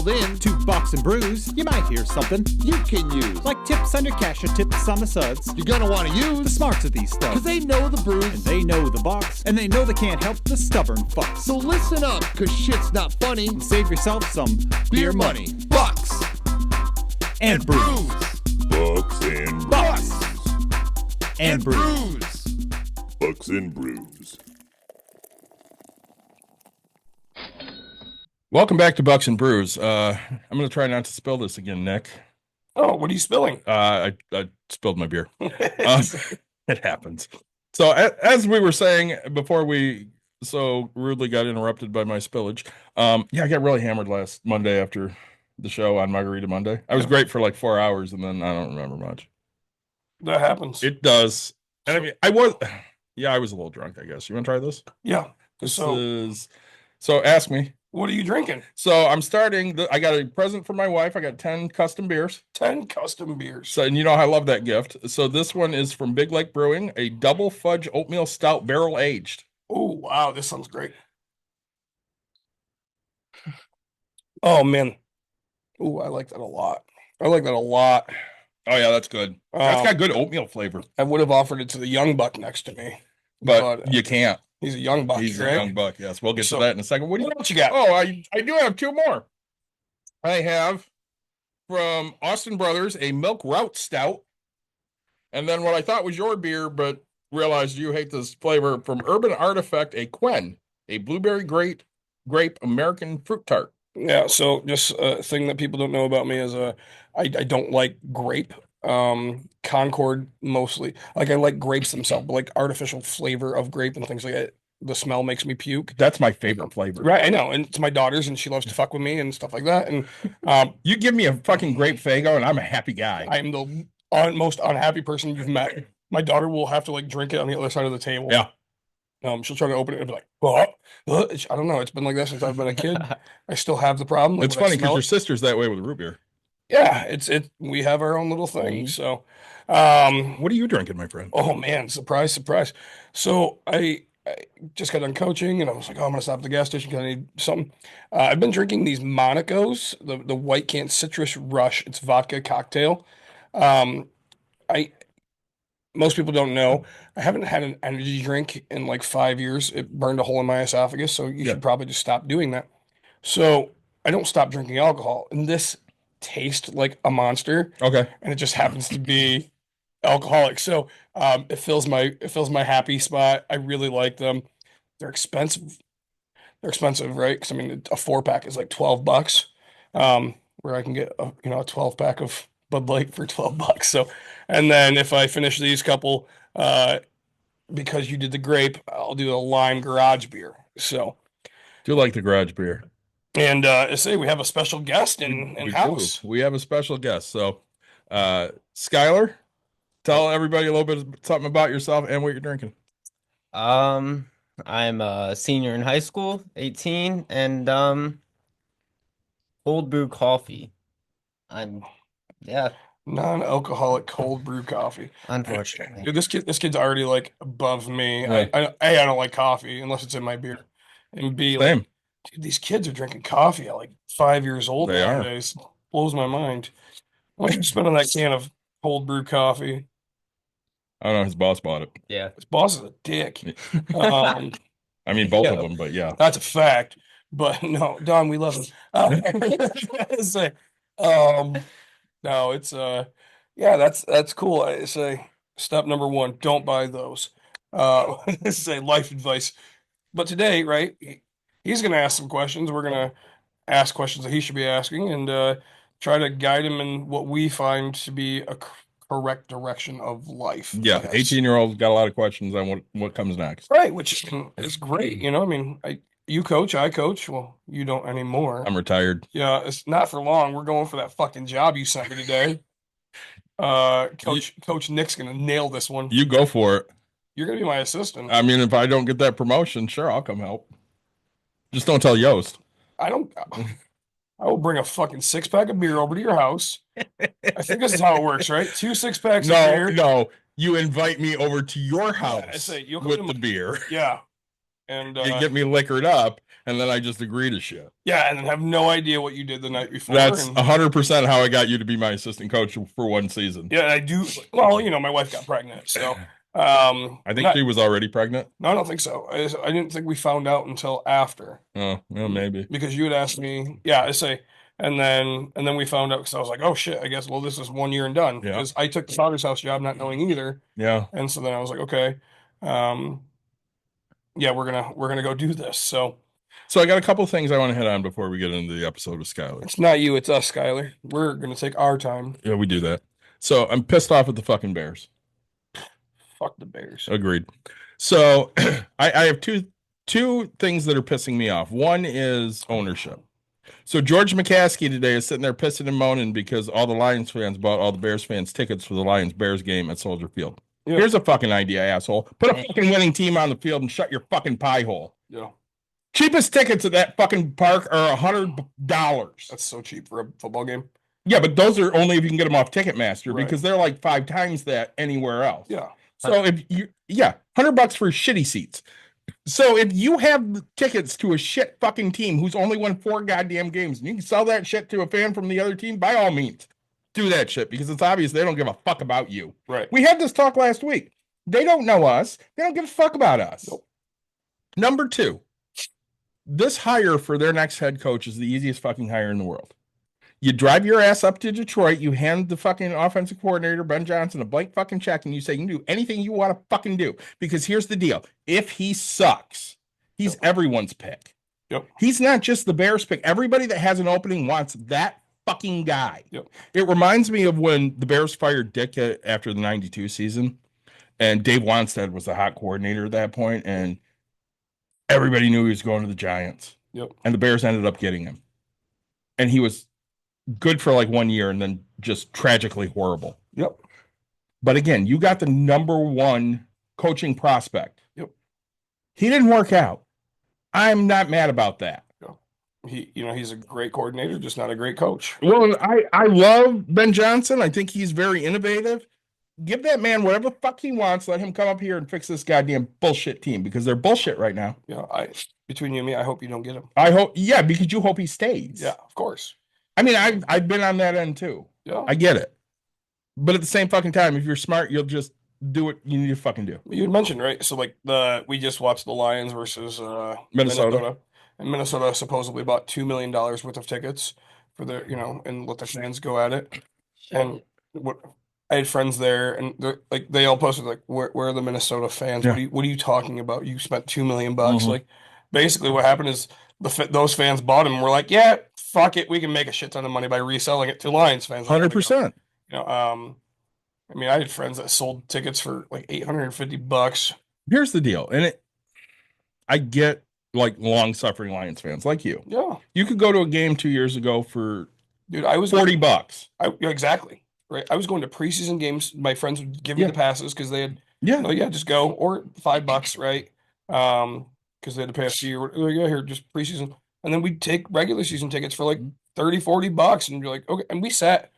called in to Bucks and Brews, you might hear something you can use. like tips on your cash or tips on the suds. You're gonna want to The use smarts of these stuff. because they know the brews. And they know the Bucks, and they know they can't help the stubborn fucks. So listen up, because shit's not funny. And save yourself some Beer money. Bucks. and brews. Bucks and Bucks And brews. brews. Bucks and Brews. Welcome back to Bucks and Brews. I'm going to try not to spill this again, Nick. Oh, what are you spilling? I spilled my beer. It happens. So as we were saying before we so rudely got interrupted by my spillage, I got really hammered last Monday after the show on Margarita Monday. I was great for like 4 hours, and then I don't remember much. That happens. It does. And I mean, I was a little drunk, I guess. You want to try this? Yeah. So ask me. What are you drinking? So I'm starting. I got a present for my wife. I got 10 custom beers. 10 custom beers. So, and you know I love that gift. So this one is from Big Lake Brewing, a double fudge oatmeal stout barrel aged. Oh, wow. This sounds great. Oh, man. Oh, I like that a lot. Oh yeah, that's good. That's got good oatmeal flavor. I would have offered it to the young buck next to me. But you can't. He's a young buck. He's right? a young buck. Yes, we'll get So- to that in a second. What What you got? Oh, I do have two more. I have from Austin Brothers a milk route stout, and then what I thought was your beer, but realized you hate this flavor, from Urban Artifact, a Quen, a blueberry grape American fruit tart. Yeah, so just a thing that people don't know about me is I don't like grape. Concord mostly. Like I like grapes themselves, but like artificial flavor of grape and things like that. The smell makes me puke. That's my favorite flavor. Right, I know, and it's my daughter's, and she loves to fuck with me and stuff like that. And You give me a fucking grape Fago, and I'm a happy guy. I am the most unhappy person you've met. My daughter will have to like drink it on the other side of the table. Yeah. She'll try to open it and be like, I don't know. It's been like that since I've been a kid. I still have the problem. Like, It's when I funny because smell your it- sister's that way with root beer. Yeah, we have our own little thing. Mhm. So, What are you drinking, my friend? oh man, surprise, surprise. So I just got done coaching and I was like, oh, I'm gonna stop at the gas station because I need something. I've been drinking these Monaco's, the White Can Citrus Rush. It's vodka cocktail. I Most people don't know, I haven't had an energy drink in like 5 years. It burned a hole in my esophagus, so you Yeah. should probably just stop doing that. So I don't stop drinking alcohol, and this tastes like a monster, Okay. and it just happens to be alcoholic. So it fills my happy spot. I really like them. They're expensive. They're expensive, right? Because I mean, a 4-pack is like $12. Where I can get a 12-pack of Bud Light for $12. So, and then if I finish these couple, because you did the grape, I'll do a lime garage beer. So, Do you like the garage beer? and I say we have a special guest in We house. do. We have a special guest. So, Skyler, tell everybody a little bit something about yourself and what you're drinking. I'm a senior in high school, 18, and cold brew coffee. Yeah, Non-alcoholic cold brew coffee. unfortunately. Dude, this kid's already like above me. Right. I don't like coffee unless it's in my beer. And B, like, Same. dude, these kids are drinking coffee at like 5 years old They are. nowadays. Blows my mind. Why don't you spend on that can of cold brew coffee? I don't know. His boss bought it. Yeah. This boss is a dick. Um, I mean, both of Yeah. them, but yeah. that's a fact. But no, Don, we love him. Say, no, it's yeah, that's cool. I say step number one, don't buy those. Say life advice. But today, right, he's gonna ask some questions. We're gonna ask questions that he should be asking and try to guide him in what we find to be a correct direction of life. I Yeah. guess. 18-year-old got a lot of questions on what comes next. Right, which is great. You know, I mean, you coach, I coach. Well, you don't anymore. I'm retired. Yeah, it's not for long. We're going for that fucking job you sent me today. Coach Nick's gonna nail this one. You go for it. You're gonna be my assistant. I mean, if I don't get that promotion, sure, I'll come help. Just don't tell Yost. I don't. I will bring a fucking 6-pack of beer over to your house. I think this is how it works, right? 2 6-packs of beer. No. You invite me over to your I house say, you'll come with to the my- beer. Yeah. and You get me liquored up, and then I just agree to shit. yeah, and then have no idea what you did the night before. That's and, 100% how I got you to be my assistant coach for one season. yeah, I do. Well, my wife got pregnant, so I think she was already pregnant. no, I don't think so. I didn't think we found out until after. Oh, well, maybe. Because you had asked me, yeah, I say, and then we found out because I was like, oh shit, I guess this is 1 year and done. Yeah. Because I took the father's house job not knowing either, Yeah. and so then I was like, okay, yeah, we're gonna go do this. So I got a couple things I want to hit on before we get into the episode with Skyler. it's not you, it's us, Skyler. We're gonna take our time. Yeah, we do that. So I'm pissed off at the fucking Bears. Fuck the Bears. Agreed. So I have two things that are pissing me off. One is ownership. So George McCaskey today is sitting there pissing and moaning because all the Lions fans bought all the Bears fans tickets for the Lions-Bears game at Soldier Field. Yeah. Here's a fucking idea, asshole. Put a fucking winning team on the field and shut your fucking pie hole. Yeah, Cheapest tickets at that fucking park are $100. that's so cheap for a football game. Yeah, but those are only if you can get them off Ticketmaster Right. because they're like 5 times that anywhere else. Yeah. So if you, $100 for shitty seats. So if you have tickets to a shit fucking team who's only won 4 goddamn games, and you can sell that shit to a fan from the other team, by all means, do that shit because it's obvious they don't give a fuck about you. Right. We had this talk last week. They don't know us. They don't give a fuck about us. Nope. Number 2, this hire for their next head coach is the easiest fucking hire in the world. You drive your ass up to Detroit, you hand the fucking offensive coordinator, Ben Johnson, a blank fucking check, and you say you can do anything you want to fucking do. Because here's the deal. If he sucks, he's everyone's pick. Yep. He's not just the Bears pick. Everybody that has an opening wants that fucking guy. Yep. It reminds me of when the Bears fired Dick after the 92 season, and Dave Wanstead was the hot coordinator at that point, and everybody knew he was going to the Giants. Yep. And the Bears ended up getting him. And he was good for like 1 year and then just tragically horrible. Yep. But again, you got the number 1 coaching prospect. Yep. He didn't work out. I'm not mad about that. He's a great coordinator, just not a great coach. Well, I love Ben Johnson. I think he's very innovative. Give that man whatever the fuck he wants. Let him come up here and fix this goddamn bullshit team because they're bullshit right now. Between you and me, I hope you don't get him. I hope, because you hope he stays. Yeah, of course. I mean, I've been on that end too. Yeah. I get it. But at the same fucking time, if you're smart, you'll just do what you need to fucking do. You had mentioned, right? So like we just watched the Lions versus Minnesota. And Minnesota supposedly bought $2 million worth of tickets for their, and let the fans go at it. And what I had friends there, and they all posted like, "Where are the Minnesota fans? Yeah. What are you talking about? You spent $2 million bucks." Mhm. Like, basically, what happened is those fans bought them and were like, "Yeah, fuck it, we can make a shit ton of money by reselling it to Lions fans." 100%. I mean, I had friends that sold tickets for like $850. Here's the deal, and I get like long-suffering Lions fans like you. Yeah, You could go to a game 2 years ago for dude, I was $40. Yeah, exactly. Right. I was going to preseason games. My friends would give me Yeah. the passes because they had, Yeah. just go, or $5, right? Because they had to pay a fee or yeah, here, just preseason. And then we'd take regular season tickets for like $30-$40 and be like, okay. And we sat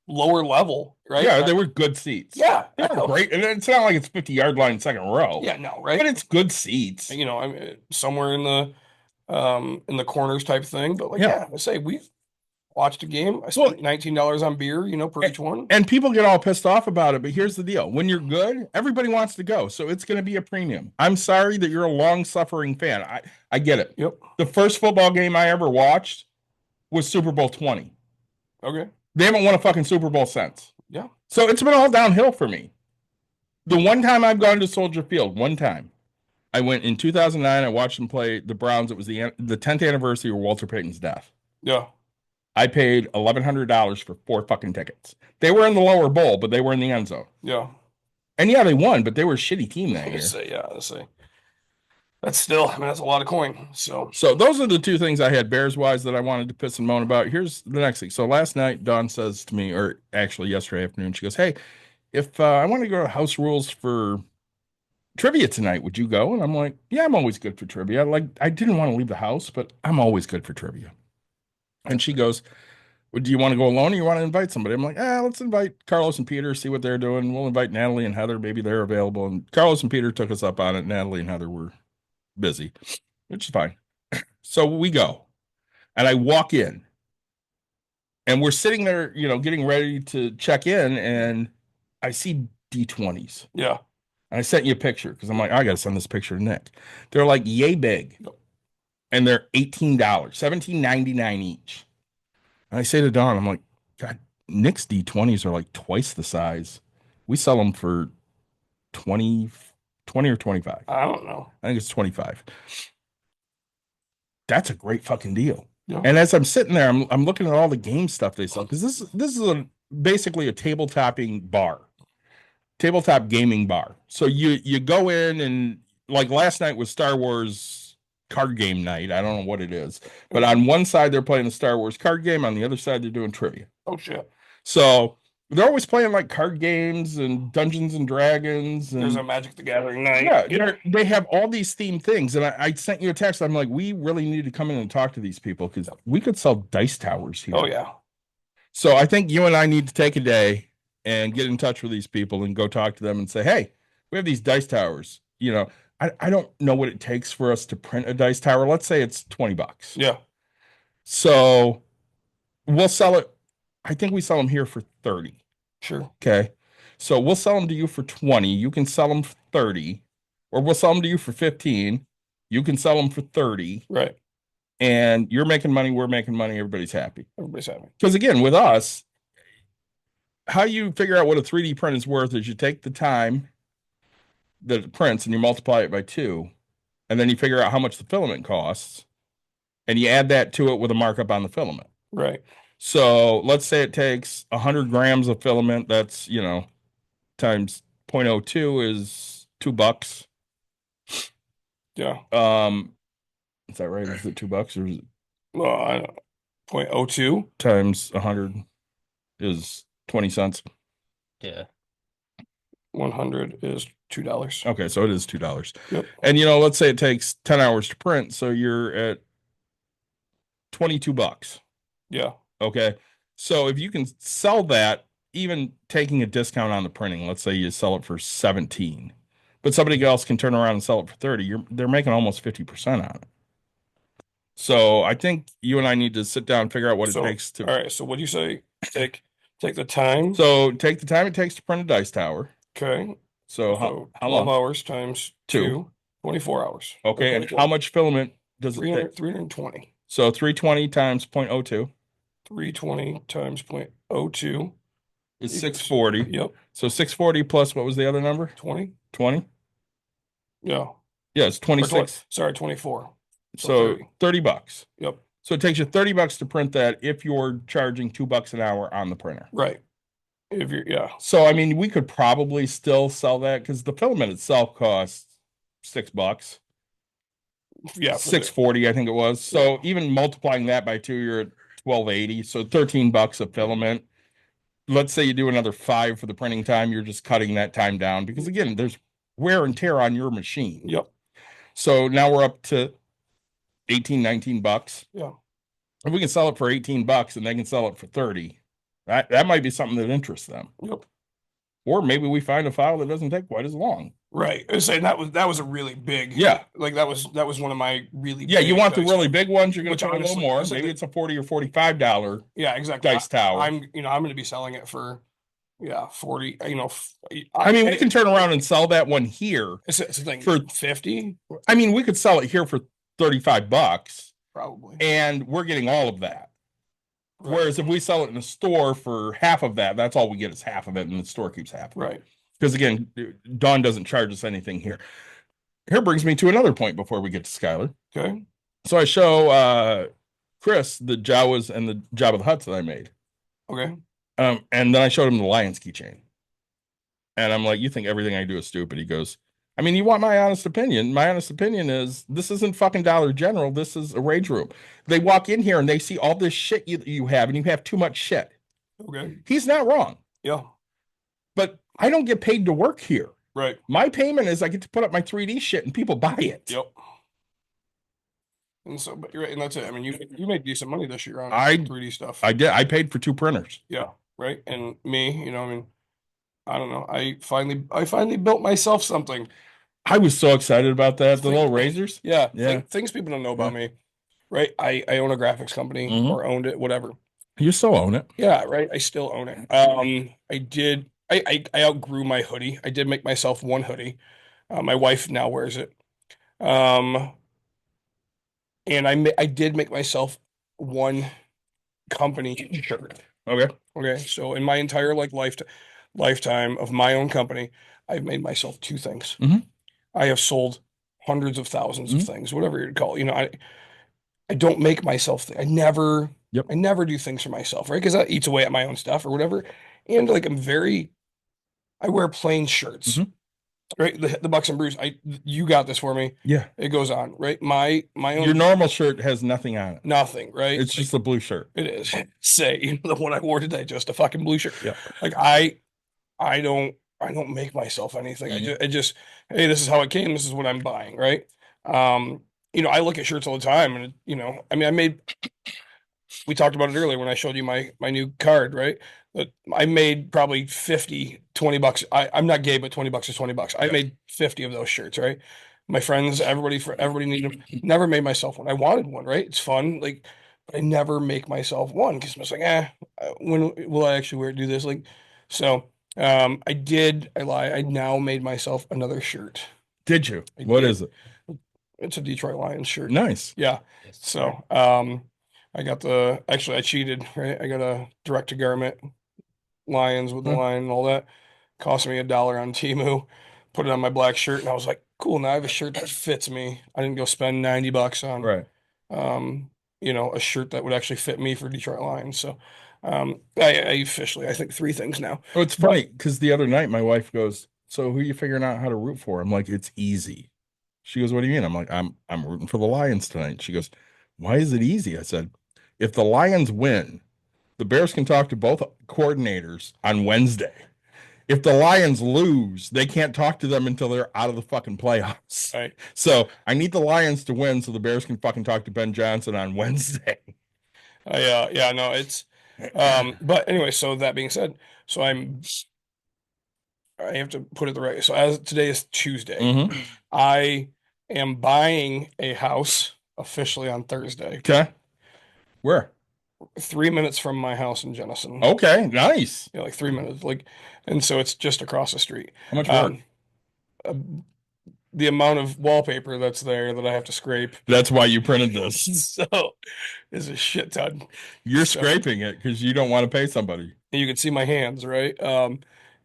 lower level, right? Yeah, they were good seats. Yeah. They were great. And it's not like it's 50-yard line second row. Yeah, no, right? But it's good seats. I mean, somewhere in the corners type thing. But like, Yeah. I say we watched a game. I spent $19 on beer, per each one. And people get all pissed off about it, but here's the deal. When you're good, everybody wants to go. So it's going to be a premium. I'm sorry that you're a long-suffering fan. I get it. Yep. The first football game I ever watched was Super Bowl 20. Okay. They haven't won a fucking Super Bowl since. Yeah. So it's been all downhill for me. The one time I've gone to Soldier Field, one time, I went in 2009. I watched them play the Browns. It was the 10th anniversary of Walter Payton's death. Yeah. I paid $1,100 for 4 fucking tickets. They were in the lower bowl, but they were in the end zone. Yeah. And yeah, they won, but they were a shitty team that I year. say, yeah, I say. That's still, that's a lot of coin. So those are the 2 things I had Bears-wise that I wanted to piss and moan about. Here's the next thing. So last night, Dawn says to me, or actually yesterday afternoon, she goes, "Hey, if I want to go to House Rules for trivia tonight, would you go?" And I'm like, "Yeah, I'm always good for trivia. Like, I didn't want to leave the house, but I'm always good for trivia." And she goes, "Well, do you want to go alone or you want to invite somebody?" I'm like, let's invite Carlos and Peter, see what they're doing. We'll invite Natalie and Heather. Maybe they're available. And Carlos and Peter took us up on it. Natalie and Heather were busy, which is fine. So we go, and I walk in, and we're sitting there, getting ready to check in, and I see D20s. Yeah. And I sent you a picture because I'm like, I gotta send this picture to Nick. They're like yay big, and they're $18, $17.99 each. And I say to Don, I'm like, God, Nick's D20s are like twice the size. We sell them for 20 or 25. I don't know. I think it's 25. That's a great fucking deal. Yeah. And as I'm sitting there, I'm looking at all the game stuff they sell because this is basically a tabletop gaming bar. So you go in, and like last night was Star Wars card game night. I don't know what it is, but on one side they're playing the Star Wars card game, on the other side they're doing trivia. Oh shit. So they're always playing like card games and Dungeons and Dragons. And there's a Magic the Gathering night. Yeah, they have all these themed things. And I sent you a text. I'm like, we really need to come in and talk to these people because we could sell dice towers here. Oh yeah. So I think you and I need to take a day and get in touch with these people and go talk to them and say, hey, we have these dice towers. I don't know what it takes for us to print a dice tower. Let's say it's $20. Yeah. So we'll sell it. I think we sell them here for 30. Sure. Okay. So we'll sell them to you for 20. You can sell them for 30, or we'll sell them to you for 15. You can sell them for 30. Right. And you're making money. We're making money. Everybody's happy. Everybody's happy. Because again, with us, how you figure out what a 3D print is worth is you take the time that it prints and you multiply it by 2, and then you figure out how much the filament costs, and you add that to it with a markup on the filament. Right. So let's say it takes 100 grams of filament. That's, times 0.02 is $2. Yeah. Is that right? Is it $2 or is it Well, I don't know. 0.02 times 100 is 20 cents? Yeah. 100 is $2. Okay, so it is $2. Yep. And let's say it takes 10 hours to print, so you're at $22. Yeah. Okay. So if you can sell that, even taking a discount on the printing, let's say you sell it for 17, but somebody else can turn around and sell it for 30, they're making almost 50% on it. So I think you and I need to sit down and figure out what it takes to. All right. So what do you say? Take the time. So take the time it takes to print a dice tower. Okay. So how 12 long? hours times 2, 24 hours. Okay. And how much filament does it take? 320. So 320 times 0.02. 320 times 0.02 is 640. Yep. So 640 plus what was the other number? 20. 20? Yeah. Yeah, it's 26. Sorry, 24. So $30. Yep. So it takes you $30 to print that if you're charging $2 an hour on the printer. Right. If you're, yeah. So I mean, we could probably still sell that because the filament itself costs $6. Yeah. 640, I think it was. So even multiplying that by 2, you're at 1280. So $13 of filament. Let's say you do another 5 for the printing time, you're just cutting that time down because again, there's wear and tear on your machine. Yep. So now we're up to $19 Yeah. If we can sell it for $18 and they can sell it for 30, that might be something that interests them. Yep. Or maybe we find a file that doesn't take quite as long. Right. I was saying that was a really big. Yeah. Like that was one of my really. Yeah, big you want the dice really big ones, you're going Which to pay a little honestly, more. it's like Maybe it's a $40 or $45 Yeah, exactly. dice tower. I'm going to be selling it for 40. I mean, we can turn around and sell that one here. It's a thing for 50. I mean, we could sell it here for $35 Probably. and we're getting all of that. Right. Whereas if we sell it in the store for half of that, that's all we get is half of it, and the store keeps half of it. Right. Because again, Dawn doesn't charge us anything here. Here brings me to another point before we get to Skyler. Okay. So I show Chris the Jawas and the Jabba the Hutts that I made. Okay. And then I showed him the Lion's keychain. And I'm like, you think everything I do is stupid? He goes, I mean, you want my honest opinion? My honest opinion is this isn't fucking Dollar General. This is a rage room. They walk in here and they see all this shit you have, and you have too much shit. Okay. He's not wrong. Yeah. But I don't get paid to work here. Right. My payment is I get to put up my 3D shit and people buy it. Yep. And so, but you're right, and that's it. I mean, you made decent money this year on 3D stuff. I did. I paid for 2 printers. Yeah. Right. And me, I mean, I don't know. I finally built myself something. I was so excited about that. The little razors. Yeah. Yeah. Things people don't know about me, right? I own a graphics company Mhm. or owned it, whatever. You still own it. Yeah, right. I still own it. I outgrew my hoodie. I did make myself one hoodie. My wife now wears it. Um, and I did make myself one company shirt. Okay. Okay, so in my entire like lifetime of my own company, I've made myself two things. Mhm. I have sold hundreds of thousands of Mhm. things, whatever you call it. You know, I don't make myself I never Yep. I never do things for myself, right? Because that eats away at my own stuff or whatever. And like I wear plain shirts, Mhm. right? The Bucks and Brews. You got this for me. Yeah. It goes on, right? My Your own normal shirt has nothing on it. nothing, right? It's just a blue shirt. It is. Say, you know, the one I wore today, just a fucking blue shirt. Yeah. Like I don't make myself anything. I just hey, this is how it came. This is what I'm buying, right? You know, I look at shirts all the time, and you know, I mean, we talked about it earlier when I showed you my new card, right? But I made probably 50, $20. I'm not gay, but $20 is $20. I made 50 of those shirts, right? My friends, everybody needed them. Never made myself one. I wanted one, right? It's fun, like, but I never make myself one because I was like, when will I actually do this? Like, so I lie. I now made myself another shirt. Did you? I What did. is it? It's a Detroit Lions shirt. Nice. Yeah. So, I cheated, right? I got a direct to garment Lions with the Hmm. line and all that. Cost me $1 on Temu. Put it on my black shirt, and I was like, cool, now I have a shirt that fits me. I didn't go spend $90 on Right. a shirt that would actually fit me for Detroit Lions. So I officially I think three things now. Oh, it's funny because the other night my wife goes, "So who are you figuring out how to root for?" I'm like, "It's easy." She goes, "What do you mean?" I'm like, "I'm rooting for the Lions tonight." She goes, "Why is it easy?" I said, "If the Lions win, the Bears can talk to both coordinators on Wednesday. If the Lions lose, they can't talk to them until they're out of the fucking playoffs. Right. So I need the Lions to win so the Bears can fucking talk to Ben Johnson on Wednesday." Yeah, no, it's but anyway, so that being said, so I have to put it the right. So as today is Tuesday, Mhm. I am buying a house officially on Thursday, Okay. Where? 3 minutes from my house in Jenison. Okay, nice. Yeah, like 3 minutes, like, and so it's just across the street. How much work? Uh, the amount of wallpaper that's there that I have to scrape, That's why you printed this. so is a shit ton. You're So- scraping it because you don't want to pay somebody. And you can see my hands, right?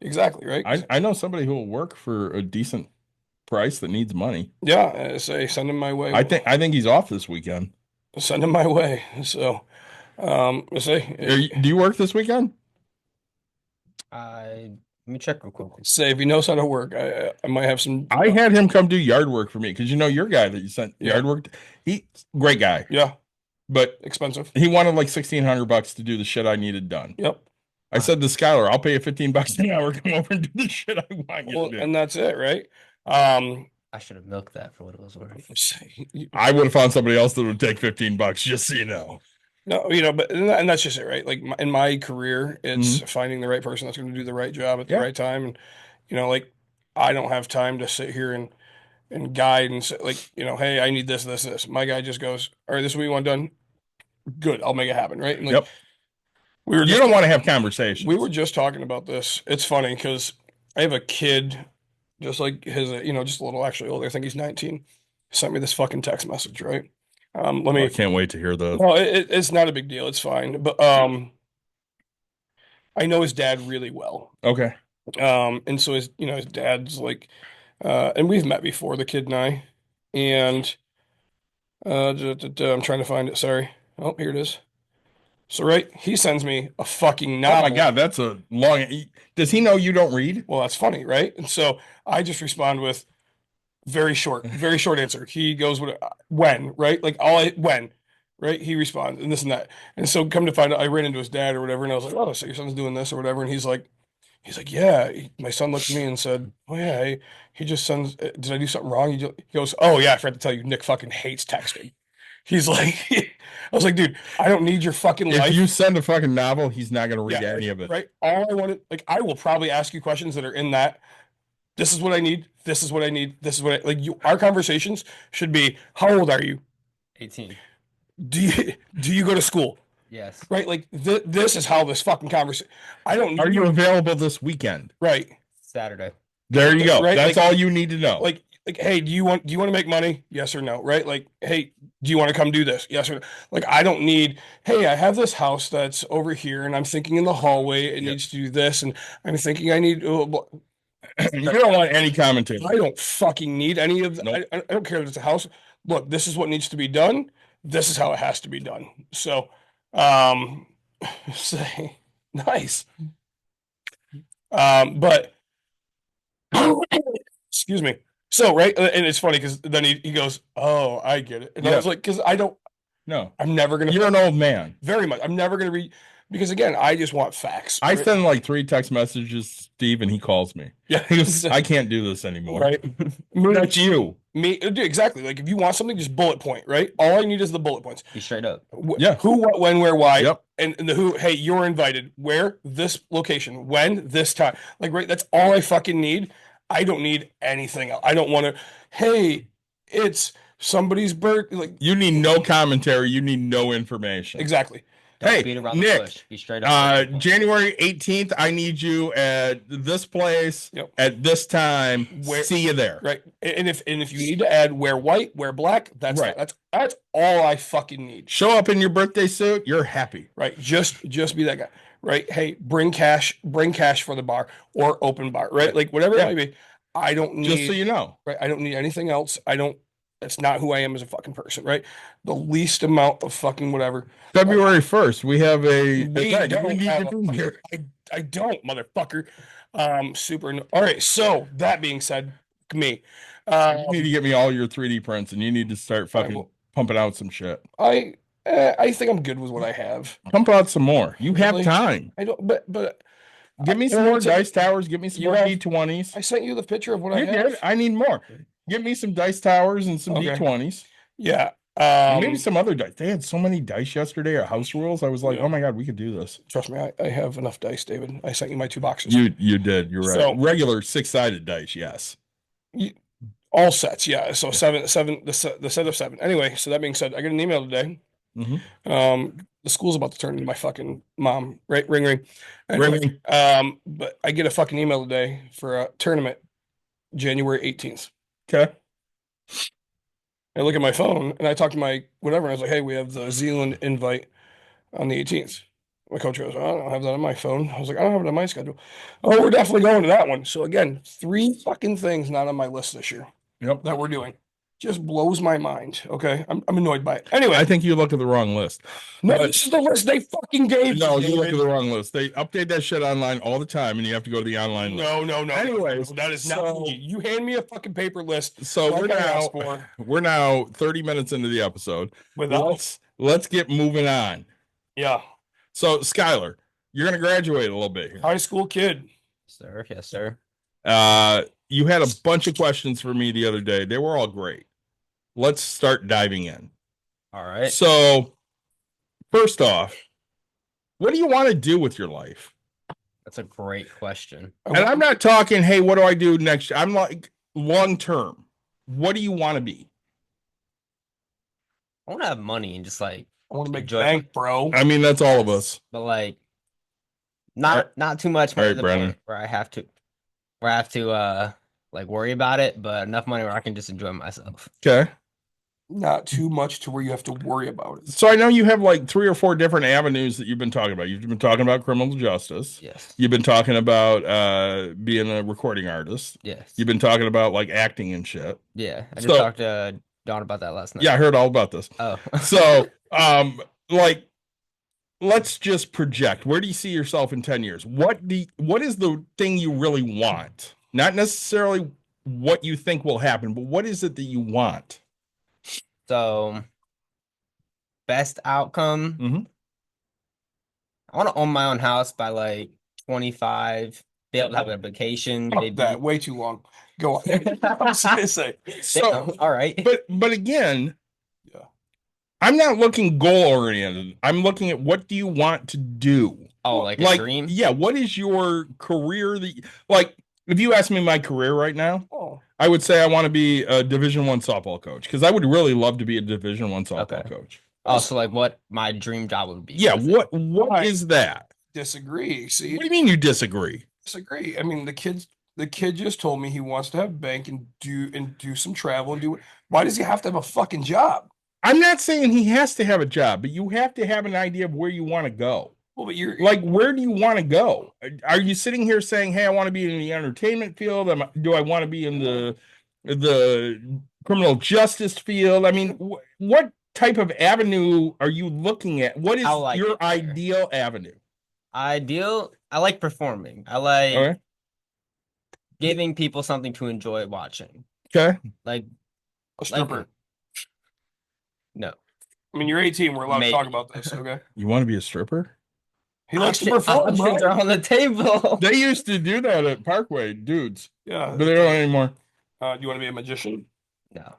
Exactly, right? I know somebody who will work for a decent price that needs money. Yeah, say send him my way. I think he's off this weekend. Send him my way. So, Do you work this weekend? Let me check real quick. say if he knows how to work, I might have some. I had him come do yard work for me because you know your guy that you sent Yeah. yard work. He great guy, Yeah, but expensive. he wanted like $1,600 to do the shit I needed done. Yep. I said to Skyler, "I'll pay you $15 an hour. Come over and do the shit I want you Well, to do." and that's it, right? I should have milked that for what it was worth. I would have found somebody else that would take $15, just so you know. No, but and that's just it, right? Like in my career, it's finding the right person that's going to do the right job at the Yeah. right time, and like I don't have time to sit here and guide and say, like, hey, I need this, this, this. My guy just goes, all right, this is what you want done. Good, I'll make it happen, right? And like, Yep. You don't want to have conversations. We were just talking about this. It's funny because I have a kid, just like his, just a little actually older. I think he's 19. He sent me this fucking text message, right? I can't wait to hear the. No, it's not a big deal. It's fine. But I know his dad really well. Okay. And so his dad's like, and we've met before, the kid and I, and I'm trying to find it. Sorry. Oh, here it is. So right, he sends me a fucking novel. Oh my God, that's a long. Does he know you don't read? Well, that's funny, right? And so I just respond with very short answer. He goes with when, right? Like when, right? He responds and this and that. And so come to find out, I ran into his dad or whatever, and I was like, oh, so your son's doing this or whatever, and he's like, yeah. My son looked at me and said, oh yeah, he just sends. Did I do something wrong? He goes, oh yeah, I forgot to tell you, Nick fucking hates texting. He's like, I was like, dude, I don't need your fucking life. If you send a fucking novel, he's not going to read Yeah, any of it. Right. All I wanted, like, I will probably ask you questions that are in that This is what I need. This is what I need. This is what I like. Our conversations should be, how old are you? 18. Do you go to school? Yes. Right? Like this is how this fucking conversation. I don't need Are you available this weekend? right. Saturday. There you go. Right, That's like- all you need to know. Like, hey, do you want to make money? Yes or no? Right? Like, hey, do you want to come do this? Yes or no? Like, I don't need, hey, I have this house that's over here and I'm thinking in the hallway it needs to do this, and I'm thinking I need you don't want any commentary. I don't fucking need any of Nope. I don't care if it's a house. Look, this is what needs to be done. This is how it has to be done. So, say nice. But excuse me. So, right, and it's funny because then he goes, "Oh, I get it," and I Yeah. was like, "Because No, I'm never gonna you're an old man. very much. I'm never gonna read because again, I just want facts. I right? send like 3 text messages to Steve and he calls me. Yeah, He goes, I can't do this anymore. right. That's you. Me, exactly. Like if you want something, just bullet point. Right. All I need is the bullet points. Be straight up. Yeah. Who, what, when, where, why. Yep. And the who. Hey, you're invited. Where? This location. When? This time. Like right. That's all I fucking need. I don't need anything else. I don't want to. Hey, it's somebody's birthday. Like You need no commentary. You need no information. exactly. Don't Hey, beat around the Nick, bush. Be straight up. January 18th, I need you at this place Yep. at this time. Where- See you there. Right. And if you need to add wear white, wear black, that's Right. that's all I fucking need. Show up in your birthday suit. You're happy. Right. Just be that guy. Right. Hey, bring cash for the bar or open bar. Right. Like whatever Yeah. it might be. I don't need Just so you know. right. I don't need anything else. That's not who I am as a fucking person. Right. The least amount of fucking whatever. February 1st, we have a We event don't you need have to a do here. I don't, motherfucker. All right. So that being said, me. You need to get me all your 3D prints and you need to start fucking will. pumping out some shit. I think I'm good with what I have. Pump out some more. You have Really? time. I don't. But Give me I- some you know, more it's a- dice towers. Give me some you more have- D20s. I sent you the picture of what I You have. did. I need more. Give me some dice towers and some Okay. D20s. Yeah. And maybe some other dice. They had so many dice yesterday at House Rules. I was like, Yeah. oh my God, we could do this. Trust me, I have enough dice, David. I sent you my 2 boxes. You did. You're right. So- Regular 6-sided dice, yes. All sets, yeah. So seven, the set of 7. Anyway, so that being said, I got an email today. Mhm. The school's about to turn into my fucking mom. Right, ring ring. Ring, But I get a fucking email today for a tournament, January 18th. Okay. I look at my phone and I talk to my whatever, and I was like, hey, we have the Zealand invite on the 18th. My coach goes, I don't have that on my phone. I was like, I don't have it on my schedule. Oh, we're definitely going to that one. So again, 3 fucking things not on my list this year Yep. that we're doing. Just blows my mind. Okay. I'm annoyed by it. Anyway, I think you looked at the wrong list. no, but- this is the list they fucking gave No, me, you looked at David. the wrong list. They update that shit online all the time, and you have to go to the online list. No. Anyways, that is not so- me. You hand me a fucking paper list. So like we're I now asked for, 30 minutes into the episode. without, Let's get moving on. yeah, So Skyler, you're gonna graduate a little bit here. high school kid. Sir, yes, sir. You had a bunch of questions for me the other day. They were all great. Let's start diving in. All right. So, first off, what do you want to do with your life? That's a great question. And I'm not talking, hey, what do I do next? I'm like long term. What do you want to be? I want to have money and just like, I want to make Enjoy. bank, bro. I mean, that's all of us. but like, not too much money All right, to the Brandon. point where I have to like worry about it, but enough money where I can just enjoy myself. Okay. Not too much to where you have to worry about it. So I know you have like 3 or 4 different avenues that you've been talking about. You've been talking about criminal justice. Yes. You've been talking about being a recording artist. Yes. You've been talking about like acting and shit. Yeah. I just So- talked to Dawn about that last night. Yeah, I heard all about this. Oh. So, like, let's just project. Where do you see yourself in 10 years? What is the thing you really want? Not necessarily what you think will happen, but what is it that you want? So, best outcome. Mhm. I want to own my own house by like 25. Be able to have a vacation. Fuck Maybe. that, way too long. Go on. I was gonna say. So, All right. but again, Yeah. I'm not looking goal oriented. I'm looking at what do you want to do? Oh, like a Like, dream. yeah, what is your career that like If you ask me my career right now, Oh, I would say I want to be a Division One softball coach because I would really love to be a Division One softball Okay. coach. Also, like what my dream job would be. Yeah, basically. what Right. is that? disagree. See, What do you mean you disagree? disagree. I mean, the kid just told me he wants to have bank and do some travel and do it. Why does he have to have a fucking job? I'm not saying he has to have a job, but you have to have an idea of where you want to go. Well, but you're Like, where do you want to go? Are you sitting here saying, "Hey, I want to be in the entertainment field"? Do I want to be in the criminal justice field? I mean, what type of avenue are you looking at? What is I like your it there. ideal avenue? I like performing. I like Okay. giving people something to enjoy watching. Okay. Like a stripper. no. I mean, you're 18. We're allowed to talk Maybe. about this. Okay. You want to be a stripper? He likes to Options perform, bro. are on the table. They used to do that at Parkway, dudes, Yeah. but they don't anymore. Do you want to be a magician? No.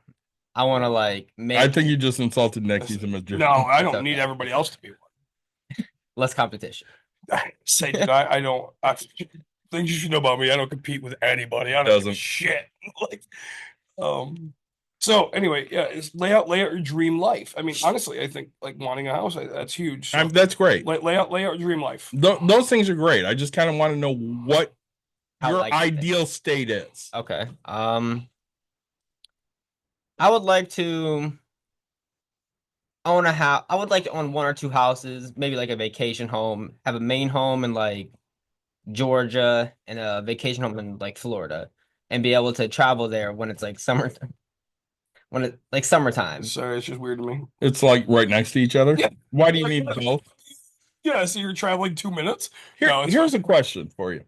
I want to like make I think you just insulted Nick. He's a magician. No, I It's don't need okay. everybody else to be less competition. one. Say, dude, I don't. Things you should know about me. I don't compete with anybody. I don't give a Doesn't. shit. Like, So anyway, yeah, it's lay out your dream life. I mean, honestly, I think like wanting a house, that's huge. So That's great. lay out your dream life. Those things are great. I just kind of want to know what I your like it. ideal state is. Okay. I would like to own a house. I would like to own one or two houses, maybe like a vacation home, have a main home in like Georgia and a vacation home in like Florida, and be able to travel there when it's like summer, when it's like summertime. Sorry, it's just weird to me. It's like right next to each other. Yeah. Why do you need both? Yeah, so you're traveling 2 minutes. No, it's Here's fine. a question for you.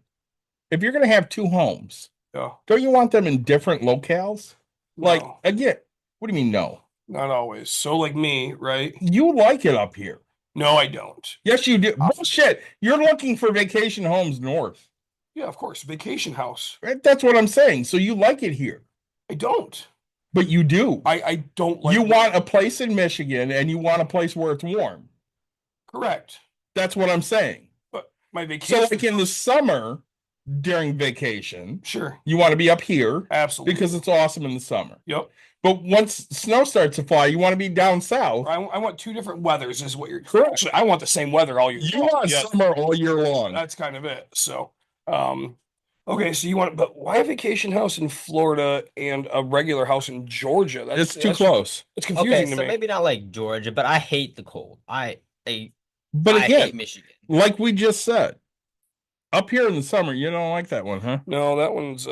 If you're going to have two homes, Yeah, don't you want them in different locales? Like, no, again, what do you mean no? not always. So like me, right? You like it up here. No, I don't. Yes, you do. Bullshit. You're looking for vacation homes north. Yeah, of course, vacation house. Right? That's what I'm saying. So you like it here, I don't. but you do. I don't like. You want a place in Michigan and you want a place where it's warm. Correct, That's what I'm saying. but my So, vacation. like in the summer during vacation, Sure, you want to be up here absolutely. because it's awesome in the summer. Yep. But once snow starts to fly, you want to be down south. I want two different weathers, is what you're. Correct. Actually, I want the same weather all year. You long. want Yeah, summer all year long. that's kind of it. So, okay, so you want, but why a vacation house in Florida and a regular house in Georgia? It's too close. It's Okay, confusing to so me. maybe not like Georgia, but I hate the cold. I But hate again, Michigan. like we just said, up here in the summer, you don't like that one, huh? No, that one's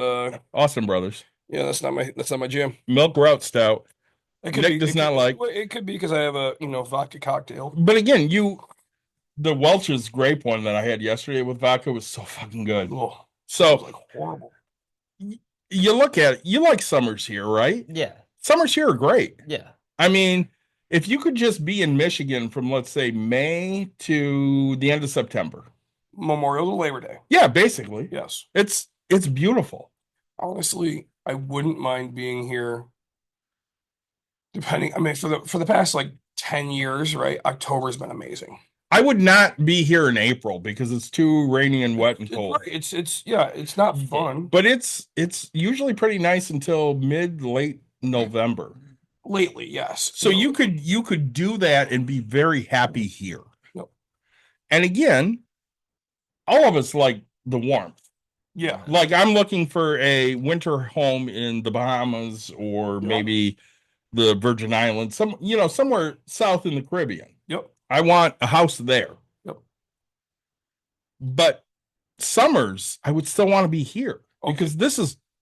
Austin Brothers. yeah, that's not my jam. Milk Route Stout. It could Nick be, does it not could, like. It could be because I have a vodka cocktail. But again, the Welch's grape one that I had yesterday with vodka was so fucking good. Oh, So like horrible. you look at it, you like summers here, right? Yeah, Summers here are great. yeah. I mean, if you could just be in Michigan from, let's say, May to the end of September. Memorial to Labor Day. Yeah, basically. Yes. It's beautiful. Honestly, I wouldn't mind being here. Depending, I mean, for the past like 10 years, right? October's been amazing. I would not be here in April because it's too rainy and wet and cold. It's yeah, it's not fun. But it's usually pretty nice until late November. Lately, yes. So you could do that and be very happy here. Yep. And again, all of us like the warmth. Yeah. Like I'm looking for a winter home in the Bahamas or maybe the Virgin Islands, somewhere south in the Caribbean. Yep. I want a house there. Yep. But summers, I would still want to be here Okay. because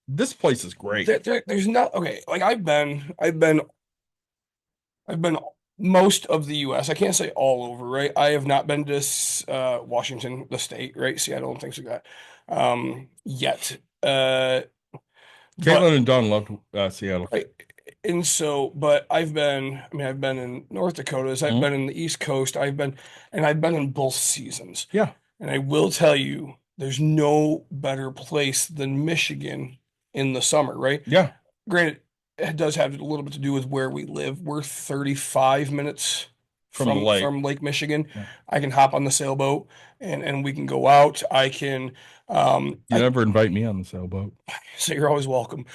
this place is great. There's not okay. Like I've been most of the U.S. I can't say all over, right? I have not been to Washington, the state, right? Seattle and things like that, yet. Caitlin and Dawn loved Seattle. Right. And so, but I've been in North Dakotas, I've been in the East Coast, I've been in both seasons. Yeah. And I will tell you, there's no better place than Michigan in the summer, right? Yeah. Granted, it does have a little bit to do with where we live. We're 35 minutes From the lake. from Lake Michigan. Yeah. I can hop on the sailboat and we can go out. I can You never invite me on the sailboat. so you're always welcome.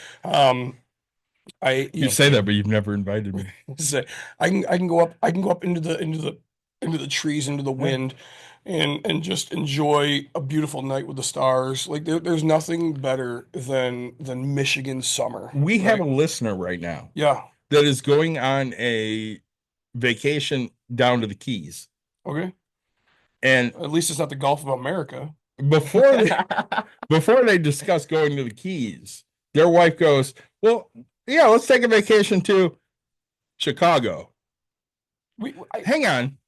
You say that, but you've never invited me. So I can go up into the trees, into the wind, and just enjoy a beautiful night with the stars. Like there's nothing better than Michigan summer. We have a right? listener right now Yeah. that is going on a vacation down to the Keys. Okay. And At least it's not the Gulf of America. before they discuss going to the Keys, their wife goes, "Well, yeah, let's take a vacation to Chicago." Hang on.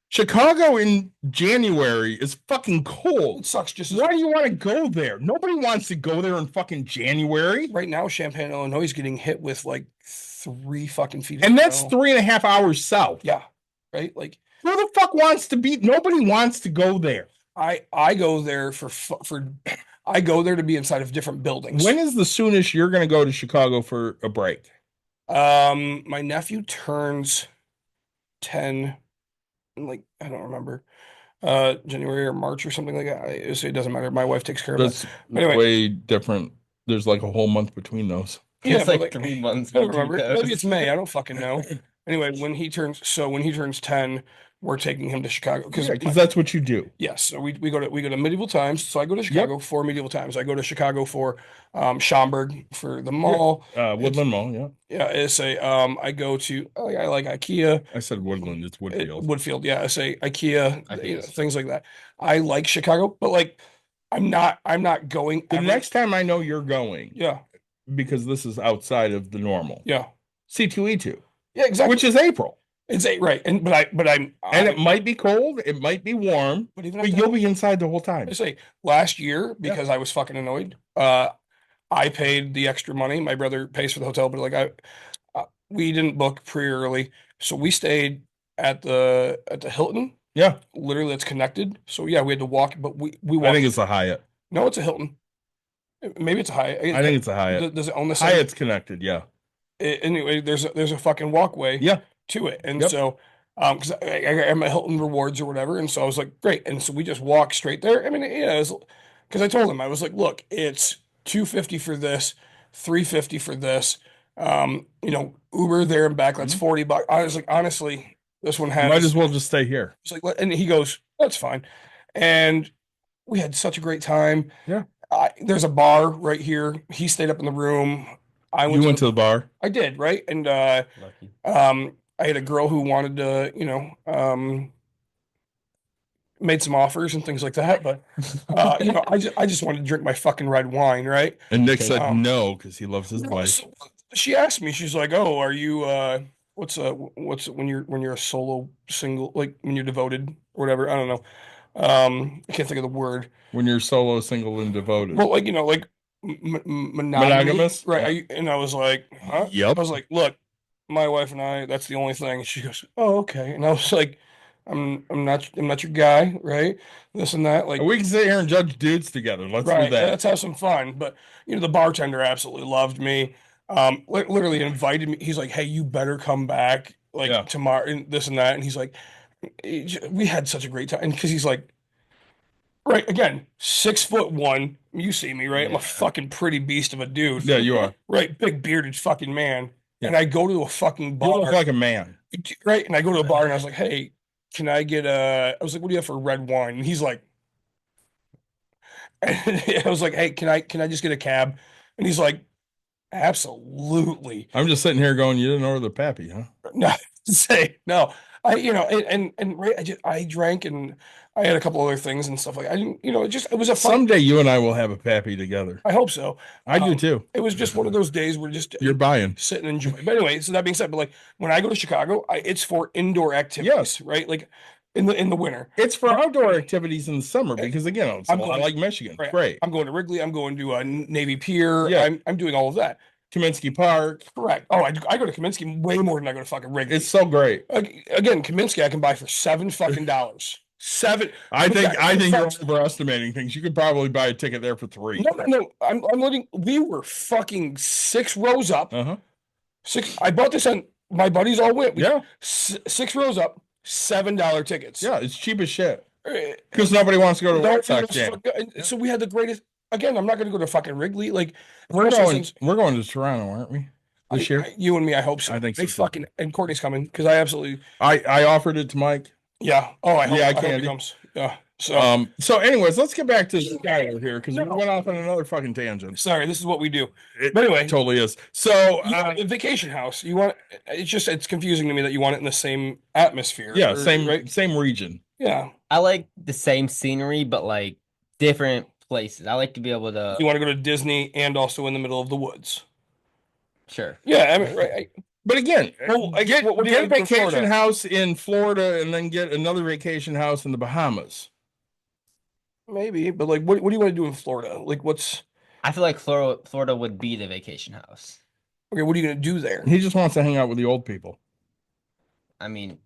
Chicago in January is fucking cold. It sucks just as Why do you want to go there? Nobody wants to go there in fucking January. right now. Champaign, Illinois is getting hit with like 3 fucking feet. And of that's snow. 3.5 hours south. Yeah. Right. Like Who the fuck wants to be? Nobody wants to go there. I go there I go there to be inside of different buildings. When is the soonest you're going to go to Chicago for a break? My nephew turns 10 in like I don't remember January or March or something like that. It doesn't matter. My wife takes care of That's it. Anyway. way different. There's like a whole month between those. Yeah, It's but like 3 months. I don't between remember. those. Maybe it's May. I don't fucking know. Anyway, when he turns 10, we're taking him to Chicago because Because that's what you do. yes, so we go to medieval times. So I go to Chicago for medieval times. I go to Chicago for Schaumburg for the mall. Woodland Mall, yeah. Yeah, it's a I go to I like IKEA. I said Woodland, it's Woodfield. Woodfield, yeah. I say IKEA, I think you know, it's- things like that. I like Chicago, but like I'm not going The ever. next time I know you're going, Yeah, because this is outside of the normal, yeah. C2E2, Yeah, exactly. which is April. It's right. And And it might be cold, it might be warm, but even but if you'll be inside the whole time. I say last year because I was fucking annoyed. I paid the extra money. My brother pays for the hotel, but like we didn't book pre-early, so we stayed at the Hilton. Yeah, Literally, it's connected. So yeah, we had to walk, but we I walked. think it's a Hyatt. No, it's a Hilton. Maybe it's a Hyatt. I think it's a Hyatt. Does it own the same? Hyatt's connected, yeah. Anyway, there's a fucking walkway. Yeah. To it, and Yep. so because I got my Hilton rewards or whatever, and so I was like, great, and so we just walked straight there. I mean, yeah, because I told him I was like, look, it's $250 for this, $350 for this, Uber there and back, that's $40. I was like, honestly, this one has. Might as well just stay here. It's like, and he goes, that's fine, and we had such a great time. Yeah. There's a bar right here. He stayed up in the room. I You went to the bar? I did, right, and Lucky. I had a girl who wanted to, made some offers and things like that, but I just wanted to drink my fucking red wine, right? And Nick Okay. said no because he loves his No, wife. so she asked me, she's like, "Oh, are you what's when you're a solo single, like when you're devoted or whatever? I don't know. I can't think of the word. When you're solo, single, and devoted. Well, like like monogamy, Monogamous? right? And I was like, huh? Yep. I was like, look, my wife and I, that's the only thing. She goes, oh, okay. And I was like, I'm not your guy, right? This and that, like We can sit here and judge dudes together. Let's right. do that. Let's have some fun. But the bartender absolutely loved me. Literally invited me. He's like, hey, you better come back like Yeah. tomorrow and this and that. And he's like, we had such a great time. And because he's like, right, again, 6'1". You see me, right? I'm a fucking pretty beast of a dude. Yeah, you are. Right, big bearded fucking man. Yeah. And I go to a fucking You bar. look like a man. Right. And I go to a bar and I was like, hey, can I get I was like, what do you have for red wine? And he's like, I was like, hey, can I just get a cab? And he's like, absolutely. I'm just sitting here going, you didn't order the pappy, huh? No, say no. And right, I drank and I had a couple other things and stuff like I didn't, it was a fun. Someday you and I will have a pappy together. I hope so. I do Um, too. It was just one of those days where just You're buying. sit and enjoy. But anyway, so that being said, but like when I go to Chicago, it's for indoor activities, Yes. right? Like in the winter. It's for outdoor activities in the summer because again, it's I'm a lot going- like Michigan. Right. Great. I'm going to Wrigley. I'm going to Navy Pier. Yeah. I'm doing all of that. Kaminsky Park. Correct. Oh, I go to Kaminsky way more than I go to fucking Wrigley. It's so great. Again, Kaminsky I can buy for $7 fucking dollars. $7. I think you're Folks, overestimating things. You could probably buy a ticket there for $3. No. I'm letting. We were fucking 6 rows up. Uh-huh. 6. I bought this on my buddies all went. Yeah. 6 rows up. $7 tickets. Yeah, it's cheap as shit. Eh, Because nobody wants to go to a don't Red feel Sox game. so we had the greatest. Again, I'm not going to go to fucking Wrigley. Like We're especially going. since We're going to Toronto, aren't we? This year. you and me. I hope so. I think so, They too. fucking and Courtney's coming because I absolutely. I offered it to Mike. Yeah. Oh, I hope. Yeah, I I hope can't. he comes. Yeah. So So anyways, let's get back to Skyler here because we went off on another fucking tangent. sorry. This is what we do. It But anyway, totally is. So the vacation house. You want? It's confusing to me that you want it in the same atmosphere. yeah, or- same Right? same region. Yeah. I like the same scenery, but like different places. I like to be able to. You want to go to Disney and also in the middle of the woods. Sure. Yeah. I mean, right. But again, Well, I get, what do you get a like in vacation Florida? house in Florida and then get another vacation house in the Bahamas. Maybe, but like, what do you want to do in Florida? Like, what's I feel like Florida would be the vacation house. okay? What are you gonna do there? He just wants to hang out with the old people. I mean, Are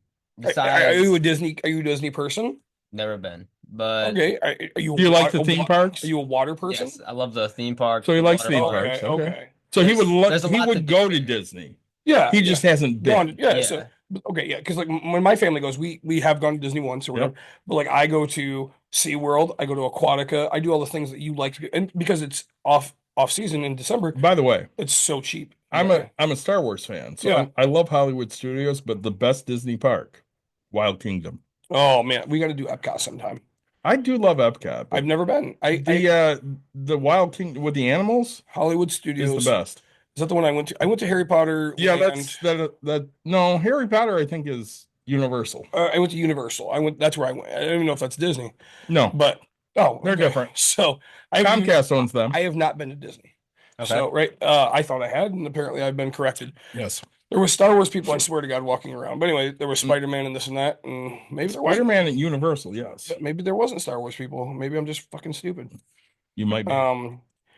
besides, you a Disney? Are you a Disney person? never been, but Okay. Are you? Do you like a the theme wa- parks? Are you a water person? yes, I love the theme park. So he likes water theme park. parks. Okay. Okay. Okay. So he would There's a he lot to would do go to there. Disney. Yeah. He just hasn't been. gone. Yeah. Yeah. So okay. Yeah. Because like when my family goes, we have gone to Disney once or whatever. But like I go to SeaWorld, I go to Aquatica, I do all the things that you like to do, and because it's off season in December, By the way, it's so cheap. I'm Yeah. a Star Wars fan, so Yeah. I love Hollywood Studios, but the best Disney park, Wild Kingdom. Oh man, we got to do Epcot sometime. I do love Epcot. I've never been. The Wild Kingdom with the animals Hollywood is Studios. the best. Is that the one I went to? I went to Harry Potter. Yeah, Land. that. No, Harry Potter, I think, is Universal. I went to Universal. That's where I went. I don't even know if that's Disney, No, but they're okay. different. So I Comcast owns them. I have not been to Disney. Okay. So right, I thought I had, and apparently I've been corrected. Yes, There was Star Wars people, I swear to God, walking around. But anyway, there Mm. was Spider-Man and this and that, and maybe there wasn't. Spider-Man at Universal. Yes, Maybe there wasn't Star Wars people. Maybe I'm just fucking stupid. you might be.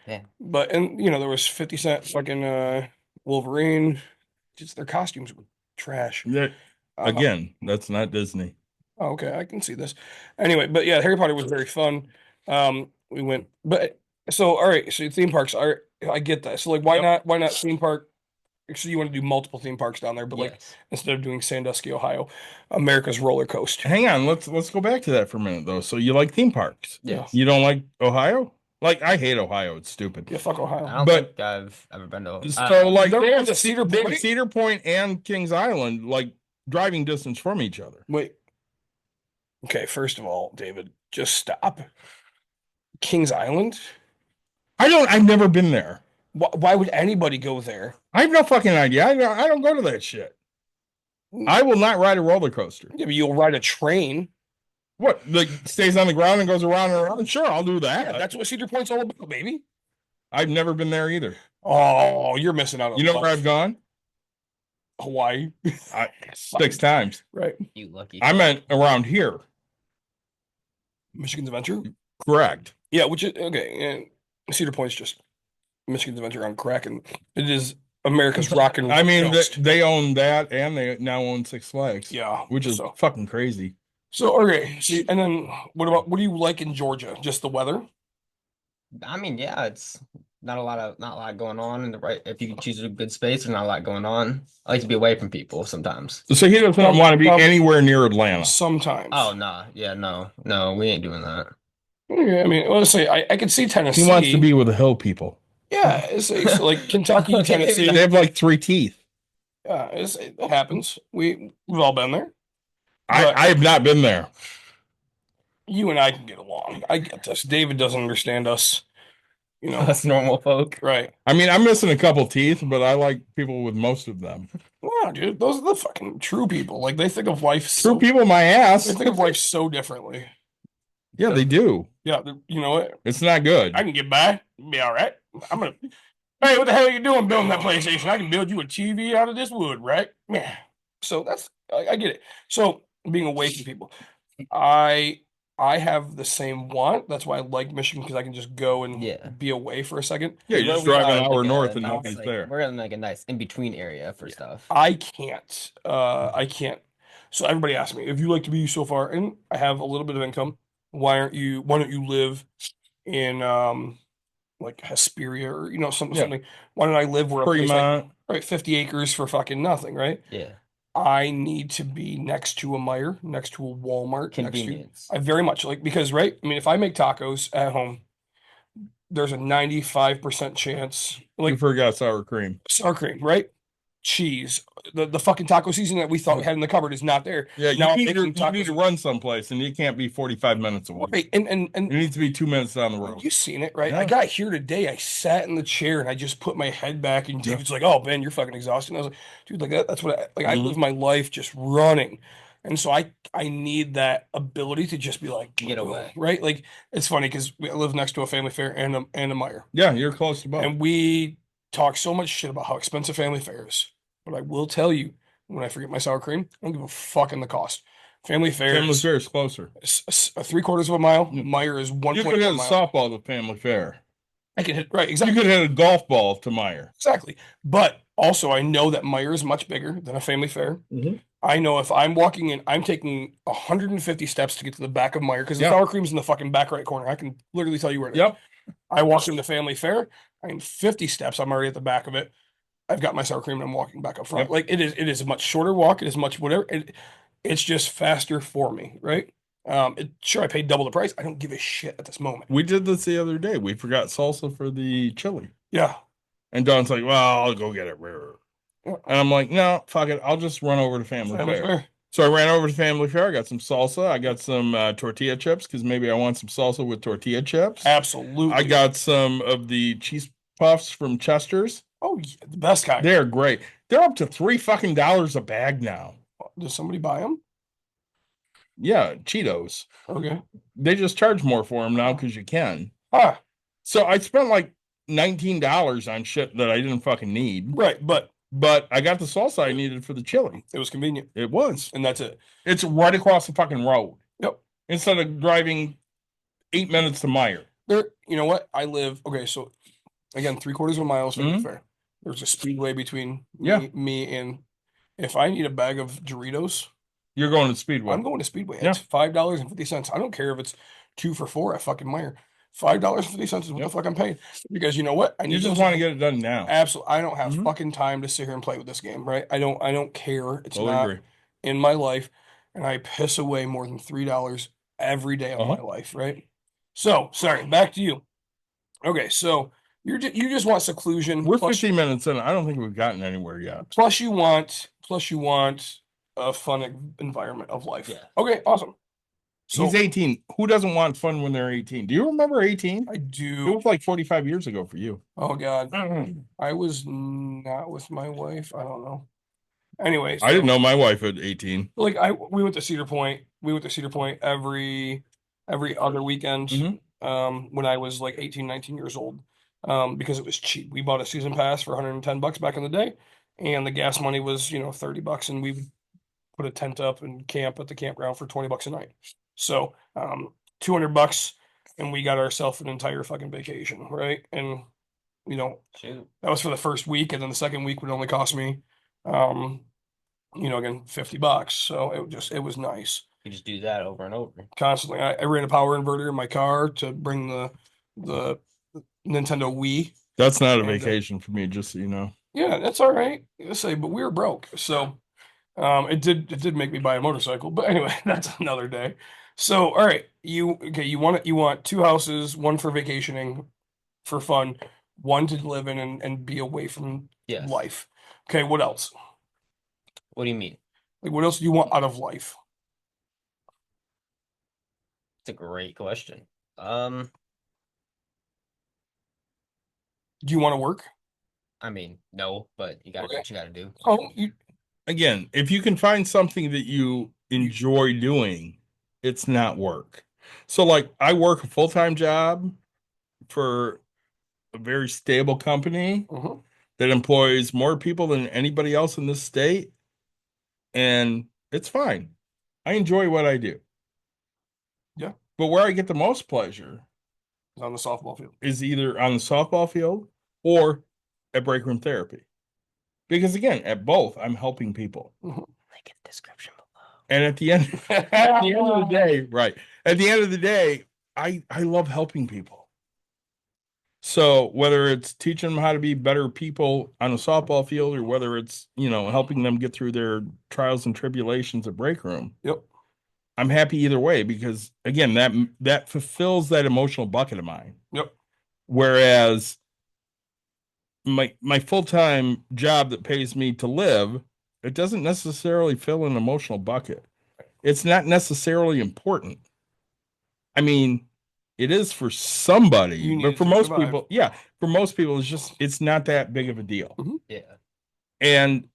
Yeah. But and there was 50 Cent fucking Wolverine. Just their costumes were trash. That- Again, that's not Disney. Oh, okay, I can see this. Anyway, but yeah, Harry Potter was very fun. We went, but so all right, so theme parks are. I get that. So like, why not theme park? So you want to do multiple theme parks down there, but like Yes. instead of doing Sandusky, Ohio, America's roller coaster. Hang on, let's go back to that for a minute though. So you like theme parks? Yes. You don't like Ohio? Like I hate Ohio. It's stupid. Yeah, fuck I Ohio. don't But- think I've ever been to. So like there they was have a Cedar they have Point? Cedar Point and Kings Island, like driving distance from each other. Wait. Okay, first of all, David, just stop. Kings Island? I've never been there. Why would anybody go there? I have no fucking idea. I don't go to that shit. I will not ride a roller coaster. Yeah, but you'll ride a train. What? Like stays on the ground and goes around and around? Sure, I'll do that. Yeah, that's what Cedar Point's all about, baby. I've never been there either. Oh, you're missing out on You know where life. I've gone? Hawaii. 6 times. Right. You lucky. I meant around here. Michigan's Adventure? Correct. Yeah, which is okay. And Cedar Point's just Michigan's Adventure on crack, and it is America's rock and I mean, coast. they own that, and they now own Six Flags. Yeah, which is so. fucking crazy. So okay, see, and then what do you like in Georgia? Just the weather? I mean, yeah, it's not a lot going on in the right. If you can choose a good space, there's not a lot going on. I like to be away from people sometimes. So he doesn't want to be anywhere near Atlanta. Sometimes. Oh no, yeah, no, we ain't doing that. Yeah, I mean, let's say I could see Tennessee. He wants to be with the hill people. Yeah, so like Kentucky, Okay. Tennessee. They have like 3 teeth. Yeah, it happens. We've all been there. I have not been there. You and I can get along. I get this. David doesn't understand us. You know, Us normal folk. right? I mean, I'm missing a couple teeth, but I like people with most of them. Wow, dude, those are the fucking true people. Like they think of life True so. people, my ass. They think of life so differently. Yeah, they do. Yeah, you know what? It's not good. I can get by. Be all right. I'm gonna. Hey, what the hell are you doing building that PlayStation? I can build you a TV out of this wood, right? Yeah. So that's I get it. So being away from people, I have the same want. That's why I like Michigan because I can just go and Yeah. be away for a second. Yeah, you just We drive are an hour like north a and nice, nobody's like, there. We're in like a nice in between area for stuff. I can't. I can't. So everybody asks me if you like to be so far, and I have a little bit of income. Why don't you live in like Hesperia or something Yeah. something? Why don't I live where a place like Fremont. right 50 acres for fucking nothing, right? Yeah. I need to be next to a Meijer, next to a Walmart, Convenience. I very much like, because, right? I mean, if I make tacos at home, there's a 95% chance, You like forgot sour cream. sour cream, right? Cheese. The fucking taco seasoning that we thought we had in the cupboard is not there. Yeah, Now I'm you making need to tacos. run someplace, and you can't be 45 minutes away. Right. It And needs to be 2 minutes down the road. you've seen it, right? I Yeah. got here today. I sat in the chair and I just put my head back, and Yeah. David's like, "Oh, Ben, you're fucking exhausted." And I was like, "Dude, like that's what I Mhm. live my life just running." And so I need that ability to just be like, Get away. right? Like it's funny because I live next to a family fair and a Meijer, Yeah, you're close to both. and we talk so much shit about how expensive family fair is. But I will tell you, when I forget my sour cream, I don't give a fuck in the cost. Family fair Family is Fair is closer. a 3/4 of a mile. Yeah. Meijer is one You point could hit one a mile. softball to Family Fair. I can hit right You exactly. could hit a golf ball to Meijer. Exactly. But also, I know that Meijer is much bigger than a family fair. Mhm. I know if I'm walking in, I'm taking 150 steps to get to the back of Meijer because the Yeah. sour cream's in the fucking back right corner. I can literally tell you where it is. Yep. I walk into family fair. I'm 50 steps. I'm already at the back of it. I've got my sour cream and I'm walking back up front. Yep. Like it is a much shorter walk. It is much whatever. It's just faster for me, right? Sure, I paid double the price. I don't give a shit at this moment. We did this the other day. We forgot salsa for the chili. Yeah. And Don's like, well, I'll go get it. Yeah. And I'm like, no, fuck it. I'll just run over to Family Family Fair. fair. So I ran over to Family Fair. I got some salsa. I got some tortilla chips because maybe I want some salsa with tortilla chips. Absolutely. I got some of the cheese puffs from Chester's. Oh, yeah, the best kind. They're great. They're up to $3 a bag now. Does somebody buy them? Yeah, Cheetos. Okay. They just charge more for them now because you can. Ah, So I spent like $19 on shit that I didn't fucking need. right. But But I got the salsa I needed for the chili. it was convenient, It was. and that's it. It's right across the fucking road. Yep. Instead of driving 8 minutes to Meijer. There. You know what? I live. Okay. So again, 3/4 of a mile is family Mhm. fair. There's a speedway between Yeah. me and. If I need a bag of Doritos, You're going to Speedway. I'm going to Speedway. Yeah. It's $5.50. I don't care if it's 2 for $4 at fucking Meijer. $5.50 is what the Yep. fuck I'm paying. Because you know what? I You need just those- want to get it done now. Absolutely. I don't have Mhm. fucking time to sit here and play with this game, right? I don't care. It's Totally not agree. in my life, and I piss away more than $3 every day of Uh-huh. my life, right? So, sorry, back to you. Okay, so you just want seclusion. We're plus, 15 minutes in. I don't think we've gotten anywhere yet. plus you want a fun environment of life. Yeah. Okay, awesome. So He's 18. Who doesn't want fun when they're 18? Do you remember 18? I It do. was like 45 years ago for you. Oh God, I was not with my wife. I don't know. Anyway, I didn't so- know my wife at 18. Like we went to Cedar Point. We went to Cedar Point every other weekend. Mhm. When I was like 18, 19 years old. Because it was cheap. We bought a season pass for $110 back in the day, and the gas money was, $30, and we would put a tent up and camp at the campground for $20 a night. So, $200, and we got ourselves an entire fucking vacation, right? And Shoot. that was for the first week, and then the second week would only cost me, again, $50. So it was nice. You just do that over and over. Constantly. I ran a power inverter in my car to bring the Nintendo Wii. That's not a And, vacation for me, just so you know. Yeah, that's all right. Let's say, but we were broke, so it did make me buy a motorcycle. But anyway, that's another day. So all right, you want two houses, one for vacationing, for fun, one to live in and be away from Yes. life. Okay, what else? What do you mean? Like what else do you want out of life? It's a great question. Do you want to work? I mean, no, but you gotta do Okay. what you gotta do. Oh, Again, if you can find something that you enjoy doing, it's not work. So, like, I work a full-time job for a very stable company mhm. that employs more people than anybody else in this state, and it's fine. I enjoy what I do. Yeah. But where I get the most pleasure On the softball field. is either on the softball field or at break room therapy. Because again, at both, I'm helping people. Link in the description below. And at the end of the day, right. At the end of the day, I love helping people. So whether it's teaching them how to be better people on a softball field, or whether it's, helping them get through their trials and tribulations at break room, Yep. I'm happy either way, because again, that fulfills that emotional bucket of mine. Yep. Whereas my full-time job that pays me to live, it doesn't necessarily fill an emotional bucket. It's not necessarily important. I mean, it is for somebody, You need but it for to most survive. people, yeah, for most people, it's not that big of a deal. Yeah. And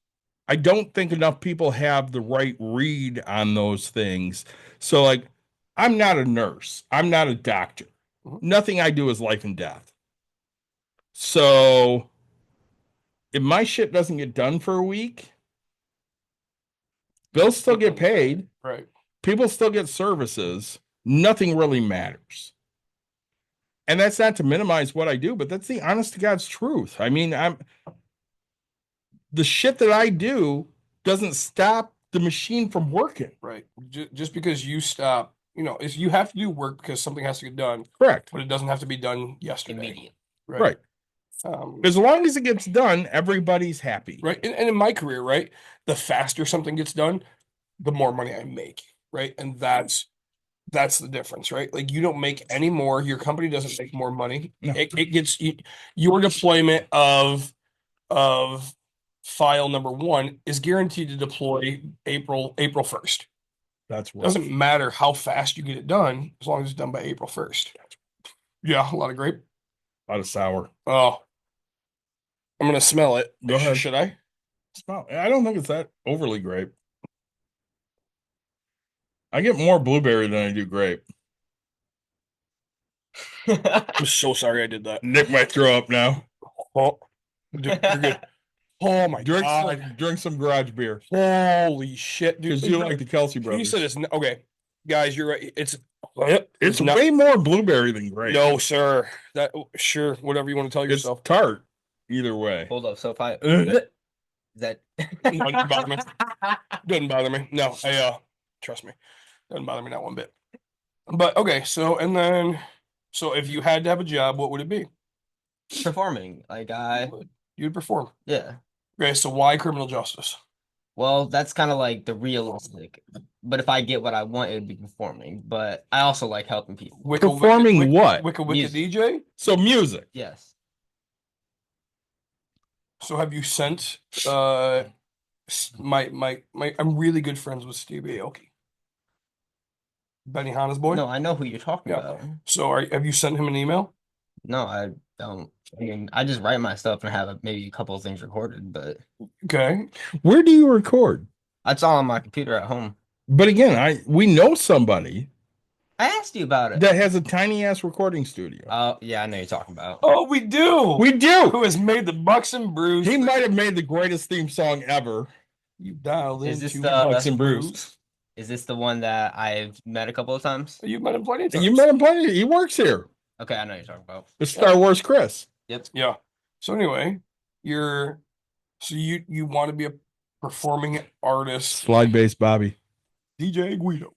I don't think enough people have the right read on those things. So, like, I'm not a nurse, I'm not a doctor. Mhm. Nothing I do is life and death. So, if my shit doesn't get done for a week, bills still get paid, Right. people still get services, nothing really matters. And that's not to minimize what I do, but that's the honest to God's truth. I mean, the shit that I do doesn't stop the machine from working. Right. Just because you stop, if you have to do work because something has to get done, Correct. but it doesn't have to be done yesterday. Immediate. Right. As long as it gets done, everybody's happy. Right. And in my career, right, the faster something gets done, the more money I make. Right. And that's the difference, right? Like you don't make any more, your company doesn't make more money. No. It gets your deployment of file number 1 is guaranteed to deploy April 1st. That's right. Doesn't matter how fast you get it done, as long as it's done by April 1st. Yeah, a lot of grape. A lot of sour. Oh, I'm gonna smell it. Go ahead. Should I? Smell. I don't think it's that overly grape. I get more blueberry than I do grape. I'm so sorry I did that. Nick might throw up now. Oh, dude, you're good. Oh my God. Drink some garage beer. Holy shit, dude. Because you like the Kelsey You brothers. said it's okay, guys. You're right. It's not. way more blueberry than grape. No, sir. That sure, whatever you want to tell It's yourself. tart. Either way. Hold up. So if I that Doesn't bother me. Doesn't bother me. No, trust me. Doesn't bother me not one bit. But okay, so if you had to have a job, what would it be? performing, like You'd perform. yeah. Okay, so why criminal justice? Well, that's kind of like the realistic. But if I get what I want, it would be performing. But I also like helping people. Performing what? Wicca Music. DJ? So music. Yes. So have you sent my I'm really good friends with Steve Aoki. Benihana's boy? No, I know who you're talking Yeah. about. So have you sent him an email? No, I don't. I mean, I just write my stuff and have maybe a couple of things recorded, but Okay. Where do you record? that's all on my computer at home. But again, we know somebody I asked you about it. that has a tiny ass recording studio. Oh, yeah, I know you're talking about. Oh, we do. We do. Who has made the Bucks and Brews? He might have made the greatest theme song ever. You dialed Is this into the- Bucks and Brews. Is this the one that I've met a couple of times? You've met him plenty of times. You met him plenty. He works here. Okay, I know you're talking about. The Star Wars Chris. Yep. Yeah. So anyway, you want to be a performing artist, Slide bass Bobby. DJ Guido.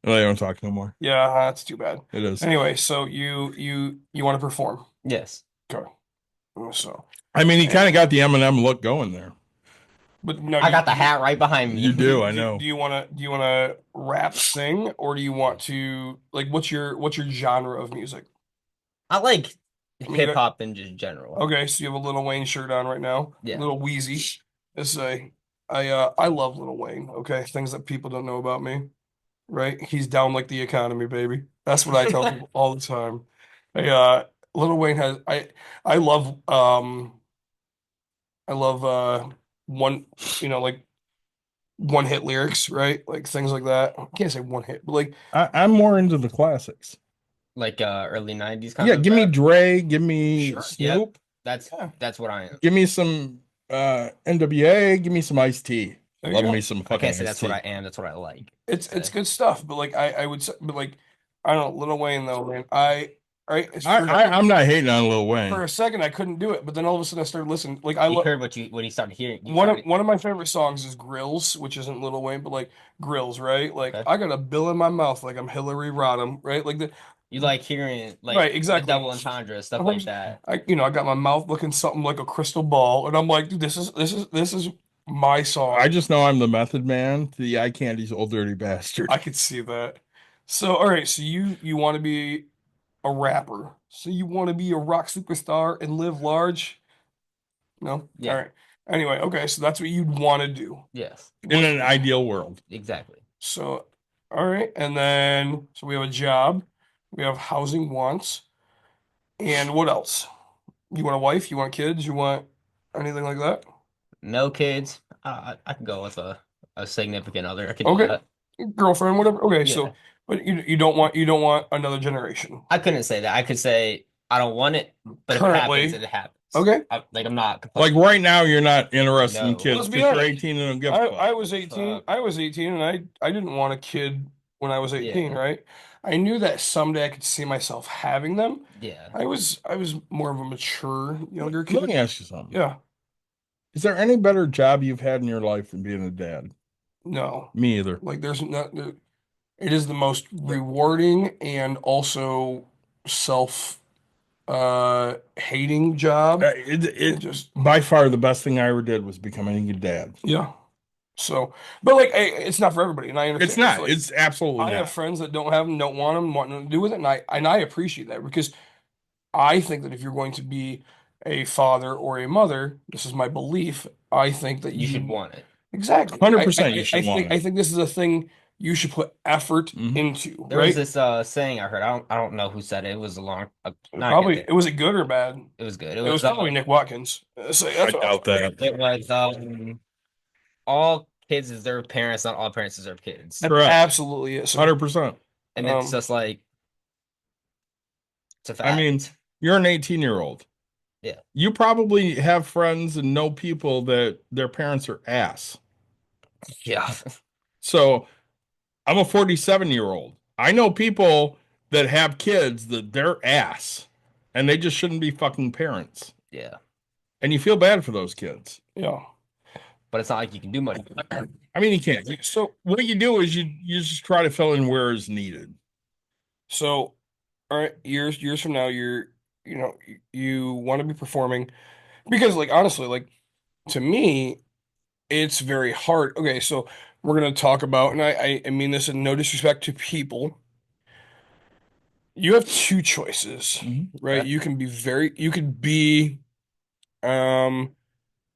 Oh, they don't talk no more. Yeah, that's too bad. It is. Anyway, so you want to perform. Yes. Okay. So, I mean, he kind of got the Eminem look going there. but no, I got the hat right behind me. You do, I know. Do you want to rap, sing, or do you want to like what's your genre of music? I like I mean, hip hop in just general. Okay, so you have a Lil Wayne shirt on right now. Yeah. Little Wheezy. I love Lil Wayne. Okay, things that people don't know about me. Right? He's down like the economy, baby. That's what I tell people all the time. Lil Wayne has I love one like one hit lyrics, right? Like things like that. I can't say one hit, but like I'm more into the classics. Like early 90s kind Yeah, of give me rap. Dre, give me Sure. Snoop, That's what I am. give me some NWA, give me some Ice-T. there you Love go. me some I fucking can't say that's Ice-T. what I am. That's what I like. It's good stuff, but like I would say, but like I don't know, Lil Wayne though, man. I'm not hating on Lil Wayne. For a second I couldn't do it, but then all of a sudden I started listening. Like You heard what he started hearing. You one started- of my favorite songs is Grills, which isn't Lil Wayne, but like Grills, right? Like Okay. I got a bill in my mouth like I'm Hillary Rodham, right? Like You like hearing like Right, the exactly. double entendre, stuff like that. I got my mouth looking something like a crystal ball, and I'm like, dude, this is my song. I just know I'm the method man to the eye candy's old dirty bastard. I could see that. So, all right, so you want to be a rapper. So you want to be a rock superstar and live large? No? Yeah. All right. Anyway, okay, so that's what you'd want to do. Yes, In an ideal world. exactly. So, all right, and then so we have a job, we have housing wants, and what else? You want a wife? You want kids? You want anything like that? No kids. I could go with a significant other. I could do Okay. that. Girlfriend, whatever. Okay, Yeah. so but you don't want another generation. I couldn't say that. I could say I don't want it, but Currently. if it happens, it happens. Okay. I'm not Like right now, you're not interested in No. kids Let's be because you're honest. 18 and don't give a fuck. I was 18. I was 18 and I didn't want a kid when I was 18, Yeah. right? I knew that someday I could see myself having them. Yeah. I was more of a mature younger Let me kid. ask you something. Yeah. Is there any better job you've had in your life than being a dad? No. Me either. Like there's not it is the most rewarding and also self hating job. It just by far the best thing I ever did was becoming a dad. yeah. So, but like it's not for everybody, and I understand. It's not. like, It's absolutely I have not. friends that don't have them, don't want them, want nothing to do with it, and I appreciate that because I think that if you're going to be a father or a mother, this is my belief. I think that You should want it. exactly 100% you should want think it. I think this is a thing you should put effort Mhm. into, There right? was this saying I heard. I don't know who said it. It was a long. Not Probably good. was it good or bad? It was good. It was probably Nick Watkins. So I that's what doubt that. It was all kids deserve parents, not all parents deserve kids. That Correct. absolutely is. 100%. And it's Um, just like it's a fact. I mean, you're an 18-year-old. Yeah. You probably have friends and know people that their parents are ass. yeah. So I'm a 47-year-old. I know people that have kids that they're ass and they just shouldn't be fucking parents. Yeah. And you feel bad for those kids. yeah. But it's not like you can do much. I mean, you can't. So what you do is you just try to fill in where is needed. So, all right, years from now, you want to be performing because, like, honestly, like to me, it's very hard. Okay, so we're gonna talk about, and I mean this in no disrespect to people. You have two choices, right? Okay. You could be,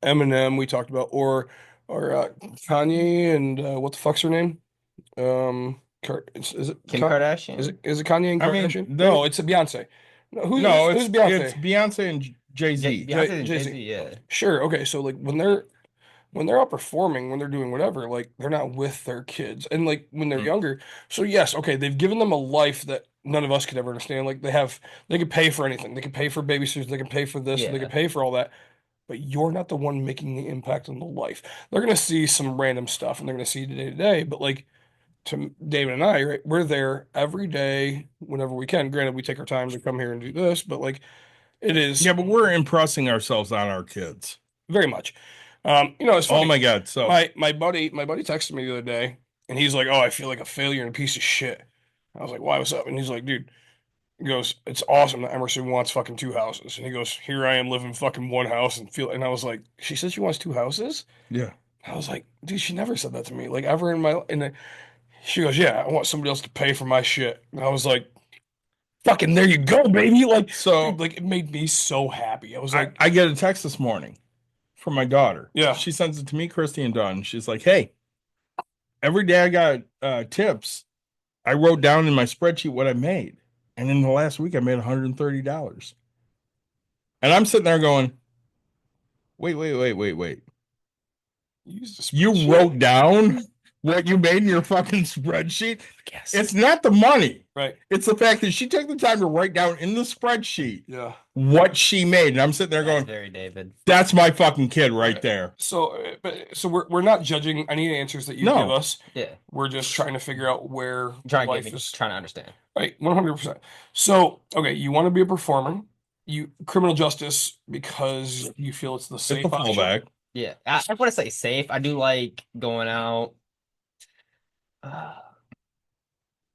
Eminem we talked about, or Kanye and what the fuck's her name? Is it Kim Ka- Kardashian. Is it Kanye and I mean, Kardashian? they- No, it's a Beyonce. No, who's it's Beyonce? Beyonce and Jay-Z. Beyonce and Jay-Z. Jay-Z, yeah. Sure. Okay. So like when they're out performing, when they're doing whatever, like they're not with their kids, and like when they're Mm. younger. So yes, okay, they've given them a life that none of us could ever understand. Like they could pay for anything. They can pay for babysitters. They can pay for this. They Yeah. can pay for all that. But you're not the one making the impact on the life. They're gonna see some random stuff, and they're gonna see day to day. But like to David and I, right, we're there every day whenever we can. Granted, we take our time to come here and do this, but like it is Yeah, but we're impressing ourselves on our kids. very much. It's Oh funny. my God. So My buddy texted me the other day, and he's like, "Oh, I feel like a failure and a piece of shit." I was like, "Why? What's up?" And he's like, "Dude," he goes, "It's awesome that Emerson wants fucking two houses." And he goes, "Here I am living fucking one house and feel." And I was like, "She said she wants two houses?" yeah. I was like, "Dude, she never said that to me, like ever in my." And then she goes, "Yeah, I want somebody else to pay for my shit." And I was like, "Fucking there you go, baby!" Like, So dude, like it made me so happy. I was I, like, I get a text this morning from my daughter. Yeah. She sends it to me, Christy, and Dawn. She's like, hey, every day I got tips. I wrote down in my spreadsheet what I made. And in the last week, I made $130. And I'm sitting there going, wait. "Use the You spreadsheet." wrote down what you made in your fucking spreadsheet? Yes. It's not the money. Right. It's the fact that she took the time to write down in the spreadsheet Yeah. what she made. And I'm sitting there That's going, very David. that's my fucking kid right Right. there. So we're not judging any answers that you No. give us. Yeah. We're just trying to figure out where Trying life to is. trying to understand. Right, 100%. So, okay, you want to be a performer, you criminal justice because you feel it's the It's safe the option. fallback. Yeah. I want to say safe. I do like going out.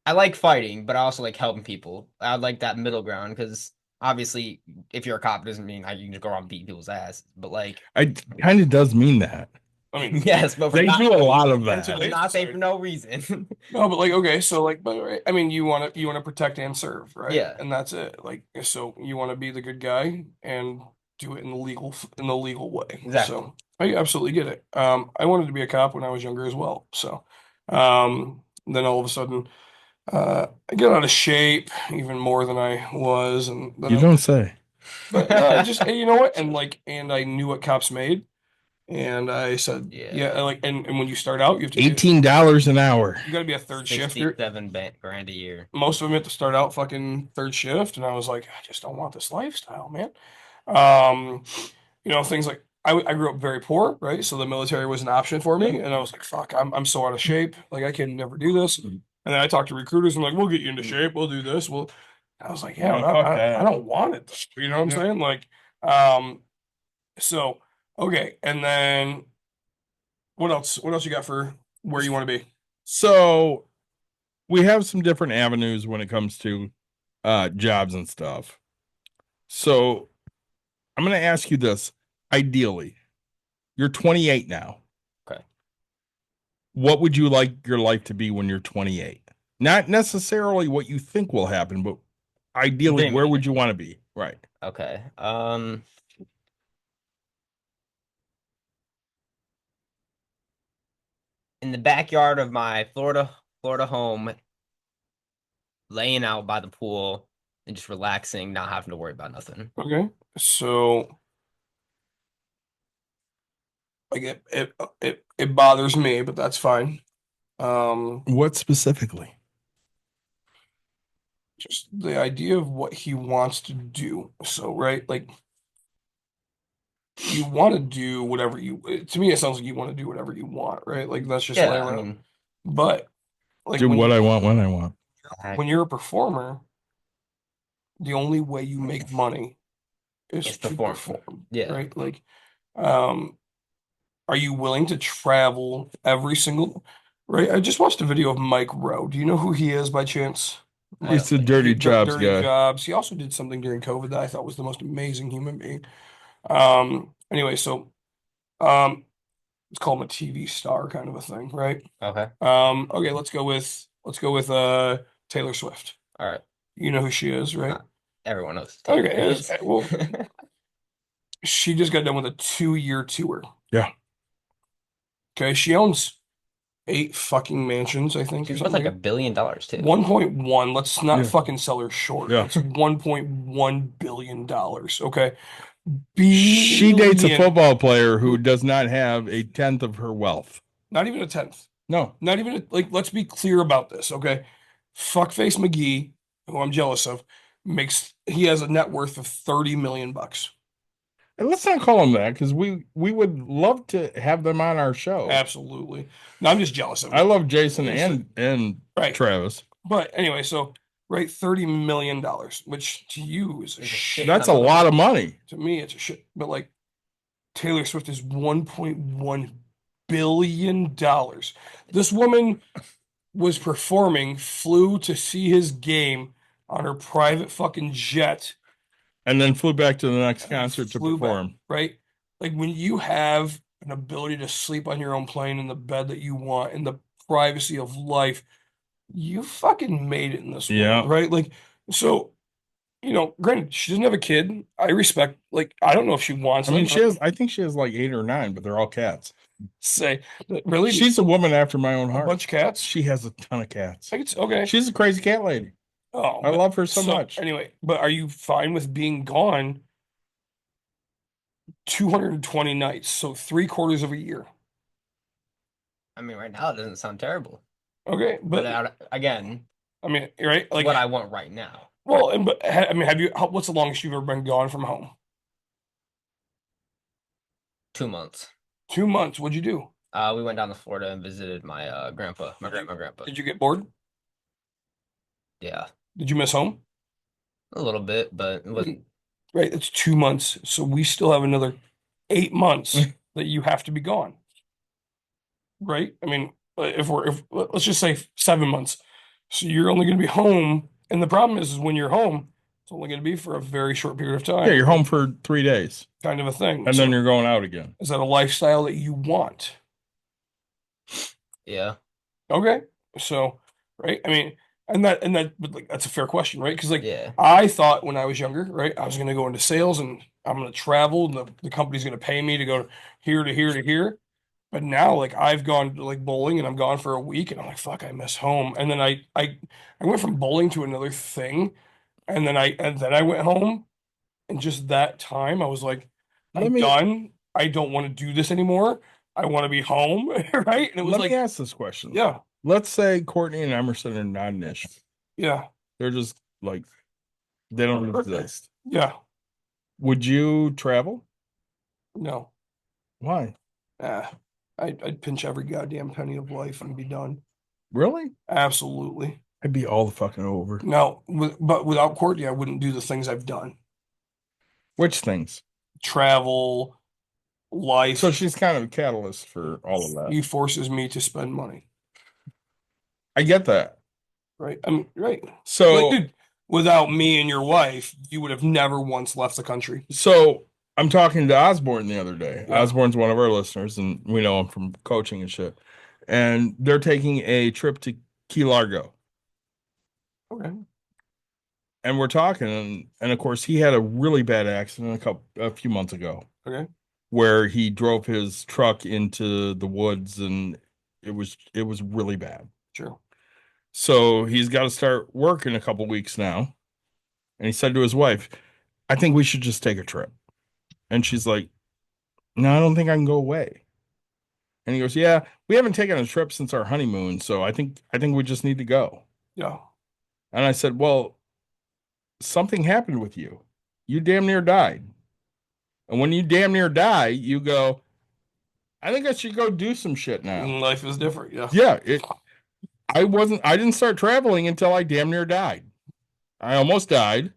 I like fighting, but I also like helping people. I like that middle ground because obviously, if you're a cop, it doesn't mean you can just go around beating people's ass. But like, It kind of does mean that. I mean, yes, but for They not, do a lot of in that. today's not say for society- no reason. No, but like, okay, so like, but right, I mean, you want to protect and serve, right? Yeah. And that's it. Like, so you want to be the good guy and do it in the legal way. Exactly. So I absolutely get it. I wanted to be a cop when I was younger as well. So, then all of a sudden, I get out of shape even more than I was, and then You don't say. but no, I just you know what, and like, and I knew what cops made, and I said, Yeah. I like, and when you start out, you have to $18 an hour. you got to be a third shift. You're- 67 grand a year. most of them have to start out fucking third shift, and I was like, I just don't want this lifestyle, man. Um, things like I grew up very poor, right? So the military was an option for me, and I was like, fuck, I'm so out of shape, like I can never do this. And then I talked to recruiters, and like, we'll get you into shape, we'll do this. Well, I was like, yeah, Yeah, but fuck I that. don't want it. You know what I'm Yeah. saying? Like, so okay, and then what else? What else you got for where you want to be? So we have some different avenues when it comes to jobs and stuff. So I'm going to ask you this. Ideally, you're 28 now. Okay. What would you like your life to be when you're 28? Not necessarily what you think will happen, but ideally, Dream. where would you want to be? Right. Okay. In the backyard of my Florida home, laying out by the pool and just relaxing, not having to worry about nothing. Okay, so like it bothers me, but that's fine. What specifically? Just the idea of what he wants to do. So, right, like you want to do whatever to me, it sounds like you want to do whatever you want, right? Like that's just lay Yeah, I around. mean, But like Do what I want when I want. when you're a performer, the only way you make money is It's to perform. perform, Yeah. right? Like, are you willing to travel every single, right? I just watched a video of Mike Rowe. Do you know who he is by chance? It's the dirty jobs Dirty guy. Jobs. He also did something during COVID that I thought was the most amazing human being. Anyway, so let's call him a TV star kind of a thing, right? Okay. Okay, let's go with Taylor Swift. All right. You know who she is, right? Everyone knows. Okay, well, she just got done with a 2-year tour. Yeah. Okay, she owns 8 fucking mansions, I think, or She's worth something like like $1 billion too. 1.1. Let's not Yeah. fucking sell her short. Yeah. It's $1.1 billion. Okay. She dates a Billion. football player who does not have a tenth of her wealth. Not even a tenth. No. Not even like, let's be clear about this, okay? Fuckface McGee, who I'm jealous of, he has a net worth of 30 million bucks. And let's not call them that because we would love to have them on our show. Absolutely. No, I'm just jealous of him. I love Jason Yes. and Right. Travis. But anyway, so right, $30 million, which to you is a Is a shit. shit. That's a lot of money. To me, it's a shit. But like Taylor Swift is $1.1 billion. This woman was performing, flew to see his game on her private fucking jet, And then flew back to the next and concert to flew back, perform. right? Like when you have an ability to sleep on your own plane in the bed that you want in the privacy of life, you fucking made it in this Yeah. world, right? Like, so, granted, she doesn't have a kid. I respect, like, I don't know if she wants I mean, them. I think she has like 8 or 9, but they're all cats. Say, really? She's a woman after my own a heart. bunch of cats? She has a ton of cats. I could, okay. She's a crazy cat lady. Oh, I love her so much. Anyway, but are you fine with being gone 220 nights? So 3/4 of a year. I mean, right now it doesn't sound terrible. Okay, but Again, I mean, right? Like, what I want right now. well, I mean, what's the longest you've ever been gone from home? 2 months. 2 months. What'd you do? We went down to Florida and visited my grandpa, my grandpa. Did you get bored? Yeah, Did you miss home? a little bit, but it wasn't. Right, it's 2 months. So we still have another 8 months that you have to be gone. Right? I mean, if let's just say 7 months. So you're only going to be home. And the problem is when you're home, it's only going to be for a very short period of time. Yeah, you're home for 3 days, Kind of a thing. and So then you're going out again. is that a lifestyle that you want? Yeah. Okay. So, right. I mean, but like, that's a fair question, right? Because like, Yeah. I thought when I was younger, right, I was going to go into sales and I'm going to travel and the company's going to pay me to go here to here to here. But now, like, I've gone to like bowling and I'm gone for a week and I'm like, fuck, I miss home. And then I went from bowling to another thing. And then I went home and just that time I was like, Let I'm me done. I don't want to do this anymore. I want to be home. Right. And it was let like, me ask this question. yeah, Let's say Courtney and Emerson are not an issue. yeah, They're just like they don't exist. yeah. Would you travel? No. Why? Ah, I'd pinch every goddamn penny of life and be done. Really? Absolutely. I'd be all the fucking over. No, but without Courtney, I wouldn't do the things I've done. Which things? Travel, life. So she's kind of a catalyst for all of that. He forces me to spend money. I get that. Right. I'm right. So Like, dude, without me and your wife, you would have never once left the country. So I'm talking to Osborne the other day. Yeah. Osborne's one of our listeners, and we know him from coaching and shit. And they're taking a trip to Key Largo. Okay. And we're talking, and of course he had a really bad accident a few months ago Okay. where he drove his truck into the woods and it was really bad. Sure. So he's got to start work in a couple weeks now. And he said to his wife, I think we should just take a trip. And she's like, no, I don't think I can go away. And he goes, yeah, we haven't taken a trip since our honeymoon, so I think we just need to go. Yeah. And I said, well, something happened with you. You damn near died. And when you damn near die, you go, I think I should go do some shit now. Life is different. Yeah. Yeah, I didn't start traveling until I damn near died. I almost died.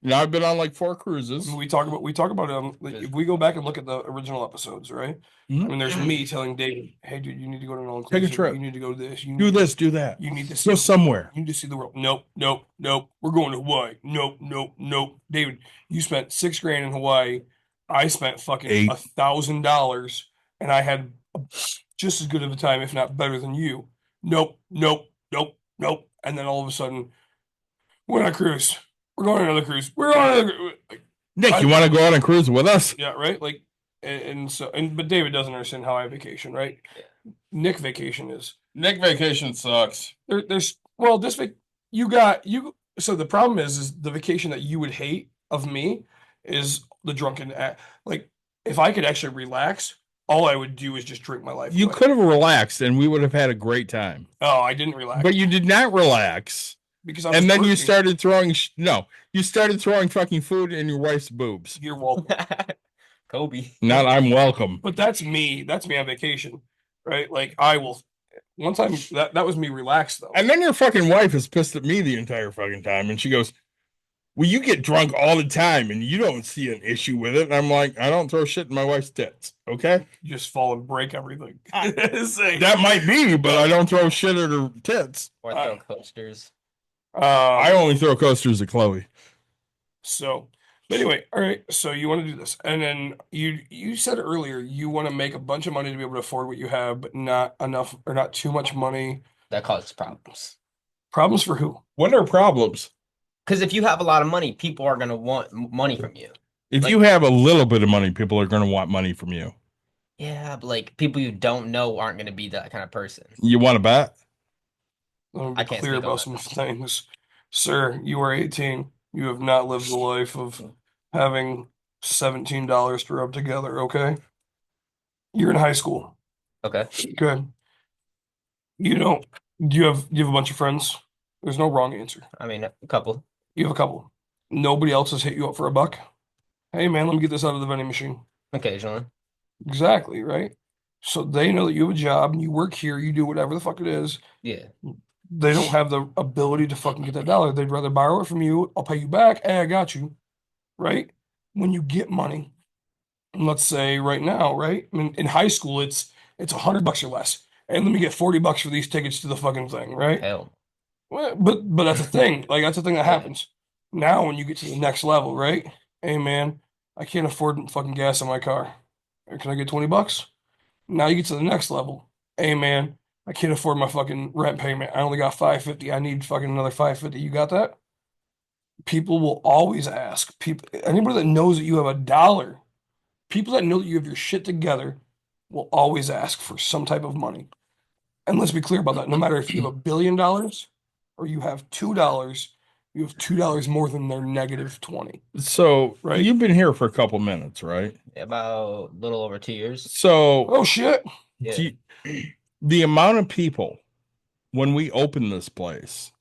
I've been on like 4 cruises. We talk about it like, if we go back and look at the original episodes, right? Mhm. I mean, there's me telling David, "Hey, dude, you need to go to an all Take a trip. You need to go to this. You Do need, this, do that. You need to Go see somewhere. You need to see the world." Nope, nope, nope. We're going to Hawaii. Nope, nope, nope. David, you spent 6 grand in Hawaii. I spent fucking $8. $1,000, and I had just as good of a time, if not better than you. Nope, nope, nope, nope. And then all of a sudden, we're on a cruise. We're going on another cruise. We're on another cruise. Nick, you want to go on a cruise with us? Yeah, right. Like, but David doesn't understand how I vacation, right? Nick vacation is Nick vacation sucks. there's well, this vac you got you. So the problem is the vacation that you would hate of me is the drunken like if I could actually relax, all I would do is just drink my life You away. could have relaxed and we would have had a great time. Oh, I didn't relax But you did not relax. because I was And then you working. started throwing no, you started throwing fucking food in your wife's boobs. You're welcome. Kobe. Not I'm welcome. But that's me. That's me on vacation, right? Like I will. One time that was me relaxed though. And then your fucking wife is pissed at me the entire fucking time. And she goes, well, you get drunk all the time and you don't see an issue with it. And I'm like, I don't throw shit in my wife's tits. Okay. You just fall and break everything. That might be, but I don't throw shit at her tits. Or throw coasters. I only throw coasters at Chloe. So, but anyway, all right. So you want to do this, and then you said earlier you want to make a bunch of money to be able to afford what you have, but not enough or not too much money. That causes problems. Problems for who? What are problems? Because if you have a lot of money, people are gonna want money from you. If Like- you have a little bit of money, people are going to want money from you. Yeah, but like people you don't know aren't gonna be that kind of person. You want to bet? Let me I be can't clear speak on about that. some things, sir. You are 18. You have not lived the life of having $17 to rub together. Okay, you're in high school. Okay. Good. You don't. Do you have a bunch of friends? There's no wrong answer. I mean, a couple. You have a couple. Nobody else has hit you up for a buck. Hey man, let me get this out of the vending machine. Occasionally. Exactly, right? So they know that you have a job and you work here, you do whatever the fuck it is. Yeah. They don't have the ability to fucking get that dollar. They'd rather borrow it from you. I'll pay you back. Hey, I got you. Right? When you get money, and let's say right now, right? I mean, in high school, it's $100 or less. And let me get $40 for these tickets to the fucking thing, right? Hell. But that's the thing. Like that's the thing that happens. Now when you get to the next level, right? Hey man, I can't afford fucking gas in my car. Can I get $20? Now you get to the next level. Hey man, I can't afford my fucking rent payment. I only got 550. I need fucking another 550. You got that? People will always ask. People, anybody that knows that you have a dollar, people that know that you have your shit together will always ask for some type of money. And let's be clear about that. No matter if you have $1 billion or you have $2, you have $2 more than their negative 20. So Right. you've been here for a couple minutes, right? About a little over 2 years. So Oh shit. Yeah. the amount of people when we open this place,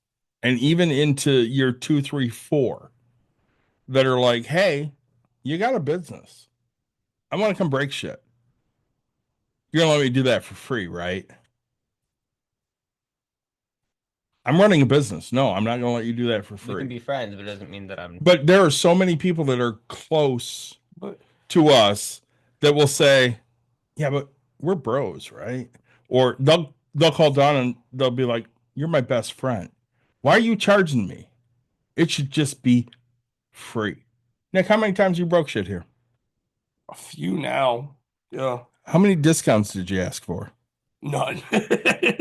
and even into year 2, 3, 4, that are like, "Hey, you got a business. I want to come break shit. You're gonna let me do that for free, right?" I'm running a business. No, I'm not gonna let you do that for We can free. be friends, but it doesn't mean that I'm. But there are so many people that are close But to us that will say, "Yeah, but we're bros, right?" Or they'll call Don and they'll be like, "You're my best friend. Why are you charging me? It should just be free." Nick, how many times you broke shit here? a few now. Yeah. How many discounts did you ask for? None.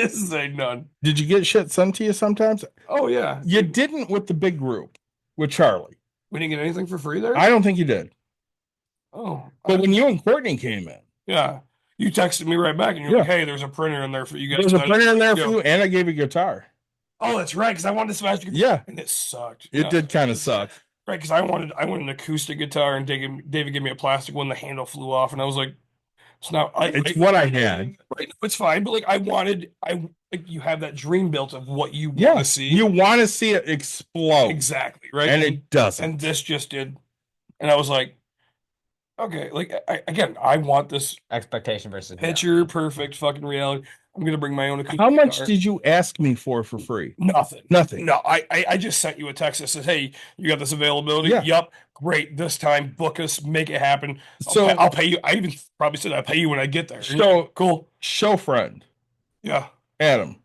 Say none. Did you get shit sent to you sometimes? Oh yeah. You didn't with the big group with Charlie. We didn't get anything for free there? I don't think you did. Oh. But when you and Courtney came in, Yeah. You texted me right back and you're like, hey, there's a printer in there for you guys. there's a printer in there for Yeah. you, and I gave you a guitar. Oh, that's right, because I wanted to smash the guitar. Yeah, And it sucked. it Yeah. did kind of suck. Right, because I wanted an acoustic guitar and David gave me a plastic one, the handle flew off, and I was like, it's not It's what I had. right, it's fine, but like I like you have that dream built of what you want Yeah, to see. you want to see it explode, Exactly, right? and it doesn't. And this just did. And I was like, okay, like again, I want this Expectation versus picture perfect fucking reality. I'm gonna bring my own acoustic How much guitar. did you ask me for free? Nothing. Nothing. No, I just sent you a text that says, "Hey, you got this availability?" Yeah. Yup. Great. This time, book us, make it happen. So I'll pay you. I even probably said I'll pay you when I get there. So cool. show friend Yeah. Adam,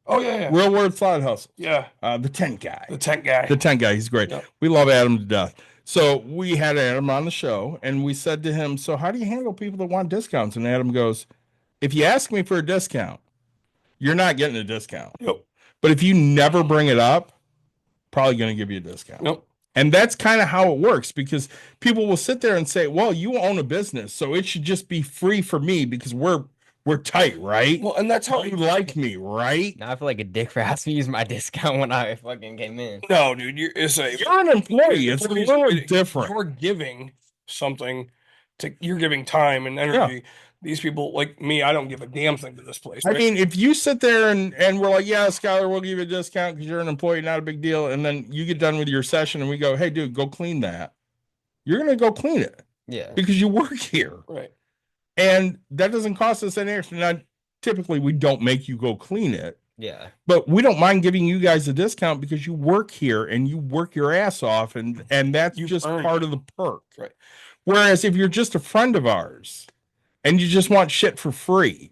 Oh yeah, yeah. Real Word Slide Hustle, Yeah. the tent guy. The tent guy. The tent guy, he's great. Yep. We love Adam to death. So we had Adam on the show, and we said to him, "So how do you handle people that want discounts?" And Adam goes, "If you ask me for a discount, you're not getting a discount. Yep. But if you never bring it up, probably going to give you a discount." Yep. And that's kind of how it works, because people will sit there and say, "Well, you own a business, so it should just be free for me because we're tight, right? Well, and that's how You like me, right?" Now I feel like a dick for asking me to use my discount when I fucking came in. No, dude, you're You're an employee. It's a little different. You're giving something you're giving time and energy. These people like me, I don't give a damn thing to this place. I Right? mean, if you sit there and we're like, "Yeah, Skyler, we'll give you a discount because you're an employee, not a big deal," and then you get done with your session and we go, "Hey, dude, go clean that," you're gonna go clean it Yeah. because you work here, Right. and that doesn't cost us any extra. Now, typically, we don't make you go clean it, Yeah. but we don't mind giving you guys a discount because you work here and you work your ass off, and that's You've just earned part of the perk. Right. Whereas if you're just a friend of ours and you just want shit for free,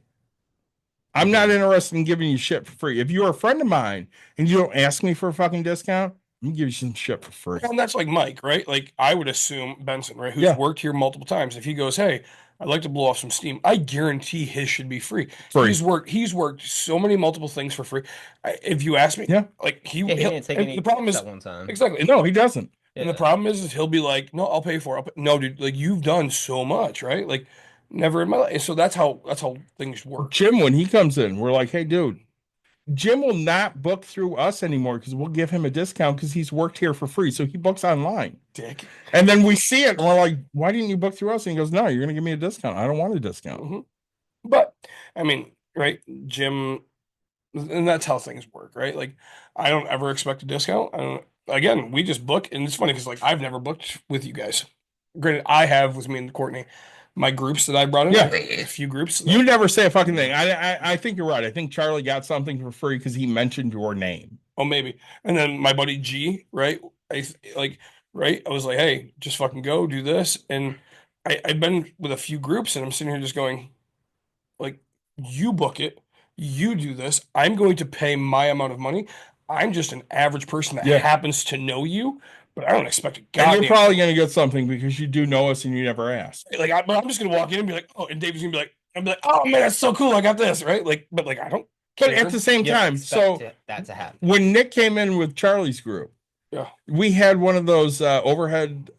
I'm not interested in giving you shit for free. If you're a friend of mine and you don't ask me for a fucking discount, I'm gonna give you some shit for free. And that's like Mike, right? Like I would assume Benson, right, who's Yeah. worked here multiple times. If he goes, "Hey, I'd like to blow off some steam," I guarantee his should be free. Free. He's worked so many multiple things for free. If you ask me, Yeah. like Yeah, he he'll- didn't take and any the problem is that one time. exactly No, he doesn't. And the Yeah. problem is he'll be like, "No, I'll pay for it." No, dude, like you've done so much, right? Like never in my life. So that's how things work. Jim, when he comes in, we're like, "Hey, dude, Jim will not book through us anymore because we'll give him a discount because he's worked here for free. So he books online." Dick. And then we see it and we're like, "Why didn't you book through us?" And he goes, "No, you're gonna give me a discount. I don't want a discount." Mhm. But I mean, right, Jim, and that's how things work, right? Like I don't ever expect a discount. I don't, again, we just book, and it's funny because like I've never booked with you guys. Granted, I have with me and Courtney, my groups that I brought in, Yeah. a few groups. You never say a fucking thing. I think you're right. I think Charlie got something for free because he mentioned your name. Oh, maybe. And then my buddy G, right? Right? I was like, hey, just fucking go do this. And I've been with a few groups and I'm sitting here just going, like, you book it, you do this. I'm going to pay my amount of money. I'm just an average person that Yeah. happens to know you, but I don't expect a And goddamn. you're probably going to get something because you do know us and you never asked. Like but I'm just gonna walk in and be like, oh, and David's gonna be like, I'm like, oh man, that's so cool. I got this, right? Like, but like, I don't But care. at the same You have to time, expect so that to happen. when Nick came in with Charlie's group, Yeah. we had one of those overhead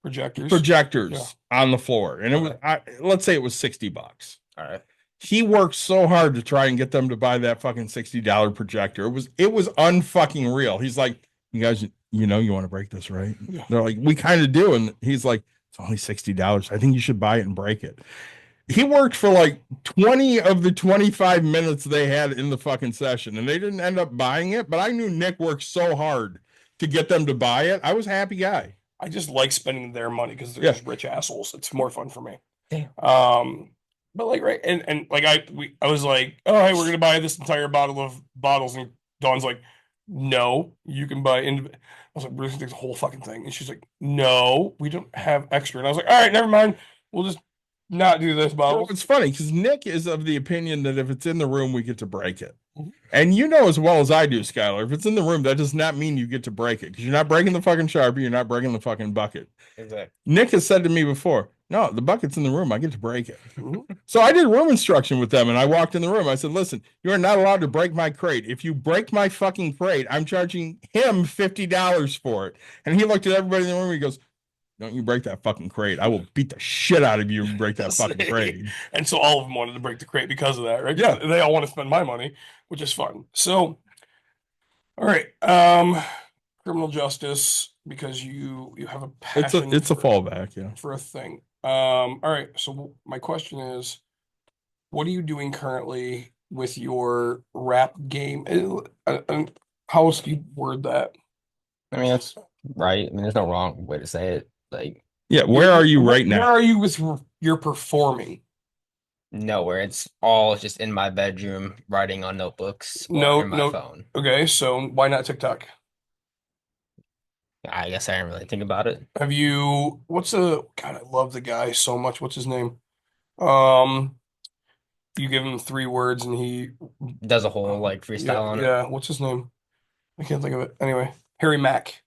projectors on the floor, and it was let's say it was $60. All right. He worked so hard to try and get them to buy that fucking $60 projector. It was unfucking real. He's like, you guys, you want to break this, right? Yeah. They're like, we kind of do, and he's like, it's only $60. I think you should buy it and break it. He worked for like 20 of the 25 minutes they had in the fucking session, and they didn't end up buying it. But I knew Nick worked so hard to get them to buy it. I was a happy guy. I just like spending their money because they're Yeah. just rich assholes. It's more fun for me. Damn. But like right, and like I was like, oh hey, we're gonna buy this entire bottle of bottles, and Dawn's like, no, you can buy. I was like, we're gonna take the whole fucking thing, and she's like, no, we don't have extra. And I was like, all right, never mind, we'll just not do this bottle. It's funny because Nick is of the opinion that if it's in the room, we get to break it. Mhm. And you know as well as I do, Skyler, if it's in the room, that does not mean you get to break it because you're not breaking the fucking Sharpie, you're not breaking the fucking bucket. Exactly. Nick has said to me before, no, the bucket's in the room, I get to break it. Mhm. So I did room instruction with them and I walked in the room. I said, listen, you are not allowed to break my crate. If you break my fucking crate, I'm charging him $50 for it. And he looked at everybody in the room and he goes, don't you break that fucking crate. I will beat the shit out of you and break that fucking crate. And so all of them wanted to break the crate because of that, right? Yeah. They all want to spend my money, which is fun. So, all right, criminal justice, because you have a passion. It's a fallback, yeah. For a thing. All right. So my question is, what are you doing currently with your rap game? How else do you word that? I mean, that's right. I mean, there's no wrong way to say it. Like, Yeah, where are you right Where now? are you with your performing? nowhere. It's all just in my bedroom, writing on notebooks or No, in my no. phone. Okay, so why not TikTok? I guess I didn't really think about it. God, I love the guy so much. What's his name? Um, you give him 3 words and he Does a whole like freestyle on it. yeah, what's his name? I can't think of it. Anyway, Harry Mack.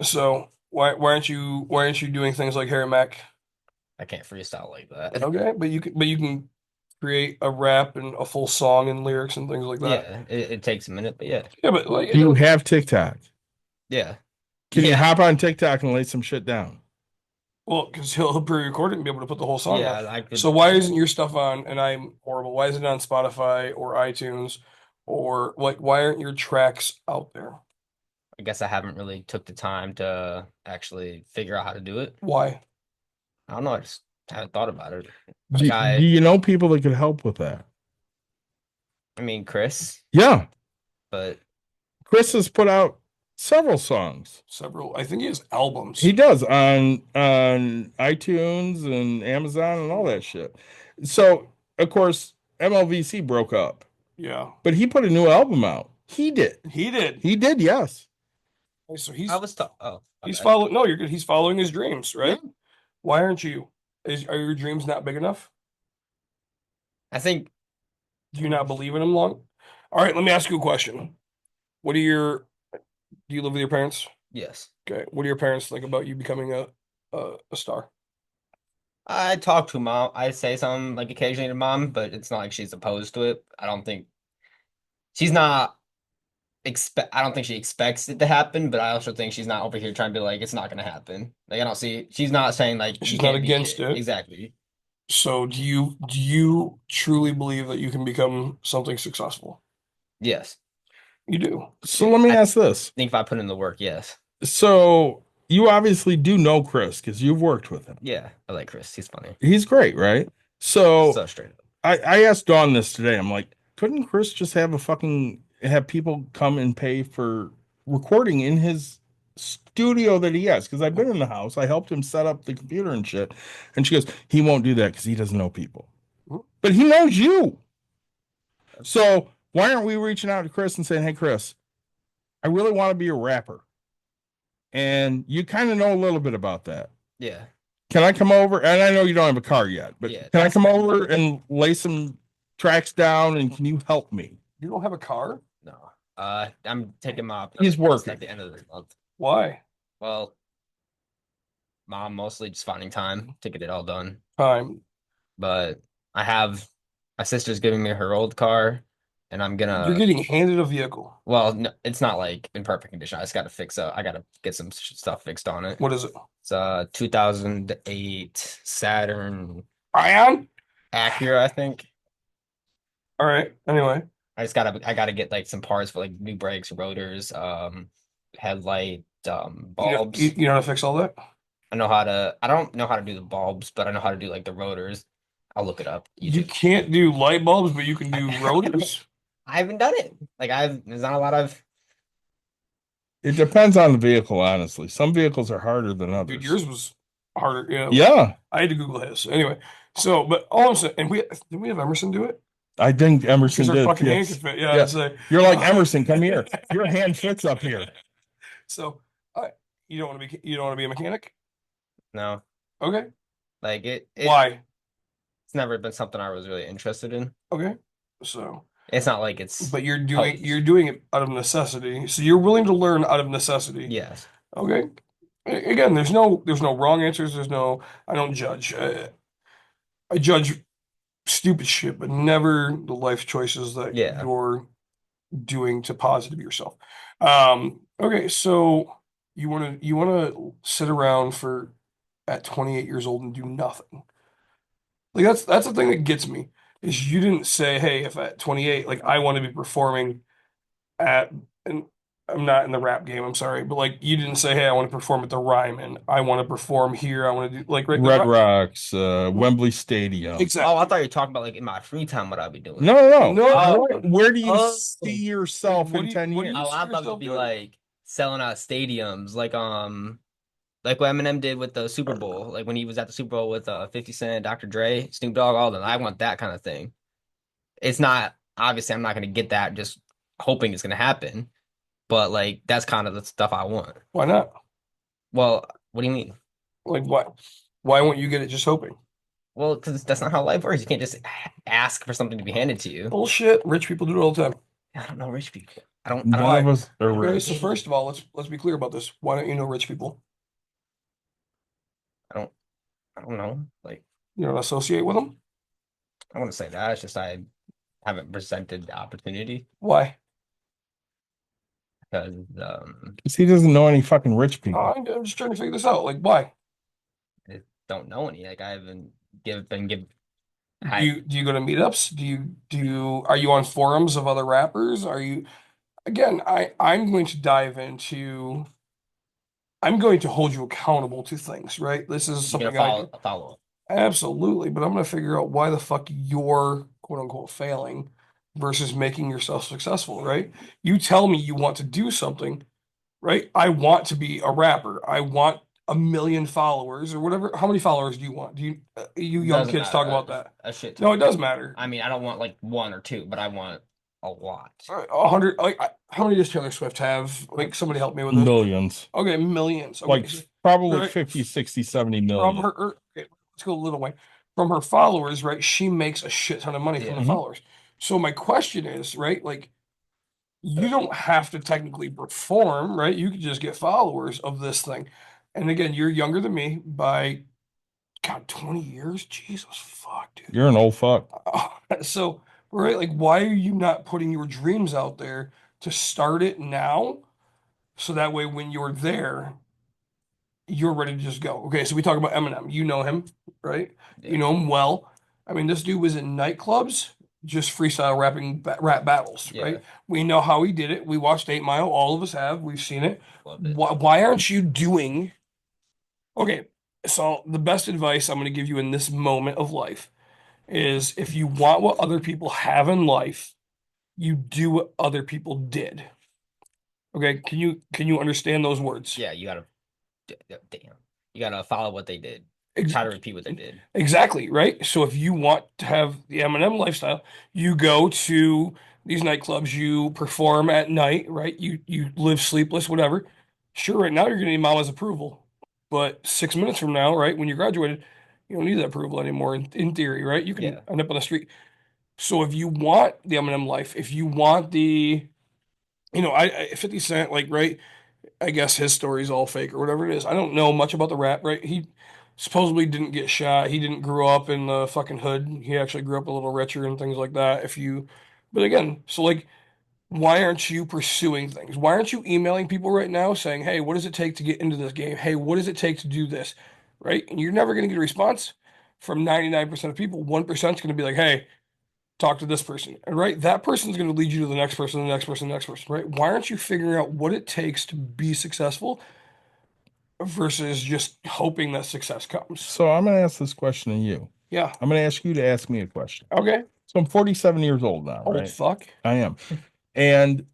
So why aren't you doing things like Harry Mack? I can't freestyle like that. Okay, but you can create a rap and a full song and lyrics and things like that. Yeah, it takes a minute, but yeah. Yeah, but like Do you have TikTok? Yeah. Can you Yeah. hop on TikTok and lay some shit down? well, because he'll pre-record it and be able to put the whole song Yeah, on. I could. So why isn't your stuff on? And I'm horrible. Why is it on Spotify or iTunes or like why aren't your tracks out there? I guess I haven't really took the time to actually figure out how to do it. Why? I don't know. I just haven't thought about it. Do, Like do you know people that could help with that? I mean, Chris, Yeah. but Chris has put out several songs. Several. I think he has albums. He does on iTunes and Amazon and all that shit. So, of course, MLVC broke up, Yeah, but he put a new album out. He did. he did. He did, yes. So he's I was oh, he's okay. following. No, you're good. He's following his dreams, right? Yeah. Why aren't you? Are your dreams not big enough? I think Do you not believe in them long? All right, let me ask you a question. Do you live with your parents? yes. Okay. What do your parents think about you becoming a star? I talk to mom. I say something like occasionally to mom, but it's not like she's opposed to it. I don't think she's not I don't think she expects it to happen, but I also think she's not over here trying to be like it's not gonna happen. Like I don't see she's not saying like you She's not can't be against shit. it. Exactly. So do you truly believe that you can become something successful? Yes. You do. So let me ask this. I think if I put in the work, yes. So you obviously do know Chris because you've worked with him. Yeah. I like Chris. He's funny. He's great, right? So So straight up. I asked Dawn this today. I'm like, couldn't Chris just have people come and pay for recording in his studio that he has? Because I've been in the house. I helped him set up the computer and shit. And she goes, he won't do that because he doesn't know people. But he knows you. So why aren't we reaching out to Chris and saying, hey, Chris, I really want to be a rapper. And you kind of know a little bit about that. Yeah. Can I come over? And I know you don't have a car yet, but Yeah, can I that's- come over and lay some tracks down and can you help me? You don't have a car? No. I'm taking my He's test working. at the end of the month. Why? Well, mom mostly just finding time to get it all done. Time. But I have my sister's giving me her old car, and I'm You're gonna. getting handed a vehicle. Well, no, it's not like in perfect condition. I just got to fix up. I got to get some stuff fixed on it. What is it? It's a 2008 Saturn Ion? Acura, I think. All right. Anyway, I gotta get like some parts for like new brakes, rotors, headlight, bulbs. you know how to fix all that? I don't know how to do the bulbs, but I know how to do like the rotors. I'll look it up. You YouTube. can't do light bulbs, but you can do rotors. I haven't done it. There's not a lot of. It depends on the vehicle, honestly. Some vehicles are harder than Dude, others. yours was harder. Yeah. Yeah, I had to Google his. Anyway, so, but all I'm saying, and did we have Emerson do it? I think Emerson Because our did. fucking hand Yes. can fit. Yeah. Yeah. It's like, You're like Emerson, come here. Your hand fits up here. So, you don't want to you don't want to be a mechanic? No, Okay. like Why? it's never been something I was really interested in. Okay. So, It's not like it's. but Pose. you're doing it out of necessity. So you're willing to learn out of necessity. Yes. Okay. Again, there's no wrong answers. I don't judge. I judge stupid shit, but never the life choices that Yeah. you're doing to positive yourself. Okay, so you want to sit around for at 28 years old and do nothing. Like that's the thing that gets me is you didn't say, hey, if at 28, like I want to be performing at, and I'm not in the rap game, I'm sorry, but like you didn't say, hey, I want to perform at the Ryman. I want to perform here. I want to do like right, Red Rocks, Wembley Stadium. exactly. Oh, I thought you were talking about like in my free time what I'd be doing. No, no, no. No. Where do you Oh. see yourself What in do you- 10 what do years? you- Oh, I thought yourself it'd be doing? like selling out stadiums, like what Eminem did with the Super Bowl, like when he was at the Super Bowl with 50 Cent, Dr. Dre, Snoop Dogg, all of them. I want that kind of thing. It's not obviously I'm not gonna get that just hoping it's gonna happen, but like that's kind of the stuff I want. Why not? Well, what do you mean? Like what? Why won't you get it just hoping? Well, because that's not how life works. You can't just ask for something to be handed to you. Bullshit. Rich people do it all the time. I don't know rich people. I don't. None of us are Okay, rich. so first of all, let's be clear about this. Why don't you know rich people? I don't. I don't know. Like You don't associate with them? I want to say that. It's just I haven't presented the opportunity Why? because 'Cause he doesn't know any fucking rich people. I'm just trying to figure this out. Like, why? I don't know any. Like I haven't been given. Do you go to meetups? Are you on forums of other rappers? Are you again? I'm going to dive into. I'm going to hold you accountable to things, right? This is You're something gonna follow. absolutely, but I'm going to figure out why the fuck you're quote unquote failing versus making yourself successful, right? You tell me you want to do something, right? I want to be a rapper. I want 1 million followers or whatever. How many followers do you want? You young Doesn't kids talk matter. about that? A shit No, ton. it does matter. I mean, I don't want like one or two, but I want a lot. 100, like how many does Taylor Swift have? Like somebody help me with this. Millions. Okay, millions. Okay, Like probably right. 50, 60, 70 from million. her, okay, let's go a little way. From her followers, right? She makes a shit ton of money from Yeah. her Mhm. followers. So my question is, right? Like, you don't have to technically perform, right? You could just get followers of this thing. And again, you're younger than me by God, 20 years? Jesus fuck, dude. You're an old fuck. So, right, like, why are you not putting your dreams out there to start it now? So that way, when you're there, you're ready to just go. Okay, so we talk about Eminem. You know him, right? You Yeah. know him well. I mean, this dude was in nightclubs, just freestyle rapping rap battles, Yeah. right? We know how he did it. We watched 8 Mile. All of us have. We've seen it. Love it. Why aren't you doing? Okay, so the best advice I'm going to give you in this moment of life is if you want what other people have in life, you do what other people did. Okay, can you understand those words? Yeah, you gotta. Damn. You gotta follow what they did. Ex- Try to repeat what they did. Exactly, right? So if you want to have the Eminem lifestyle, you go to these nightclubs, you perform at night, right? You live sleepless, whatever. Sure, right now you're gonna need mama's approval. But 6 minutes from now, right, when you graduated, you don't need that approval anymore in theory, right? You can Yeah. end up on the street. So if you want the Eminem life, if you want the I 50 Cent, like, right? I guess his story's all fake or whatever it is. I don't know much about the rap, right? He supposedly didn't get shot. He didn't grow up in the fucking hood. He actually grew up a little richer and things like that. But again, so like, why aren't you pursuing things? Why aren't you emailing people right now saying, hey, what does it take to get into this game? Hey, what does it take to do this? Right? And you're never going to get a response from 99% of people. 1% is going to be like, hey, talk to this person. And right, that person's going to lead you to the next person, the next person, the next person, right? Why aren't you figuring out what it takes to be successful versus just hoping that success comes? So I'm going to ask this question to you. Yeah. I'm going to ask you to ask me a question. Okay. So I'm 47 years old now, Old right? fuck. I am. And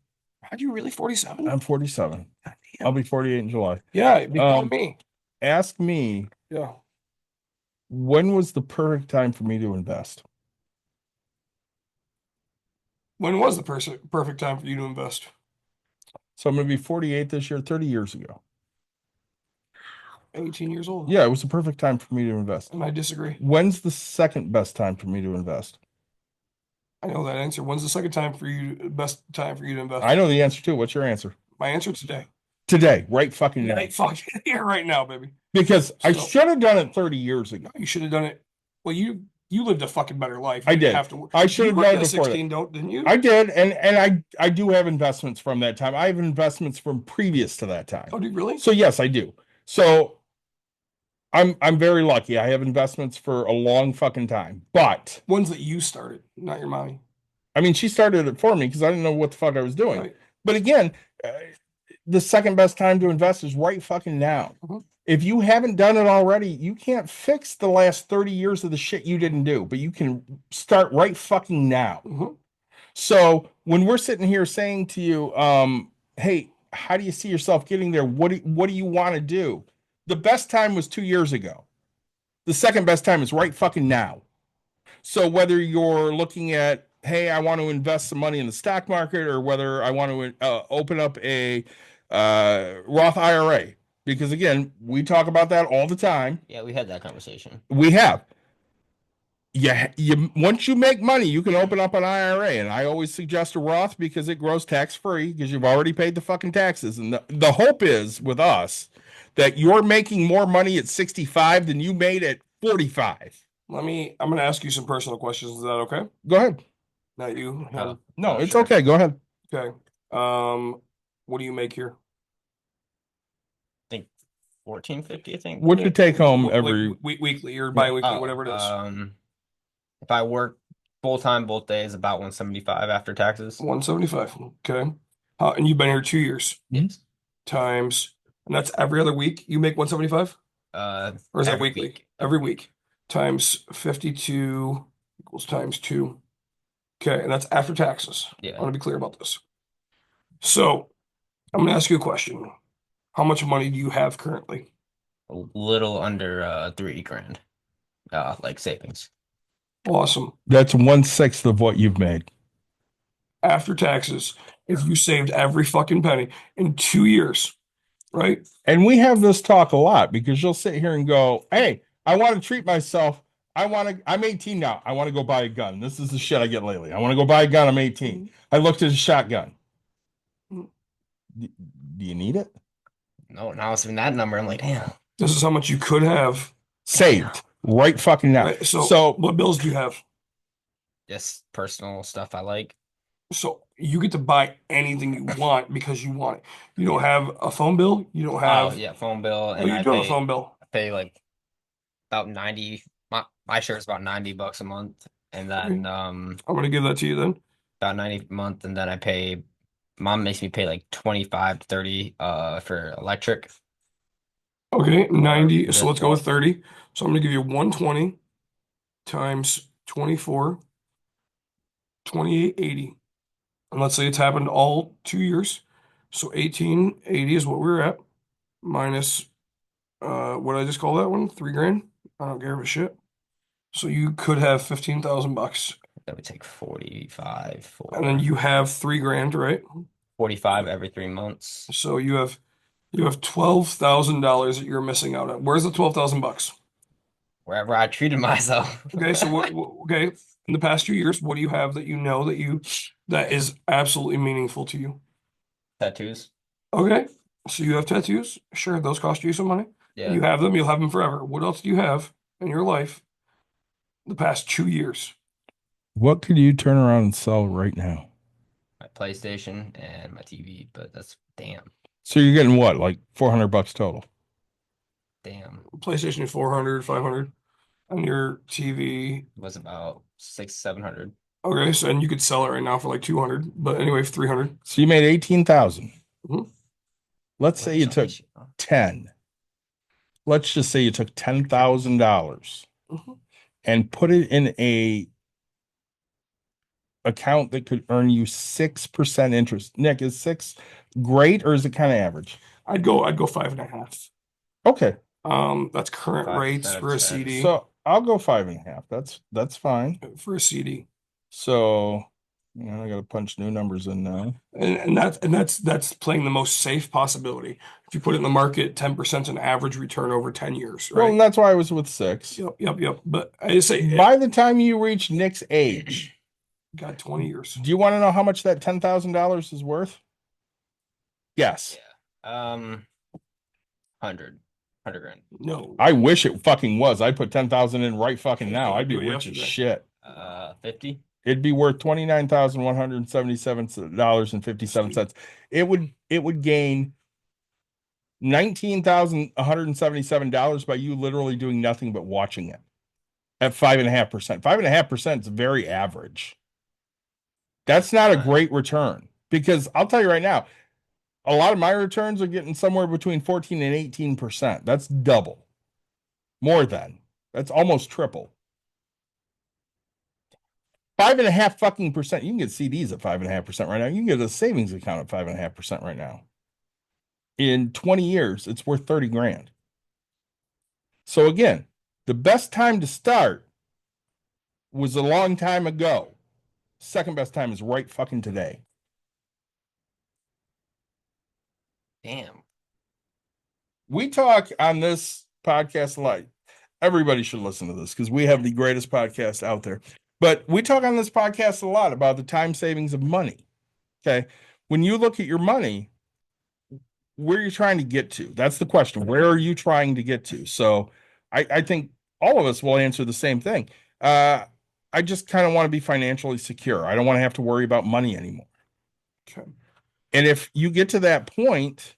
How'd you really 47? I'm 47. God I'll damn. be 48 in July. Yeah, become Um, me. Ask me, Yeah. when was the perfect time for me to invest? When was the perfect time for you to invest? So I'm going to be 48 this year, 30 years ago. 18 years old. Yeah, it was the perfect time for me to invest. And I disagree. When's the second best time for me to invest? I know that answer. When's the second time for you, best time for you to invest? I know the answer too. What's your answer? My answer today. Today, right fucking now. Right fucking here right now, baby. Because I So- should have done it 30 years ago. You should have done it. Well, you lived a fucking better life. I You didn't did. have to work. I should have You worked done it at before that. 16, didn't you? I did, and I do have investments from that time. I have investments from previous to that time. Oh, do you really? So yes, I do. So I'm very lucky. I have investments for a long fucking time. But Ones that you started, not your mommy. I mean, she started it for me because I didn't know what the fuck I was doing. Right. But again, the second best time to invest is right fucking now. Mhm. If you haven't done it already, you can't fix the last 30 years of the shit you didn't do, but you can start right fucking now. Mhm. So when we're sitting here saying to you, hey, how do you see yourself getting there? What do you want to do? The best time was 2 years ago. The second best time is right fucking now. So whether you're looking at, hey, I want to invest some money in the stock market, or whether I want to open up a Roth IRA, because again, we talk about that all the time. Yeah, we had that conversation. We have. Yeah, you once you make money, you can open up an IRA, and I always suggest a Roth because it grows tax free because you've already paid the fucking taxes. And the hope is with us that you're making more money at 65 than you made at 45. I'm going to ask you some personal questions. Is that okay? Go ahead. Not you. him. No, it's sure. okay. Go ahead. Okay. What do you make here? I think 1450. I think. What'd you take home Like, every? weekly or bi-weekly, Oh, whatever it is. If I work full time both days, about 175 after taxes. 175. Okay. And you've been here 2 years. Yes. Times, and that's every other week you make 175? Or is that Every weekly? week. Every week. Times 52 equals times 2. Okay, and that's after taxes. Yeah. I want to be clear about this. So, I'm going to ask you a question. How much money do you have currently? A little under 3 grand, like savings. Awesome. That's 1/6 of what you've made. After taxes, if you saved every fucking penny in 2 years, right? And we have this talk a lot because you'll sit here and go, hey, I want to treat myself. I'm 18 now. I want to go buy a gun. This is the shit I get lately. I want to go buy a gun. I'm 18. I looked at a shotgun. Mm. Do you need it? No, now it's even that number. I'm like, damn. This is how much you could have. Saved right fucking now. Right? So, So what bills do you have? Just personal stuff I like. So you get to buy anything you want because you want it. You don't have a phone bill. You don't have. Oh yeah, phone bill, Oh, and you I do have a pay phone bill. like about 90. My share is about $90 a month, and then I'm gonna give that to you then. about 90 a month, and then I pay. Mom makes me pay like 25 to 30 for electric. Okay, 90. So the let's go with 30. So I'm gonna give you 120 times 24, 2880. And let's say it's happened all 2 years. So 1880 is what we're at, minus what did I just call that one? 3 grand? I don't give a shit. So you could have 15,000 bucks. That would take 45 for And then you have 3 grand, right? 45 every 3 months. So you have $12,000 that you're missing out on. Where's the 12,000 bucks? Wherever I treated myself. Okay, so okay, in the past 2 years, what do you have that you know that is absolutely meaningful to you? Tattoos. Okay. So you have tattoos. Sure, those cost you some money. Yeah. You have them, you'll have them forever. What else do you have in your life the past 2 years? What could you turn around and sell right now? My PlayStation and my TV, but that's So you're getting what, like $400 total? damn. PlayStation 400, 500 on your TV. Was about 600-700. Okay, so and you could sell it right now for like 200, but anyway, 300. So you made 18,000. Mhm. Let's say you took 10. Let's just say you took $10,000 Mhm. and put it in a account that could earn you 6% interest. Nick, is 6 great or is it kind of average? I'd go 5.5. Okay. That's current 5%, rates for a that's fair. CD. So I'll go 5.5. That's fine. For a CD. So I gotta punch new numbers in now. And that's playing the most safe possibility. If you put it in the market, 10% an average return over 10 years, Well, right? and that's why I was with 6. Yep. But I just say, By the time you reach Nick's age, God, 20 years. do you want to know how much that $10,000 is worth? Yes. Yeah. 100 grand. No. I wish it fucking was. I'd put 10,000 in right fucking now. I'd be Do it rich as yesterday. shit. 50. It'd be worth $29,177.57. It would gain $19,177 by you literally doing nothing but watching it at 5.5%. 5.5% is very average. That's not a great return because I'll tell you right now, a lot of my returns are getting somewhere between 14 and 18%. That's double. More than. That's almost triple. 5.5 fucking percent. You can get CDs at 5.5% right now. You can get a savings account at 5.5% right now. In 20 years, it's worth 30 grand. So again, the best time to start was a long time ago. Second best time is right fucking today. Damn. We talk on this podcast a lot. Everybody should listen to this because we have the greatest podcast out there. But we talk on this podcast a lot about the time savings of money. Okay. When you look at your money, where are you trying to get to? That's the question. Where are you trying to get to? So I think all of us will answer the same thing. I just kind of want to be financially secure. I don't want to have to worry about money anymore. Okay. And if you get to that point,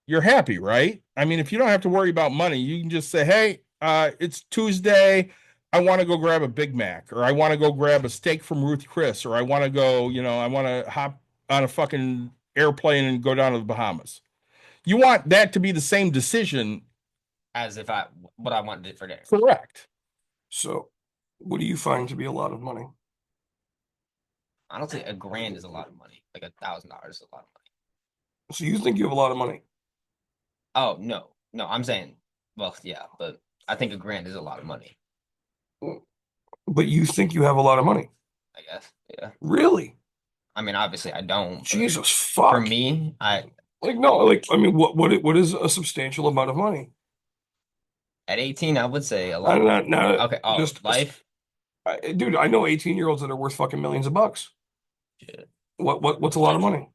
you're happy, right? I mean, if you don't have to worry about money, you can just say, hey, it's Tuesday. I want to go grab a Big Mac, or I want to go grab a steak from Ruth Chris, or I want to go, I want to hop on a fucking airplane and go down to the Bahamas. You want that to be the same decision. As if what I wanted for dinner. Correct. So, what do you find to be a lot of money? Honestly, $1,000 is a lot of money. Like $1,000 is a lot of money. So you think you have a lot of money? Oh no, I'm saying, well, yeah, but I think $1,000 is a lot of money. But you think you have a lot of money? I guess, yeah. Really? I mean, obviously, I don't. But Jesus fuck. for me, what is a substantial amount of money? at 18, I would say a lot. Not Okay. Oh, just life. dude, I know 18-year-olds that are worth fucking millions of bucks. Shit. What's a lot of money?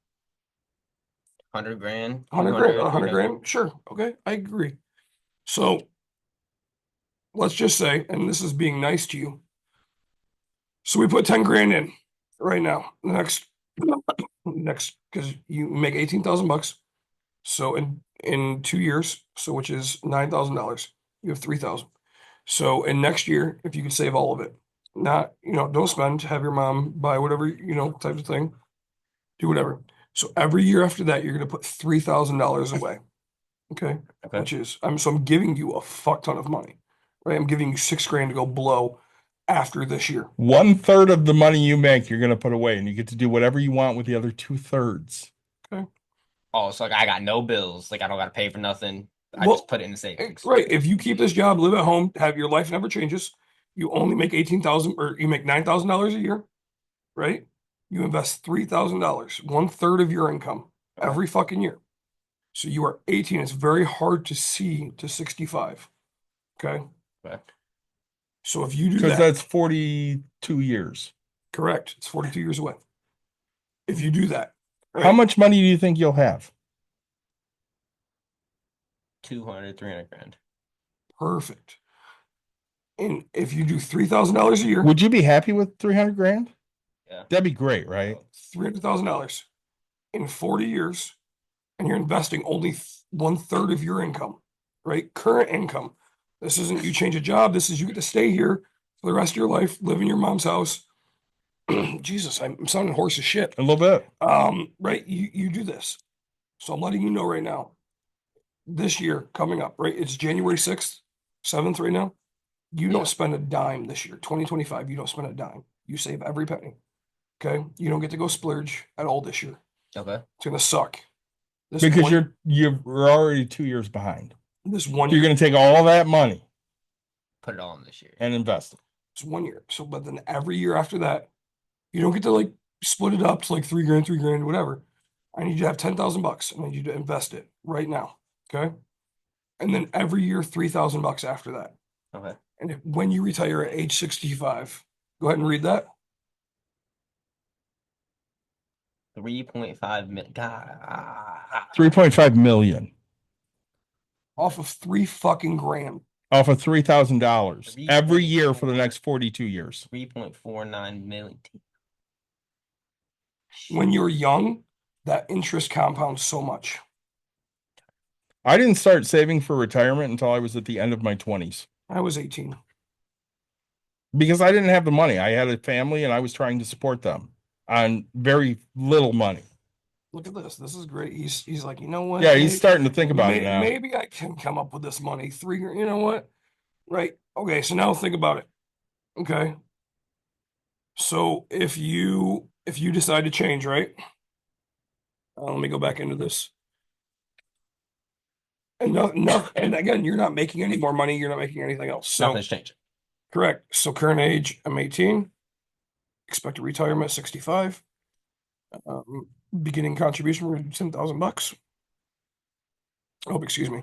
100 grand. 100 grand, 200, 100 grand. Sure. Okay, I agree. So let's just say, and this is being nice to you. So we put 10 grand in right now. Next, because you make 18,000 bucks. So in 2 years, so which is $9,000, you have 3,000. So in next year, if you could save all of it, not, don't spend, have your mom buy whatever, type of thing, do whatever. So every year after that, you're going to put $3,000 away. Okay. Okay. Which is, I'm giving you a fuck ton of money, right? I'm giving you 6 grand to go blow after this year. 1/3 of the money you make, you're going to put away, and you get to do whatever you want with the other 2/3. Okay. Oh, so like I got no bills. Like I don't got to pay for nothing. I Well, just put it in the savings. Right. If you keep this job, live at home, have your life never changes, you only make 18,000 or you make $9,000 a year, right? You invest $3,000, 1/3 of your income every fucking year. So you are 18. It's very hard to see to 65. Okay. Okay. So if you do Because that, that's 42 years. correct. It's 42 years away. If you do that, How much money do you think you'll have? 200, 300 grand. Perfect. And if you do $3,000 a year, Would you be happy with 300 grand? Yeah. That'd be great, right? $300,000 in 40 years, and you're investing only 1/3 of your income, right? Current income. This isn't you change a job. This is you get to stay here for the rest of your life, live in your mom's house. Jesus, I'm sounding hoarse as shit. A little bit. Right? You do this. So I'm letting you know right now. This year coming up, right? It's January 6th, 7th right now. You don't spend a dime this year. 2025, you don't spend a dime. You save every penny. Okay. You don't get to go splurge at all this year. Okay. It's gonna suck. This Because one, you're already 2 years behind. this one You're year, going to take all that money Put it on this year. and invest it. it's 1 year. So, but then every year after that, you don't get to like split it up to like 3 grand, 3 grand, whatever. I need you to have $10,000. I need you to invest it right now. Okay. And then every year, $3,000 after that. Okay. And when you retire at age 65, go ahead and read that. 3.5 million. God. 3.5 million Off of 3 fucking grand. off of $3,000 every year for the 3.4. next 42 years. 3.49 million. When you're young, that interest compounds so much. I didn't start saving for retirement until I was at the end of my 20s I was 18. because I didn't have the money. I had a family and I was trying to support them on very little money. Look at this. This is great. He's like, you know what? Yeah, he's starting to think about it now. Maybe I can come up with this money. 3 grand. You know what? Right. Okay. So now think about it. Okay. So if you decide to change, right? Let me go back into this. And no, and again, you're not making any more money. You're not making anything else. So Nothing's changed. correct. So current age, I'm 18. Expected retirement, 65. Beginning contribution for $10,000. Oh, excuse me.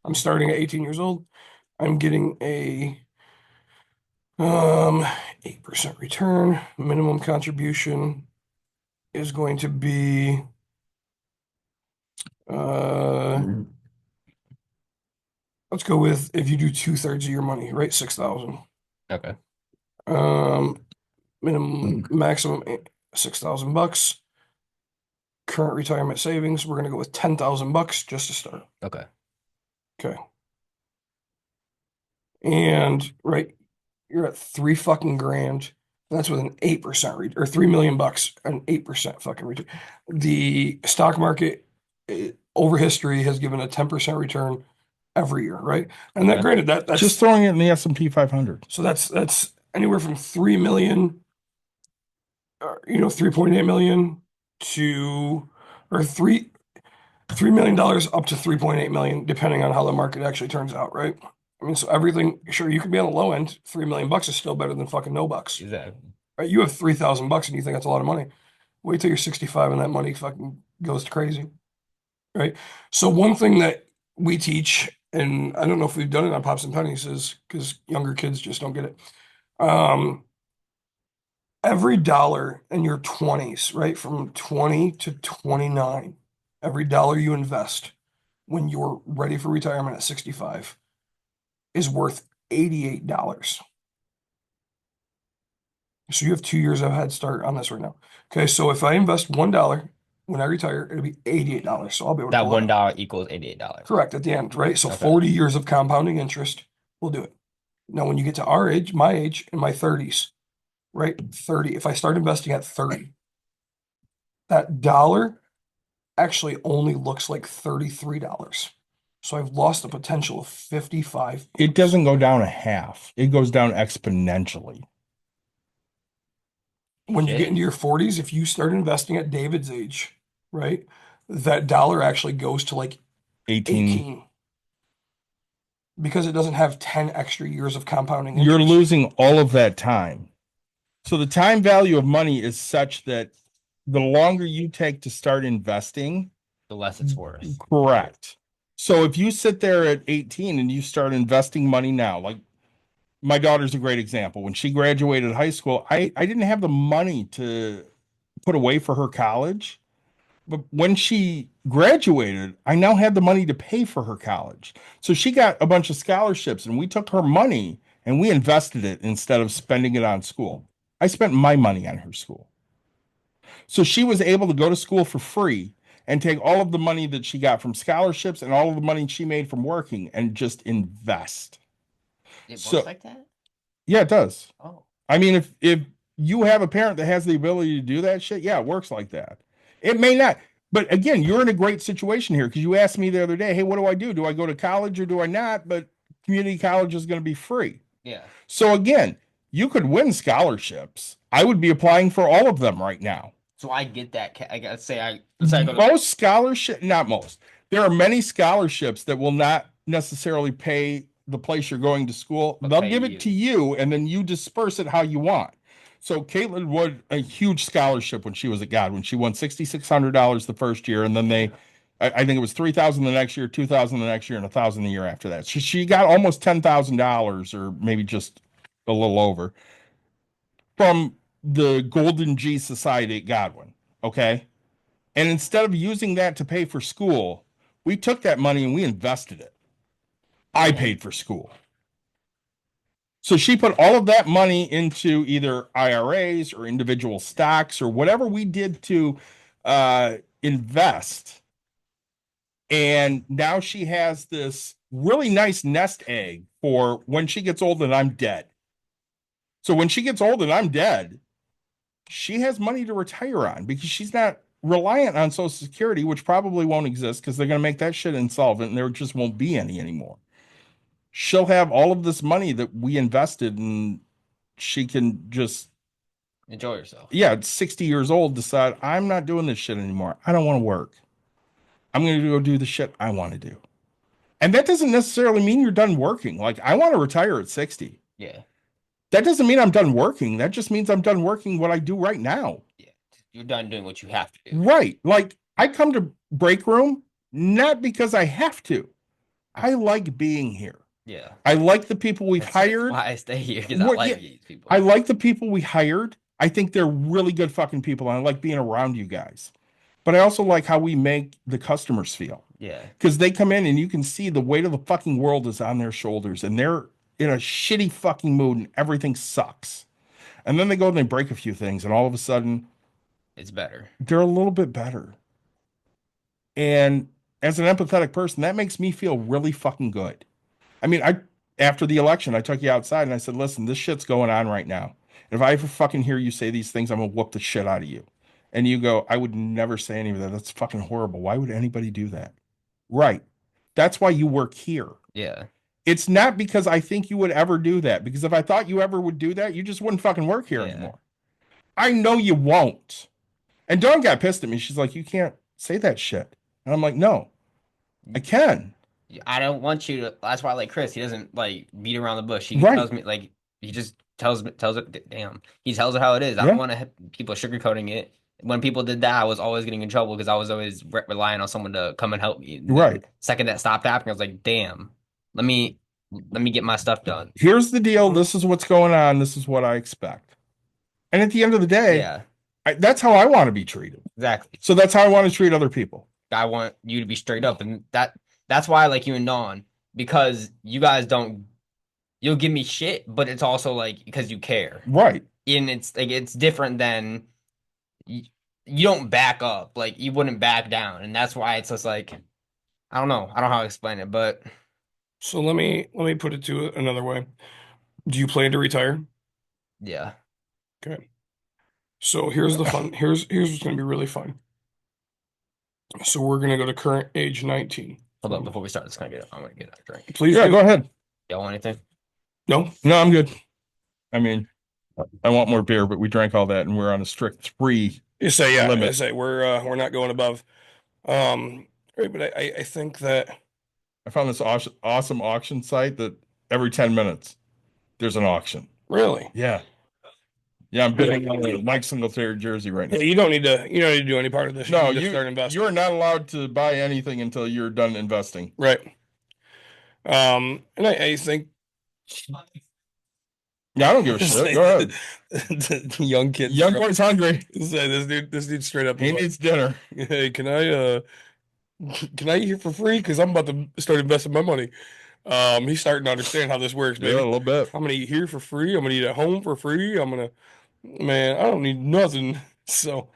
I'm starting at 18 years old. I'm getting a 8% return. Minimum contribution is going to be let's go with if you do 2/3 of your money, right? 6,000. Okay. Minimum maximum $6,000. Current retirement savings, we're gonna go with $10,000 just to start. Okay. Okay. And right, you're at 3 fucking grand. That's with an 8% or $3 million, an 8% fucking return. The stock market over history has given a 10% return every year, right? And that Okay. granted that's Just throwing it in the S&P 500. so that's anywhere from 3 million, 3.8 million to or $3 million up to 3.8 million, depending on how the market actually turns out, right? I mean, so everything, sure, you could be on the low end. $3 million is still better than fucking no bucks. Exactly. Right? You have $3,000 and you think that's a lot of money. Wait till you're 65 and that money fucking goes to crazy. Right. So one thing that we teach, and I don't know if we've done it on Pops and Pennies, is because younger kids just don't get it. Every dollar in your 20s, right, from 20 to 29, every dollar you invest when you're ready for retirement at 65 is worth $88. So you have 2 years of head start on this right now. Okay, so if I invest $1 when I retire, it'll be $88. So I'll be able to That pull it out. $1 equals $88. Correct at the end, right? So Okay. 40 years of compounding interest will do it. Now, when you get to our age, my age, in my 30s, right? 30, if I start investing at 30, that dollar actually only looks like $33. So I've lost the potential of 55. It doesn't go down a half. It goes down exponentially. When you get Shit. into your 40s, if you start investing at David's age, right? That dollar actually goes to like 18. 18 because it doesn't have 10 extra years of compounding You're interest. losing all of that time. So the time value of money is such that the longer you take to start investing, The less it's worth. correct. So if you sit there at 18 and you start investing money now, like my daughter's a great example. When she graduated high school, I didn't have the money to put away for her college. But when she graduated, I now had the money to pay for her college. So she got a bunch of scholarships, and we took her money and we invested it instead of spending it on school. I spent my money on her school. So she was able to go to school for free and take all of the money that she got from scholarships and all of the money she made from working and just invest. It So works like that? yeah, it does. Oh. I mean, if you have a parent that has the ability to do that shit, yeah, it works like that. It may not, but again, you're in a great situation here because you asked me the other day, hey, what do I do? Do I go to college or do I not? But community college is going to be free. Yeah. So again, you could win scholarships. I would be applying for all of them right now. So I get that. I gotta say, let's say I go to Most scholarship, not most. There are many scholarships that will not necessarily pay the place you're going to school. But They'll pay give you. it to you, and then you disperse it how you want. So Caitlin won a huge scholarship when she was at Godwin. She won $6,600 the first year, and then I think it was 3,000 the next year, 2,000 the next year, and 1,000 the year after that. So she got almost $10,000, or maybe just a little over, from the Golden G Society at Godwin. Okay. And instead of using that to pay for school, we took that money and we invested it. I paid for school. So she put all of that money into either IRAs or individual stocks or whatever we did to invest. And now she has this really nice nest egg for when she gets old and I'm dead. So when she gets old and I'm dead, she has money to retire on because she's not reliant on Social Security, which probably won't exist because they're going to make that shit insolvent and there just won't be any anymore. She'll have all of this money that we invested and she can just, enjoy yourself. yeah, at 60 years old, decide I'm not doing this shit anymore. I don't want to work. I'm going to go do the shit I want to do. And that doesn't necessarily mean you're done working. Like, I want to retire at 60. Yeah. That doesn't mean I'm done working. That just means I'm done working what I do right now. Yeah. You're done doing what you have to do. Right. Like, I come to break room not because I have to. I like being here. Yeah. I like the people we've That's hired. why I stay here because I Well, like yeah, these people. I like the people we hired. I think they're really good fucking people. And I like being around you guys. But I also like how we make the customers feel. Yeah. Because they come in and you can see the weight of the fucking world is on their shoulders and they're in a shitty fucking mood and everything sucks. And then they go and they break a few things and all of a sudden It's better. they're a little bit better. And as an empathetic person, that makes me feel really fucking good. I mean, after the election, I took you outside and I said, listen, this shit's going on right now. If I ever fucking hear you say these things, I'm gonna whoop the shit out of you. And you go, I would never say any of that. That's fucking horrible. Why would anybody do that? Right. That's why you work here. Yeah. It's not because I think you would ever do that. Because if I thought you ever would do that, you just wouldn't fucking work here Yeah. anymore. I know you won't. And Dawn got pissed at me. She's like, you can't say that shit. And I'm like, no, I can. I don't want you to. That's why I like Chris. He doesn't like beat around the bush. He Right. tells me like he just tells it. Damn, he tells it how it is. I Yeah. don't want to have people sugarcoating it. When people did that, I was always getting in trouble because I was always relying on someone to come and help me. And then Right. Second that stopped happening, I was like, damn, let me get my stuff done. Here's the deal. This is what's going on. This is what I expect. And at the end of the day, Yeah, that's how I want to be treated. exactly. So that's how I want to treat other people. I want you to be straight up, and that's why I like you and Dawn because you guys don't. You'll give me shit, but it's also like because you care. Right. And it's like it's different than you don't back up, like you wouldn't back down, and that's why it's just like I don't know how to explain it, but So let me put it to another way. Do you plan to retire? yeah, Okay. So here's the fun. Here's what's gonna be really fun. So we're gonna go to current age 19. hold up before we start. I'm gonna get a drink. Please Yeah, do. go ahead. Y'all want anything? No. No, I'm good. I mean, I want more beer, but we drank all that and we're on a strict 3. You say yeah. Limit. I say we're not going above. Right, but I think that I found this awesome auction site that every 10 minutes there's an auction. really. Yeah. Yeah, I'm bidding on the Mike Singletary jersey right now. Yeah, you don't need to do any part of this. No, can just start investing. you are not allowed to buy anything until you're done investing. Right. And I think Yeah, I don't give a shit. Go ahead. The young kid. Young boy's hungry. Say this dude straight up. He is like, needs dinner. hey, can I eat here for free? Because I'm about to start investing my money. He's starting to understand how this works, Yeah, a baby. little bit. I'm gonna eat here for free. I'm gonna eat at home for free. Man, I don't need nothing. So,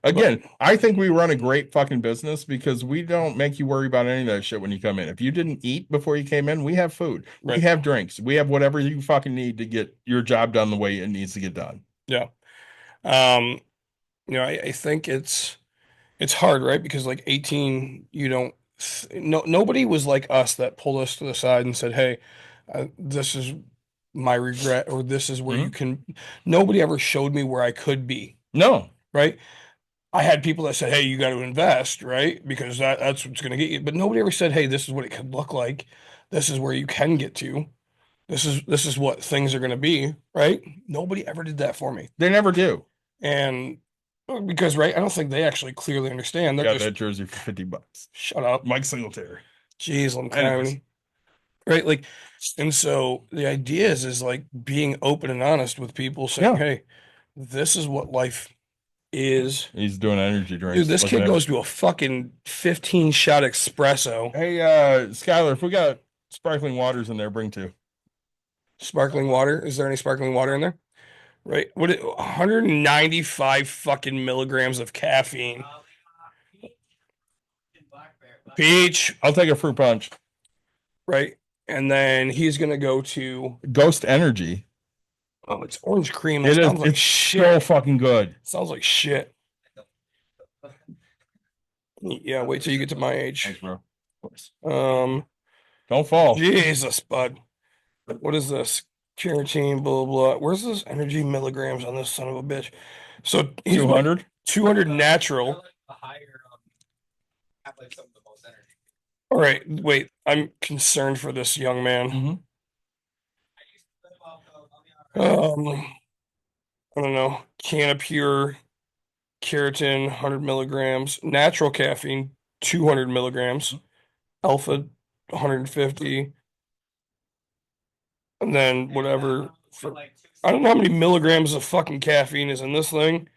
Again, I think we run a great fucking business because we don't make you worry about any of that shit when you come in. If you didn't eat before you came in, we have food, we Right. have drinks, we have whatever you fucking need to get your job done the way it needs to get done. yeah. I think it's hard, right? Because like 18, you don't no nobody was like us that pulled us to the side and said, "Hey, this is my regret," or "This is where you can." Nobody ever showed me where I could be, No, right? I had people that said, "Hey, you got to invest," right? Because that's what's going to get you. But nobody ever said, "Hey, this is what it could look like. This is where you can get to. This is what things are going to be," right? Nobody ever did that for me. they never do. And because, right, I don't think they actually clearly understand. They're Got just that jersey for $50. shut up. Mike Singletary. Jeez, I'm Anyways. clowning. Right, like, and so the idea is like being open and honest with people, saying, Yeah. "Hey, this is what life is." He's doing energy drinks. Dude, this looking kid at- goes to a fucking 15-shot espresso. Hey, Skyler, if we got sparkling waters in there, bring two. Sparkling water. Is there any sparkling water in there? Right. 195 fucking milligrams of caffeine. Peach. I'll take a fruit punch. Right. And then he's gonna go to Ghost Energy. oh, it's orange cream. That It is. sounds like It's shit. so fucking good. Sounds like shit. Yeah, wait till you get to my age. Thanks, bro. Don't fall. Jesus, bud. What is this? Carotene, blah, blah, blah. Where's this energy milligrams on this son of a bitch? So he's 200. 200 natural. All right, wait. I'm concerned for this young man. Mhm. I don't know. Can of pure keratin, 100 milligrams. Natural caffeine, 200 milligrams. Alpha, 150. And then whatever. I don't know how many milligrams of fucking caffeine is in this thing,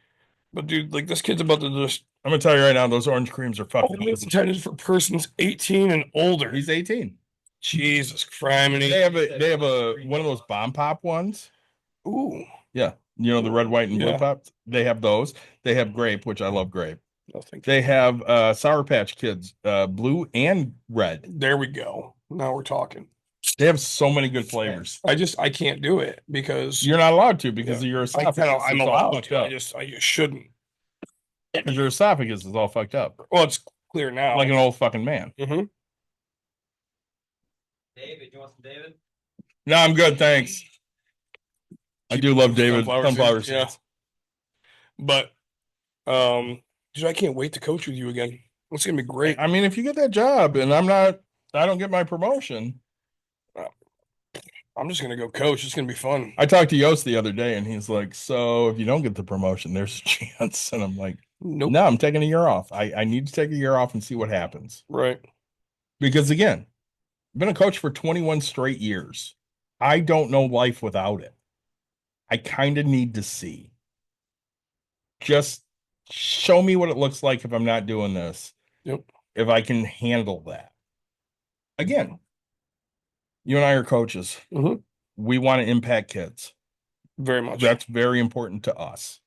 but dude, like this kid's about to just. I'm gonna tell you right now, those orange creams are fucking Only amazing. intended for persons 18 and older. He's 18. Jesus criminy. They have a one of those bomb pop ones. Ooh, Yeah. You know, the red, white, and blue Yeah. pops. They have those. They have grape, which I love grape. no, thank you. They have Sour Patch Kids, blue and red. There we go. Now we're talking. They have so many good flavors. I can't do it because You're not allowed to because of your I esophagus. I'm is all allowed fucked to. up. I just shouldn't. Because your esophagus is all fucked up. Well, it's clear now. Like an old fucking man. Mhm. David, you want some David? No, I'm good, thanks. I do love David. Sunflower Yeah. seeds. But dude, I can't wait to coach with you again. It's gonna be great. I mean, if you get that job and I don't get my promotion. I'm just gonna go coach. It's gonna be fun. I talked to Yost the other day and he's like, so if you don't get the promotion, there's a chance. And I'm like, Nope. no, I'm taking a year off. I need to take a year off and see what happens. Right. Because again, I've been a coach for 21 straight years. I don't know life without it. I kind of need to see. Just show me what it looks like if I'm not doing this. Yep. If I can handle that. Again, you and I are coaches. Mhm. We want to impact kids. Very much. That's very important to us.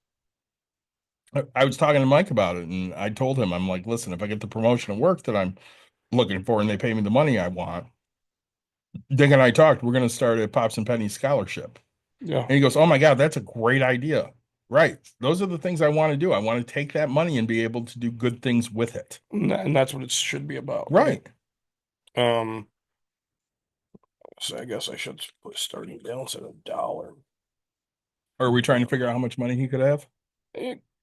I was talking to Mike about it, and I told him, I'm like, listen, if I get the promotion at work that I'm looking for and they pay me the money I want, Dick and I talked, we're going to start a Pops and Pennies scholarship. Yeah. And he goes, oh my God, that's a great idea. Right. Those are the things I want to do. I want to take that money and be able to do good things with it. And that's what it should be about. Right. So I guess I should put starting balance at $1. Are we trying to figure out how much money he could have?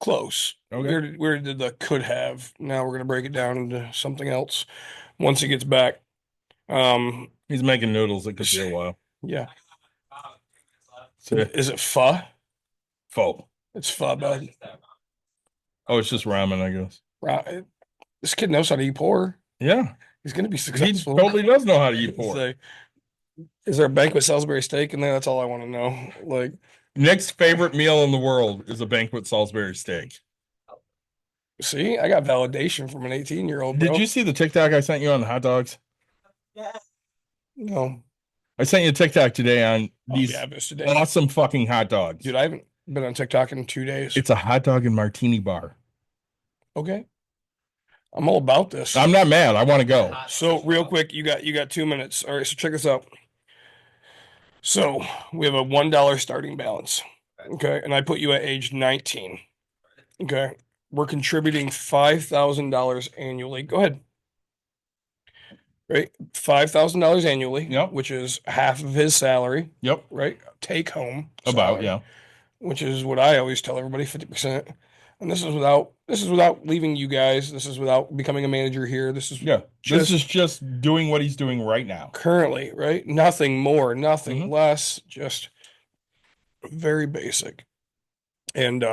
Close. Okay. Where did the could have? Now we're gonna break it down into something else once he gets back. He's making noodles. It could be a while. Yeah. So, Is it pho? pho. It's pho, bud. Oh, it's just ramen, I guess. Right. This kid knows how to eat poor. Yeah. He's gonna be He successful. totally does know how to eat pork. So, Is there a banquet Salisbury steak in there? That's all I want to know. Like, Nick's favorite meal in the world is a banquet Salisbury steak. see, I got validation from an 18-year-old, bro. Did you see the TikTok I sent you on the hot dogs? No. I sent you a TikTok today on Oh, these yeah, this today. awesome fucking hot dogs. Dude, I haven't been on TikTok in 2 days. It's a hot dog and martini bar. Okay. I'm all about this. I'm not mad. I want to go. So real quick, you got 2 minutes. All right, so check this out. So we have a $1 starting balance. Okay, and I put you at age 19. Okay. We're contributing $5,000 annually. Go ahead. Right? $5,000 annually. Yep. Which is half of his salary. Yep. Right? Take home. About, salary, yeah. Which is what I always tell everybody, 50%. And this is without leaving you guys. This is without becoming a manager here. This is Yeah. just This is just doing what he's doing right now. currently, right? Nothing more, nothing Mhm. less, just very basic. And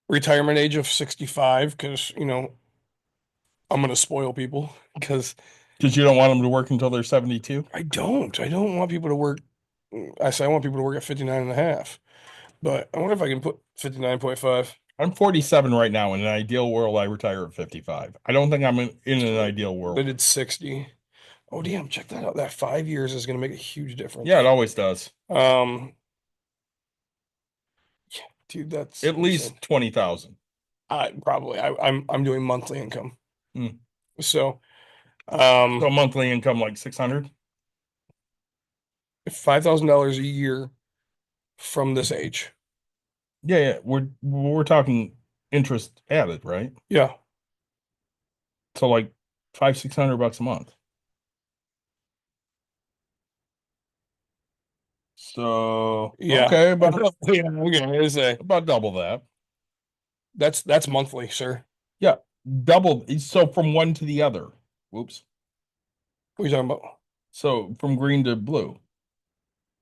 retirement age of 65, because I'm gonna spoil people because Because you don't want them to work until they're 72. I don't want people to work. I say I want people to work at 59 and a half, but I wonder if I can put 59.5. I'm 47 right now. In an ideal world, I retire at 55. I don't think I'm in an ideal They world. did 60. Oh damn, check that out. That 5 years is gonna make a huge difference. Yeah, it always does. Yeah, dude, that's At least 20,000. I'm doing monthly income. Hmm. So So monthly income like 600. $5,000 a year from this age. Yeah, yeah. We're talking interest added, right? Yeah. So like 500-600 bucks a month. So Yeah. okay, about Yeah, okay. about double that. That's monthly, sir. Yeah, double. So from one to the other. Whoops. What are you talking about? So from green to blue.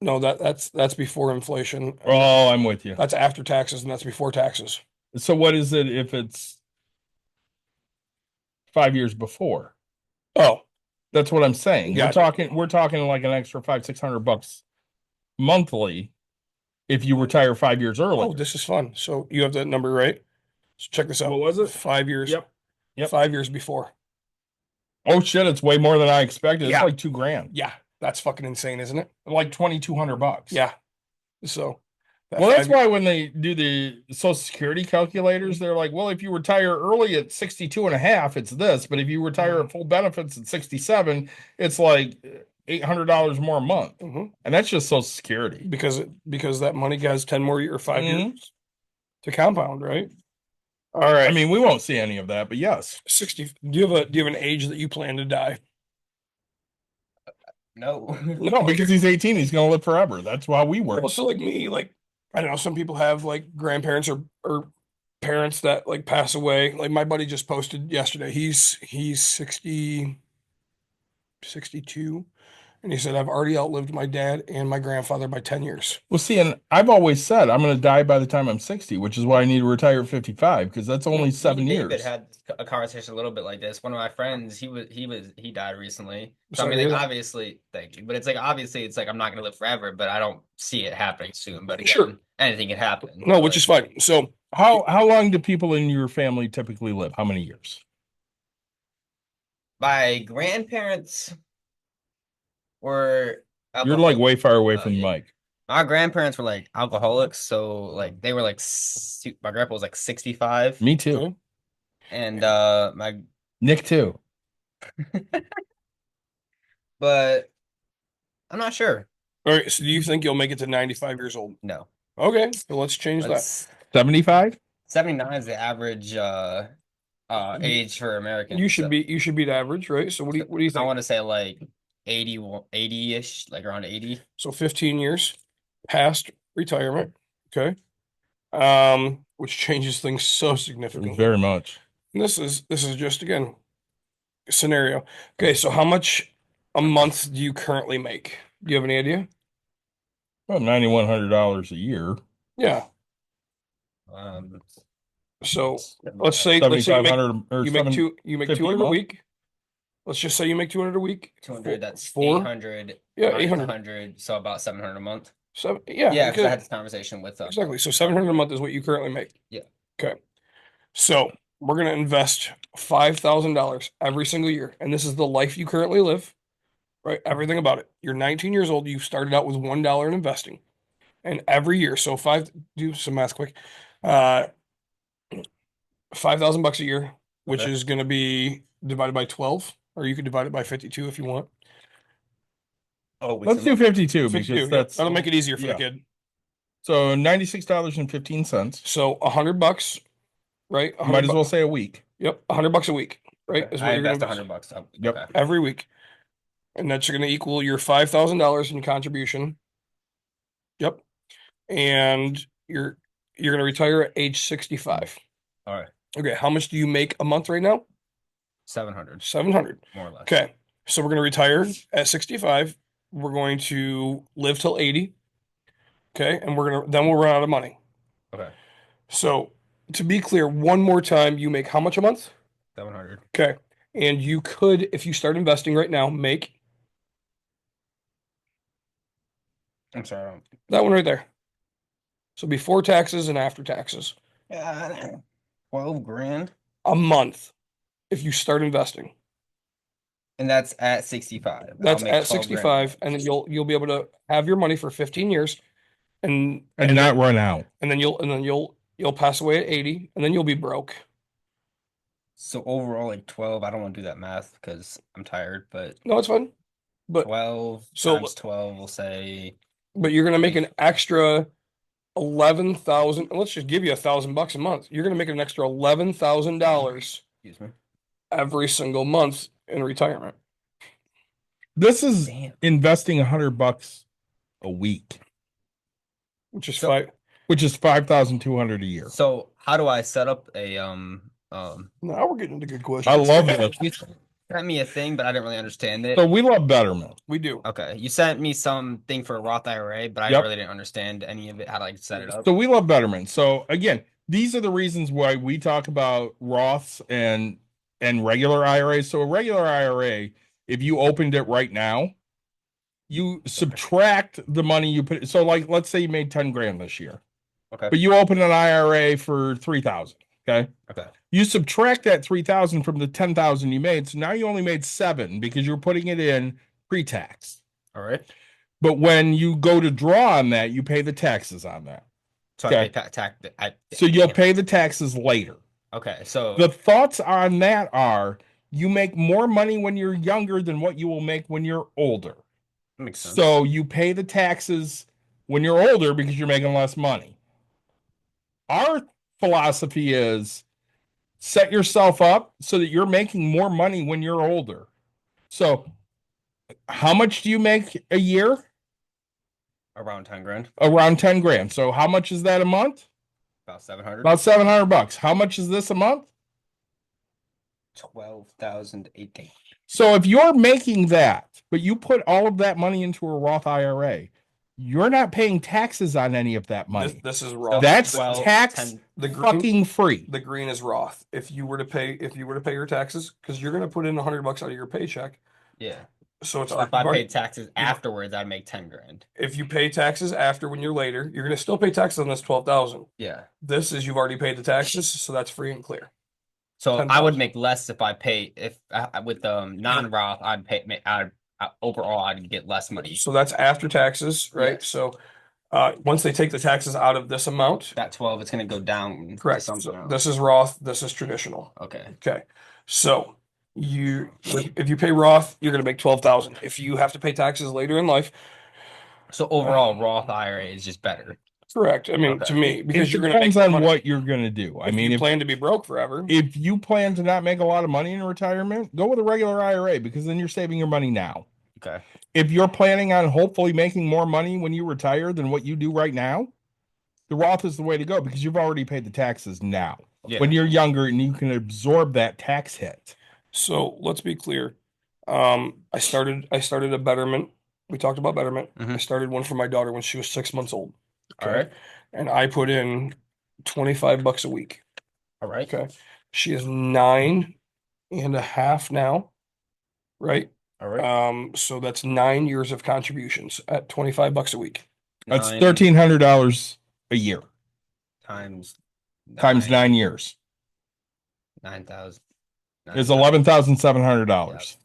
No, that's before inflation. Oh, I'm with you. That's after taxes, and that's before taxes. So what is it if it's 5 years before? Oh, That's what I'm saying. Gotcha. We're talking like an extra 500-600 bucks monthly if you retire 5 years early. oh, this is fun. So you have that number right. So check this out. What was it? 5 years. Yep. Yep. 5 years before. Oh shit, it's way more than I expected. It's Yeah. like $2,000. Yeah, that's fucking insane, isn't it? Like 2,200 bucks. Yeah. So Well, that's 5 why when they do the Social Security calculators, they're like, well, if you retire early at 62 and a half, it's this. But if you retire at full benefits at 67, it's like $800 more a month. Mhm. And that's just Social Security. because that money has 10 more year or 5 Mhm. years to compound, right? All right. I mean, we won't see any of that, but yes. 60. Do you have an age that you plan to die? No. No, because he's 18, he's going to live forever. That's why we work. Well, so like me, like I don't know, some people have like grandparents or parents that like pass away. Like my buddy just posted yesterday. He's 60, 62. And he said, I've already outlived my dad and my grandfather by 10 years. Well, see, and I've always said I'm going to die by the time I'm 60, which is why I need to retire at 55 because that's only Me 7 and David years. had a conversation a little bit like this. One of my friends, he died recently. So I Sorry mean, to like, hear that. obviously, thank you. But it's like obviously, it's like I'm not gonna live forever, but I don't see it happening soon. But again, Sure. anything can happen. No, which is fine. So How long do people in your family typically live? How many years? my grandparents were You're like way far away Oh, from the yeah. mic. Our grandparents were like alcoholics, so like they were like my grandpa was like 65, Me too. and my Nick too. but I'm not sure. all right, so do you think you'll make it to 95 years old? No, Okay, so let's change that. Let's- 75? 79 is the average age for Americans. You should beat average, right? So what do you I think? want to say like 80-ish, like around 80. So 15 years past retirement. Okay. Which changes things so significantly. Very much. And this is just again a scenario. Okay, so how much a month do you currently make? Do you have any idea? About $9,100 a year. Yeah. Um, So let's say you make 7,500 or you make 200 a 750 week. let's just say you make 200 a week. 200, that's four. 800. Yeah, minus 800. 100, so about 700 a month. So yeah, Yeah, because I okay. had this conversation with Exactly. So 700 a month is what you currently make. Yeah. Okay. So we're gonna invest $5,000 every single year, and this is the life you currently live, right? Everything about it. You're 19 years old. You started out with $1 in investing, and every year, so do some math quick, 5,000 bucks a year, which Okay. is gonna be divided by 12, or you could divide it by 52 if you want. Oh, Let's do 52 because 52, yep. that's That'll make it easier for the yeah. kid. So $96.15. So $100, right? Might as well say a week. Yep, $100 a week, right? Okay. Is I what you're gonna invest invest $100. Yep. Okay. every week, and that's going to equal your $5,000 in contribution. Yep, and you're going to retire at age 65. All right. Okay, how much do you make a month right now? 700, 700. more or less. Okay, so we're going to retire at 65. We're going to live till 80. Okay, and then we'll run out of money. Okay. So to be clear, one more time, you make how much a month? 700. Okay, and you could, if you start investing right now, make I'm sorry. I don't. that one right there. So before taxes and after taxes, 12 grand. a month if you start investing. And that's at 65. I'll That's make at 12 grand. 65, and then you'll be able to have your money for 15 years, and And not run out. and then you'll pass away at 80, and then you'll be broke. So overall, like 12. I don't want to do that math because I'm tired, but No, it's fine. But 12 So- times 12, we'll say. but you're gonna make an extra 11,000. Let's just give you $1,000 a month. You're gonna make an extra $11,000 Excuse me. every single month in retirement. This is Damn. investing $100 a week, Which is So- fine. which is 5,200 a year. So how do I set up a Now we're getting into good I questions. love this. You sent me a thing, but I didn't really understand it. So we love Betterment. We do. Okay, you sent me something for a Roth IRA, but I Yep. really didn't understand any of it, how to like set it up. So we love Betterment. So again, these are the reasons why we talk about Roths and regular IRAs. So a regular IRA, if you opened it right now, you subtract the money you put. So like, let's say you made 10 grand this year, Okay. but you open an IRA for 3,000. Okay. Okay. You subtract that 3,000 from the 10,000 you made. So now you only made 7 because you're putting it in pre-tax. All right. But when you go to draw on that, you pay the taxes on that. So Okay. I pay tax. So you'll pay the taxes later. Okay. So The thoughts on that are you make more money when you're younger than what you will make when you're older. makes sense. So you pay the taxes when you're older because you're making less money. Our philosophy is set yourself up so that you're making more money when you're older. So how much do you make a year? Around 10 grand, Around 10 grand. So how much is that a month? about 700. About $700. How much is this a month? 12,080. So if you're making that, but you put all of that money into a Roth IRA, you're not paying taxes on any of that money. This is Roth. That's 12, tax 10. the green. fucking free. The green is Roth. If you were to pay your taxes, because you're gonna put in $100 out of your paycheck, Yeah. so it's So if I already- paid taxes afterwards, I'd make 10 grand. if you pay taxes after when you're later, you're gonna still pay taxes on this 12,000. Yeah. This is you've already paid the taxes, so that's free and clear. So I 10,000. would make less if I pay with non-Roth. Overall I'd get less money. So that's after taxes, right? Yes. So once they take the taxes out of this amount, That 12, it's gonna go down. to correct. something So else. this is Roth. This is traditional. Okay. Okay. So if you pay Roth, you're gonna make 12,000. If you have to pay taxes later in life, So overall, Roth IRA is just better. correct. I mean, Okay. to me, because It you're gonna make depends more on money. what you're gonna do. I If mean, you plan to be broke forever, if you plan to not make a lot of money in retirement, go with a regular IRA because then you're saving your money now. Okay. If you're planning on hopefully making more money when you retire than what you do right now, the Roth is the way to go because you've already paid the taxes now. Yeah. When you're younger and you can absorb that tax hit. so let's be clear. I started a Betterment. We talked about Betterment. I Mhm. started one for my daughter when she was 6 months old. All right. And I put in $25 a week. All right. Okay. She is 9.5 now. right? All right. So that's 9 years of contributions at $25 a week. That's Nine $1,300 a year times times 9 years 9,000. is $11,700.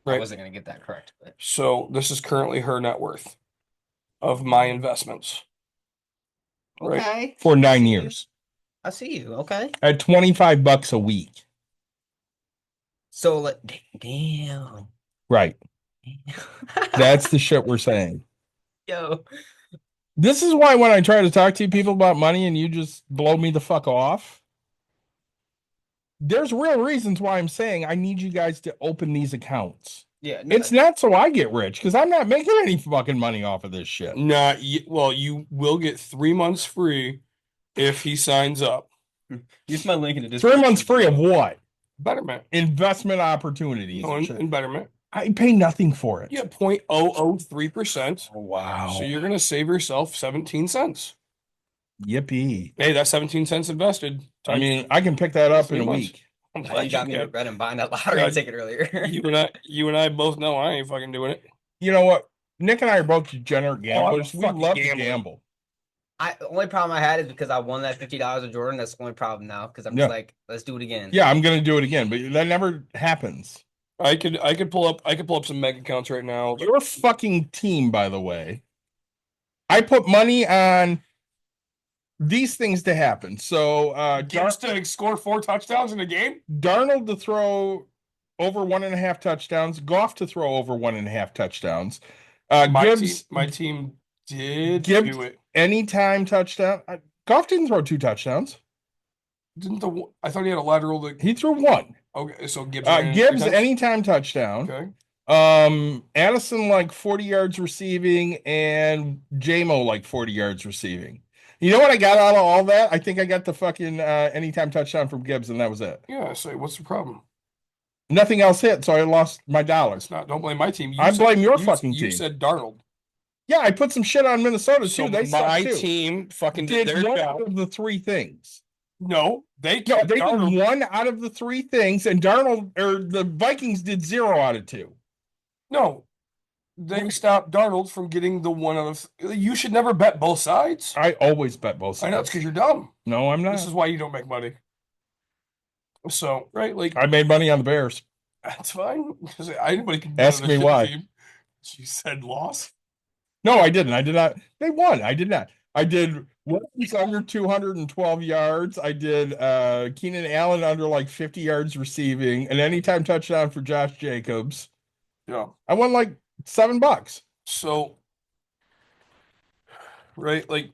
I Right. wasn't gonna get that correct, but So this is currently her net worth of my investments. Right. okay. For I 9 see you. years I see you. Okay. at $25 a week. So like, damn. Right. That's the shit we're saying. Yo. This is why when I try to talk to people about money and you just blow me the fuck off, there's real reasons why I'm saying I need you guys to open these accounts. Yeah. No, It's not so I get rich because I'm not making any fucking money off of this shit. Well, you will get 3 months free if he signs up. use my link in the description. 3 months free of what? Betterment. Investment opportunities. No, and shit. in Betterment. I pay nothing for it. Yeah, 0.003%. Oh, wow. So you're gonna save yourself 17 cents. Yippee. Hey, that's 17 cents invested. I mean, I can pick that up in 3 a months. week. I'm Now glad you got me can. regretting buying that lottery Yeah, ticket earlier. You and I both know I ain't fucking doing it. You know what? Nick and I are both degenerate gamblers. We fucking love to gambler. gamble. The only problem I had is because I won that $50 of Jordan. That's the only problem now because I'm Yeah. just like, let's do it again. Yeah, I'm gonna do it again, but that never happens. I could pull up some mega accounts right now. Your fucking team, by the way. I put money on these things to happen. So Gibbs to score 4 touchdowns in a game. Darnold to throw over 1.5 touchdowns, Goff to throw over 1.5 touchdowowns. My team did Gibbs do it. anytime touchdown. Goff didn't throw 2 touchdowns. I thought he had a lateral that He threw 1. okay, so Gibbs ran it 3 Gibbs times? anytime touchdown. Okay. Addison like 40 yards receiving and JMO like 40 yards receiving. You know what I got out of all that? I think I got the fucking anytime touchdown from Gibbs, and that was it. Yeah, so what's the problem? Nothing else hit, so I lost my dollars. It's not. Don't blame my team. I blame your fucking You team. said Darnold. Yeah, I put some shit on Minnesota So too. They my suck too. team fucking Did did their one job. out of the 3 things. No, they No, kept they Darnold. did 1 out of the 3 things, and Darnold or the Vikings did 0 out of 2. No, they stopped Darnold from getting the 1 out of. You should never bet both sides. I always bet both sides. I know it's because you're dumb. No, I'm not. This is why you don't make money. So right, like I made money on the Bears. that's fine. Because anybody can Ask me why. Team. She said loss. No, I didn't. I did not. They won. I did not. I did Wilkins under 212 yards. I did Keenan Allen under like 50 yards receiving, an anytime touchdown for Josh Jacobs. Yeah. I won like $7. So right, like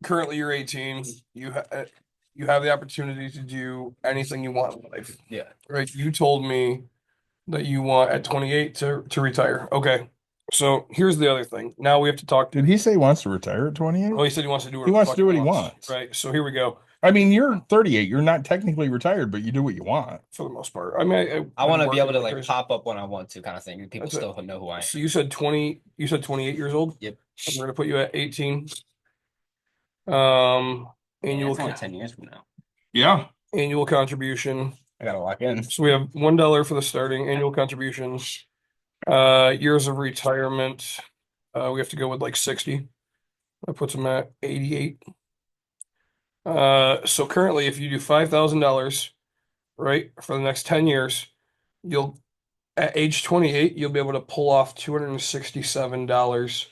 currently you're 18. You have the opportunity to do anything you want in life. Yeah. Right. You told me that you want at 28 to retire. Okay. So here's the other thing. Now we have to talk. Did he say he wants to retire at 28? Oh, he said he wants to do what He wants to do what he fucking wants. Right. So here we go. I mean, you're 38. You're not technically retired, but you do what you want. For the most part. I mean, I want to be able to working like crazy. pop up when I want to, kind of thing. People That's it. still know who I am. So you said 20. You said 28 years old. Yep. I'm going to put you at 18. Yeah, Annual it's only 10 years from now. Yeah. annual contribution. I gotta lock in. So we have $1 for the starting annual contributions. Years of retirement. We have to go with like 60. That puts them at 88. So currently, if you do $5,000, right, for the next 10 years, you'll at age 28, you'll be able to pull off $267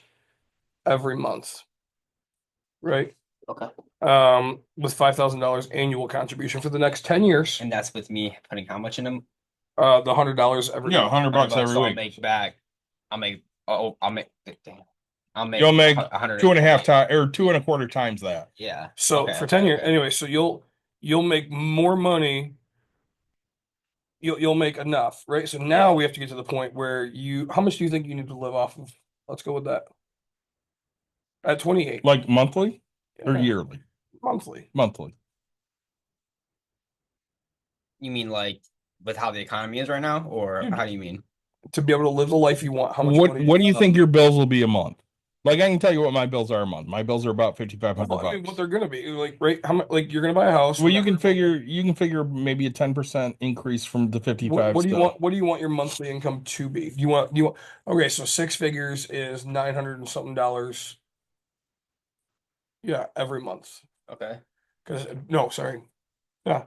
every month. Right? Okay. With $5,000 annual contribution for the next 10 years. And that's with me putting how much in them? The $100 every Yeah, month. $100 every So week. I'll make back. I'll make. You'll make 100. 2.5 times or 2.25 times that. Yeah. So Okay, for okay, 10 years, okay. anyway, so you'll make more money. You'll make enough, right? So now we have to get to the point where how much do you think you need to live off of? Let's go with that. At 28. Like monthly or Yeah, yearly? monthly. Monthly. You mean like with how the economy is right now, or Dude. how do you mean? To be able to live the life you want. How much What money? What do you think your bills will be a month? Like I can tell you what my bills are a month. My bills are about 5,500 Well, I mean, what bucks. they're gonna be like, right? How much? Like, you're gonna buy a house. Well, whatever. you can figure maybe a 10% increase from the 55 What do you still. want? What do you want your monthly income to be? Do you want? Okay, so six figures is 900 and something dollars. Yeah, every month. Okay. Because no, sorry. Yeah,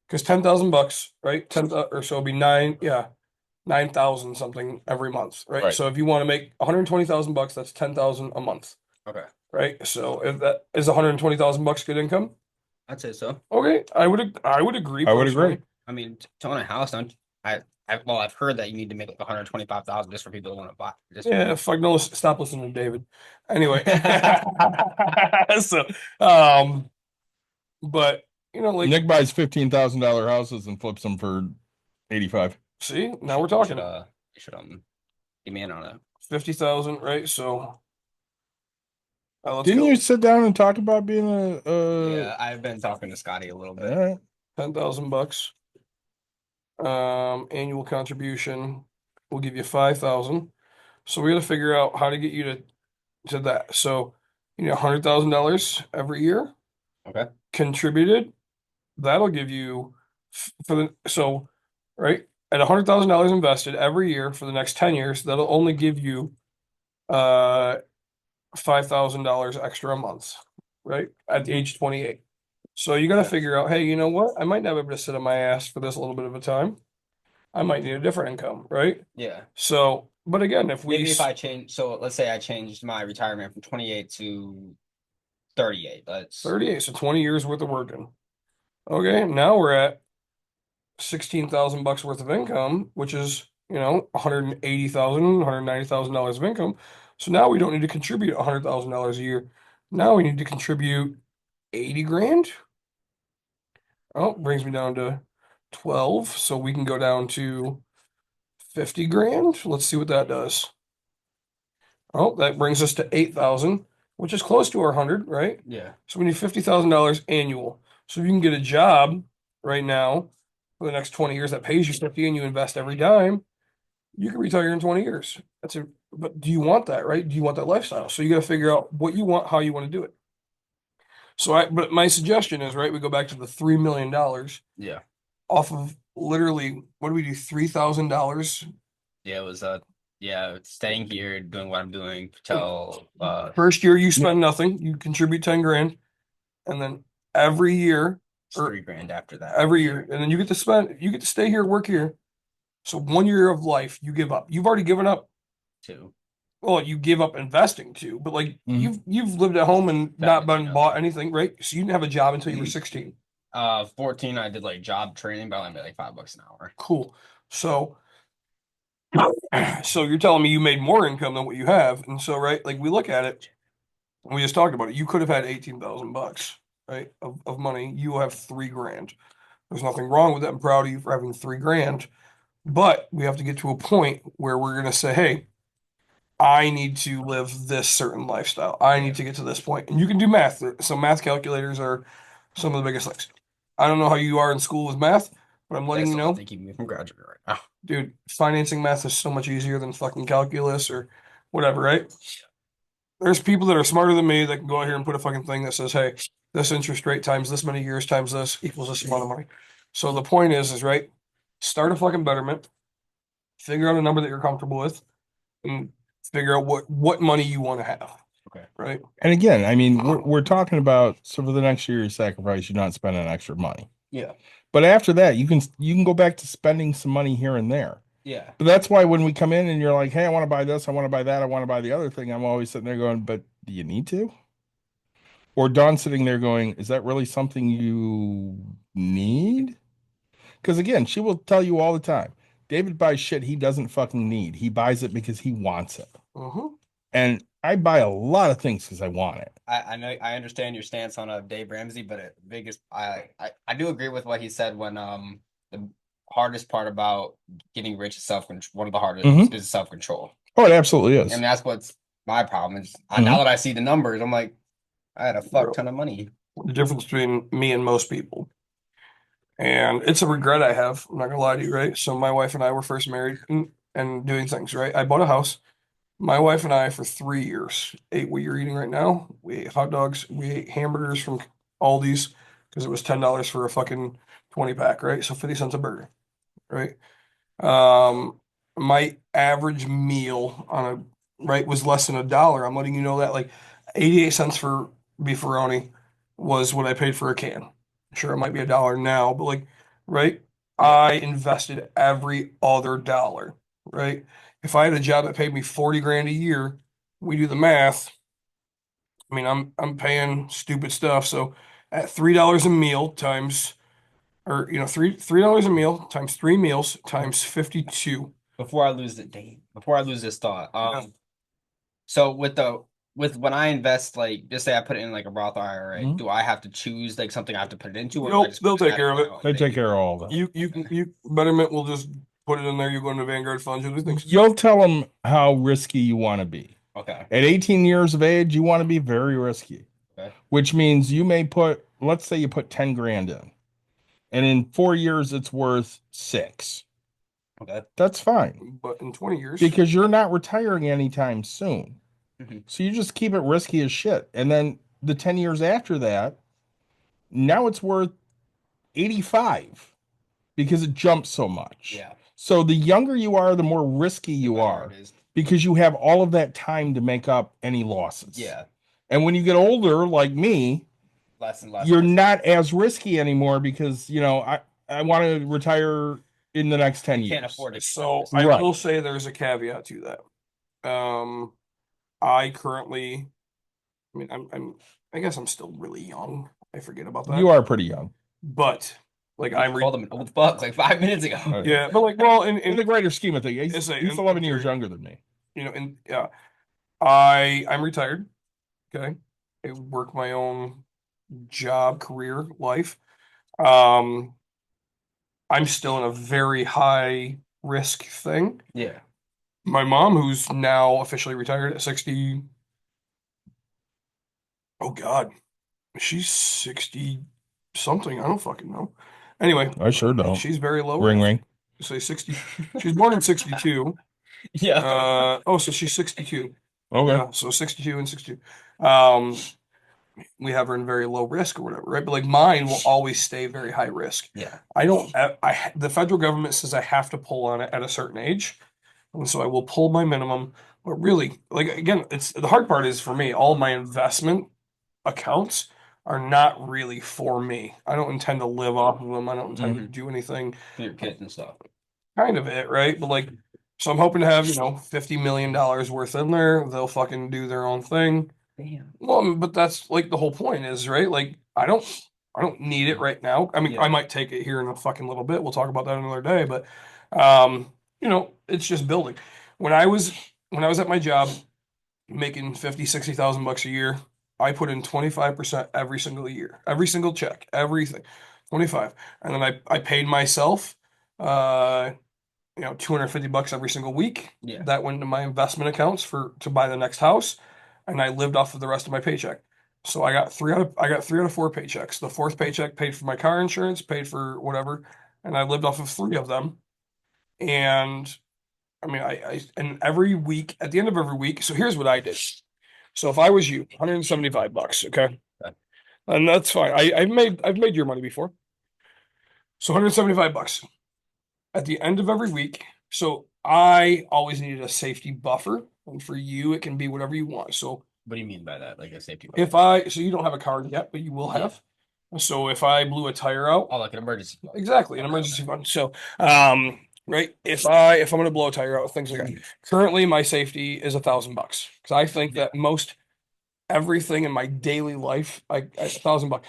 because 10,000 bucks, right? Or so it'd be nine. Yeah, 9,000 something every month, right? Right. So if you want to make 120,000 bucks, that's 10,000 a month, Okay. right? So if that is 120,000 bucks good income, I'd say so. okay, I would agree I would agree. personally. I mean, to own a house, don't well, I've heard that you need to make like 125,000 just for people to want to buy. Just Yeah, fuck no, stop listening to David. Anyway, so but like Nick buys $15,000 houses and flips them for 85. see, now we're you talking should give me in on it. 50,000, right? So let's Didn't go you sit down and talk about being Yeah, I've been talking to Scotty a little bit. all right. 10,000 bucks. Annual contribution, we'll give you 5,000. So we got to figure out how to get you to that. So you know, $100,000 every year Okay. contributed. That'll give you for the so right at $100,000 invested every year for the next 10 years. That'll only give you uh $5,000 extra a month, right? At the age 28. So you got to Okay. figure out, hey, you know what? I might not be able to sit on my ass for this a little bit of a time. I might need a different income, right? Yeah. So, but again, if we Maybe if I change, so let's say I changed my retirement from 28 to 38. Let's 38, so 20 years worth of working. Okay, now we're at 16,000 bucks worth of income, which is, 180,000, $190,000 of income. So now we don't need to contribute $100,000 a year. Now we need to contribute 80 grand. Oh, brings me down to 12. So we can go down to 50 grand. Let's see what that does. Oh, that brings us to 8,000, which is close to our 100, right? yeah. So we need $50,000 annual. So if you can get a job right now for the next 20 years that pays you 50 and you invest every dime, you can retire in 20 years. But do you want that, right? Do you want that lifestyle? So you got to figure out what you want, how you want to do it. But my suggestion is, right, we go back to the $3 million Yeah. off of literally, what do we do? $3,000 Yeah, it was staying here, doing what I'm doing till first year you spend nothing, you contribute 10 grand, and then every year it's or 3 grand after that. every year, and then you get to stay here, work here. So 1 year of life you give up. You've already given up. Too. Well, you give up investing too, but like Mhm. you've lived at home and not Definitely, been bought anything, right? So you didn't have a job until you were 16. 14, I did like job training, but I only made like $5 an hour. Cool. So so you're telling me you made more income than what you have, and so right, like we look at it, and we just talked about it. You could have had 18,000 bucks, right, of money. You have 3 grand. There's nothing wrong with that. I'm proud of you for having 3 grand. But we have to get to a point where we're gonna say, hey, I need to live this certain lifestyle. I need to get to this point. And you can do math. So math calculators are some of the biggest things. I don't know how you are in school with math, but I'm letting That's you the know, only thing keeping me from graduating right now. dude, financing math is so much easier than fucking calculus or whatever, right? There's people that are smarter than me that can go out here and put a fucking thing that says, hey, this interest rate times this many years times this equals this amount of money. So the point is right, start a fucking betterment, figure out a number that you're comfortable with, and figure out what money you want to have. Okay. Right. And again, I mean, we're talking about so for the next year you sacrifice, you're not spending extra money. Yeah. But after that, you can go back to spending some money here and there. Yeah. But that's why when we come in and you're like, hey, I want to buy this, I want to buy that, I want to buy the other thing, I'm always sitting there going, but do you need to? Or Don sitting there going, is that really something you need? Because again, she will tell you all the time, David buys shit he doesn't fucking need. He buys it because he wants it. Mm-hmm. And I buy a lot of things because I want it. I know I understand your stance on Dave Ramsey, but I do agree with what he said when the hardest part about getting rich is one of the hardest Mhm. is self-control. Oh, it absolutely is. And that's what's my problem is Mhm. now that I see the numbers, I'm like, I had a fuck ton of money. The difference between me and most people. And it's a regret I have. I'm not gonna lie to you, right? So my wife and I were first married and doing things, right? I bought a house My wife and I, for 3 years, ate what you're eating right now. We ate hot dogs. We ate hamburgers from Aldi's because it was $10 for a fucking 20 pack, right? So 50 cents a burger, right? Um, my average meal on a right was less than $1. I'm letting you know that like 88 cents for beefaroni was what I paid for a can. Sure, it might be $1 now, but like, right? I invested every other dollar, right? If I had a job that paid me 40 grand a year, we do the math. I mean, I'm paying stupid stuff. So at $3 a meal times, or $3 a meal times 3 meals times 52. Before I lose this thought, Yeah. so with when I invest, like, just say I put it in like a Roth IRA, Mhm. do I have to choose like something I have to put it into, or do I Nope, just they'll put take care of it. out They and take do care of it? all of that. You Betterment will just put it in there. You go into Vanguard funds, you'll do things. You'll tell them how risky you want to be. Okay. At 18 years of age, you want to be very risky, Okay. which means you may put, let's say you put 10 grand in, and in 4 years it's worth six. Okay. That's fine But in 20 years, because you're not retiring anytime soon. Mhm. So you just keep it risky as shit. And then the 10 years after that, now it's worth 85 because it jumps so much. Yeah. So the younger you are, the more risky The you better are it is. because you have all of that time to make up any losses. Yeah. And when you get older, like me, Less and less. you're not as risky anymore because, I want to retire in the next 10 You can't years. afford to. so I Right. will say there's a caveat to that. I currently, I mean, I guess I'm still really young. I forget about that. You are pretty young. But like I called him an old fuck like 5 minutes ago. yeah, but like, well, In the greater scheme of things, It's a- he's 11 years younger than me. and yeah, I'm retired. Okay, I work my own job, career, life. Um, I'm still in a very high risk thing. Yeah. My mom, who's now officially retired at 60, oh God, she's 60 something. I don't fucking know. Anyway, I sure don't. she's very low Ring risk. ring. Say 60. She was born in 62. Yeah. So she's 62. Okay. Yeah, so 62 and 62. Um, we have her in very low risk or whatever, right? But like mine will always stay very high risk. Yeah. I don't, the federal government says I have to pull on it at a certain age. And so I will pull my minimum. But really, like again, it's the hard part is for me, all my investment accounts are not really for me. I don't intend to live off of them. I don't intend to do anything. For your kids and stuff. Kind of it, right? But like, so I'm hoping to have, $50 million worth in there. They'll fucking do their own thing. Damn. Well, but that's like the whole point is, right? Like, I don't need it right now. I mean, Yeah. I might take it here in a fucking little bit. We'll talk about that another day, but it's just building. When I was at my job making 50, 60,000 bucks a year, I put in 25% every single year, every single check, everything, 25. And then I paid myself, 250 bucks every single week. Yeah. That went into my investment accounts to buy the next house, and I lived off of the rest of my paycheck. So I got 3 out of 4 paychecks. The fourth paycheck paid for my car insurance, paid for whatever, and I lived off of 3 of them. And I mean, and every week, at the end of every week, so here's what I did. So if I was you, 175 bucks, okay? Okay. And that's fine. I've made your money before. So 175 bucks at the end of every week. So I always needed a safety buffer, and for you, it can be whatever you want. So What do you mean by that? Like a safety so you don't have a car yet, but you will Yeah. have. So if I blew a tire out, Oh, like an emergency fund. exactly, an Okay, emergency okay. fund. So, right, if I'm gonna blow a tire out, things like that. Currently, my safety is $1,000 because I think that most everything in my daily life, $1,000.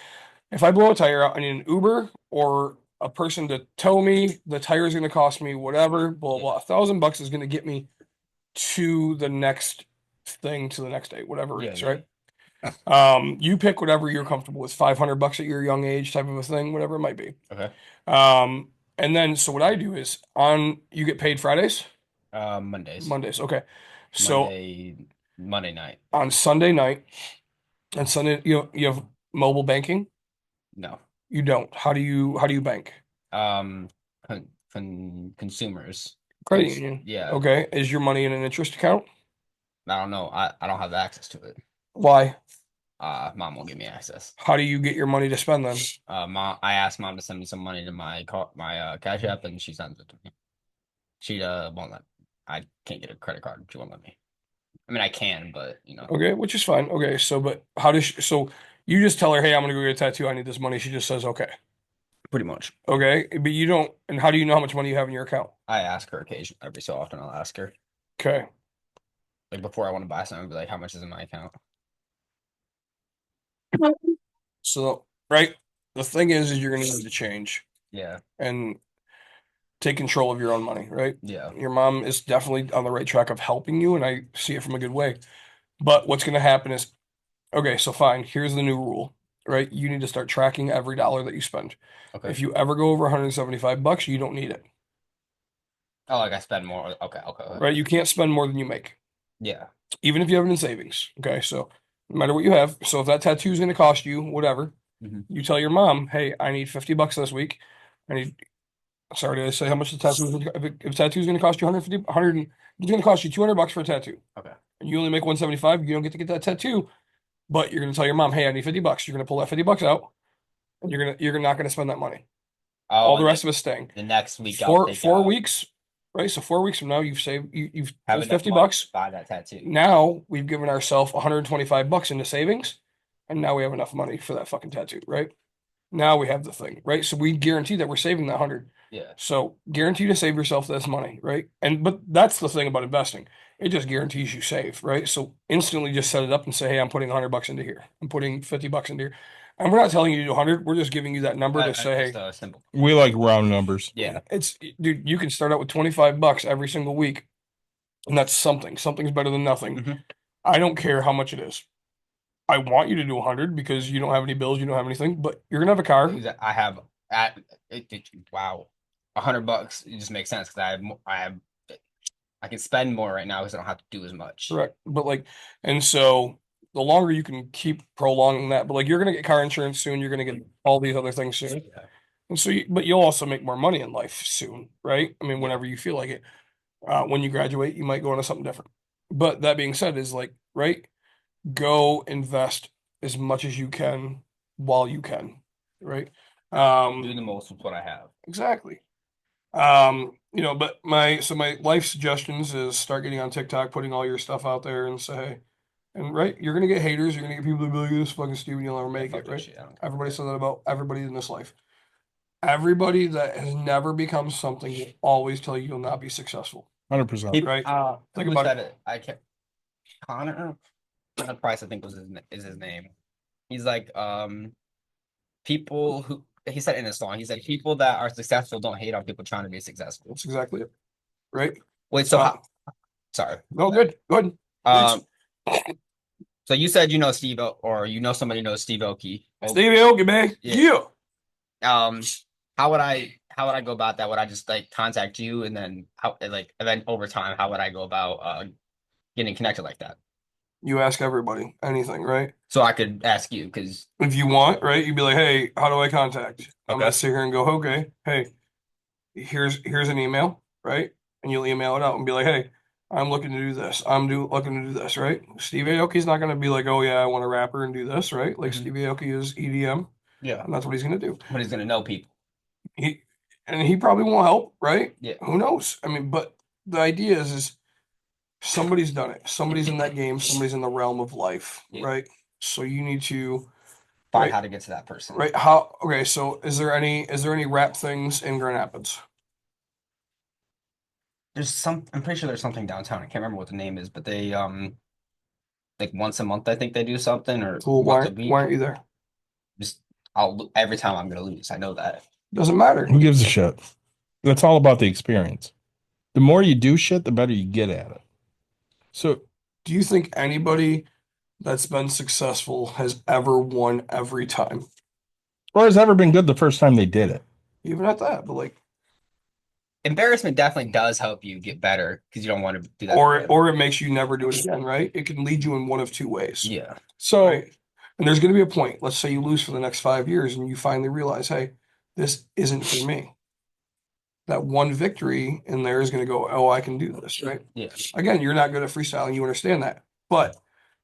If I blow a tire out, I need an Uber or a person to tow me. The tire is going to cost me whatever. Blah blah. $1,000 is going to get me to the next thing to the next day, whatever it Yeah, is, yeah. right? You pick whatever you're comfortable with. $500 at your young age, type of a thing, whatever it might be. Okay. And then so what I do is you get paid Fridays, Mondays. Mondays. Okay, so Monday night. on Sunday night and Sunday you have mobile banking. No. You don't. How do you bank? Consumers. Credit union. Yeah. Okay. Is your money in an interest account? I don't know. I don't have access to it. Why? Mom won't give me access. How do you get your money to spend then? I asked mom to send me some money to my Cash App, and she sends it to me. She won't let. I can't get a credit card. She won't let me. I mean, I can, but Okay, which is fine. Okay, so but how does so you just tell her, hey, I'm gonna go get a tattoo. I need this money. She just says okay. pretty much. Okay, but you don't. And how do you know how much money you have in your account? I ask her occasionally. Every so often, I'll ask her. Okay. Like before I want to buy something, I'll be like, how much is in my account? So right, the thing is you're gonna need to change Yeah, and take control of your own money. Right. yeah. Your mom is definitely on the right track of helping you, and I see it from a good way. But what's gonna happen is, okay, so fine. Here's the new rule. Right, you need to start tracking every dollar that you spend. Okay. If you ever go over $175, you don't need it. Oh, like I spend more. Okay, okay. Right, you can't spend more than you make, Yeah. even if you have it in savings. Okay, so no matter what you have, so if that tattoo is going to cost you whatever, Mhm. you tell your mom, hey, I need $50 this week. I need, sorry, did I say how much the tattoo is? If tattoo is going to cost you 150, 100, it's going to cost you $200 for a tattoo. Okay. And you only make 175, you don't get to get that tattoo, but you're going to tell your mom, hey, I need $50. You're going to pull that $50 out, and you're not going to spend that money. Oh, All the and rest of it's staying. the next week I'll Four take four out, weeks, right? So 4 weeks from now, you've saved you've have pulled enough money $50. to buy that tattoo. Now we've given ourselves $125 into savings, and now we have enough money for that fucking tattoo, right? Now we have the thing, right? So we guarantee that we're saving that 100. Yeah. So guarantee to save yourself this money, right? And but that's the thing about investing. It just guarantees you save, right? So instantly just set it up and say, hey, I'm putting $100 into here. I'm putting $50 into here. And we're not telling you to do 100. We're just giving you that number to say, Just hey, a simple. We like round numbers. Yeah. it's dude, you can start out with $25 every single week, and that's something. Something's better than nothing. Mhm. I don't care how much it is. I want you to do 100 because you don't have any bills, you don't have anything, but you're gonna have a car. I have at wow, $100. It just makes sense because I can spend more right now because I don't have to do as much. Correct. But like, and so the longer you can keep prolonging that, but like you're gonna get car insurance soon, you're gonna get all these other things soon. Yeah. And so, but you'll also make more money in life soon, right? I mean, whenever you feel like it. When you graduate, you might go into something different. But that being said, is like, right? Go invest as much as you can while you can, right? Do the most with what I have. Exactly. But my life suggestions is start getting on TikTok, putting all your stuff out there and say, hey, and right, you're gonna get haters, you're gonna get people that be like, this fucking stupid, you'll never make Fuck it, that right? shit, I don't care. Everybody says that about everybody in this life. Everybody that has never become something will always tell you you'll not be successful. 100%. Right. Think Who about said it. it? I can't. Connor Price, I think is his name. He's like, people who he said in his song. He said people that are successful don't hate on people trying to be successful. That's exactly it. Right. Wait, so Uh, how? Sorry. No, good. Good. Um. So you said you know Steve or you know somebody knows Steve Oki. Stevie Aoki, man. Yeah. Yeah. How would I go about that? Would I just like contact you and then and then over time, how would I go about getting connected like that? You ask everybody anything, right? So I could ask you because If you want, right? You'd be like, hey, how do I contact you? I'm gonna Okay. sit here and go, okay, hey, here's an email, right? And you'll email it out and be like, hey, I'm looking to do this. Looking to do this, right? Steve Aoki's not gonna be like, oh yeah, I want to rapper and do this, right? Like Mhm. Steve Aoki is EDM, yeah, and that's what he's gonna do. but he's gonna know people. He he probably won't help, right? Yeah. Who knows? I mean, but the idea is somebody's done it. Somebody's in that game. Somebody's in the realm of life, Yeah. right? So you need to Find right, how to get to that person. right. How? Okay. So is there any rap things in Grand Rapids? I'm pretty sure there's something downtown. I can't remember what the name is, but they like once a month I think they do something or Cool. Why once a aren't, week. why aren't you there? Just every time I'm gonna lose. I know that. Doesn't matter. Who gives a shit? That's all about the experience. The more you do shit, the better you get at it. So Do you think anybody that's been successful has ever won every time? or has ever been good the first time they did it. Even at that, but like, Embarrassment definitely does help you get better because you don't want to do that. or it makes you never do it again, right? It can lead you in one of two ways. Yeah. So Right. And there's going to be a point. Let's say you lose for the next 5 years and you finally realize, hey, this isn't for me. that one victory in there is going to go, oh, I can do this, right? Yeah. Again, you're not good at freestyling. You understand that. But,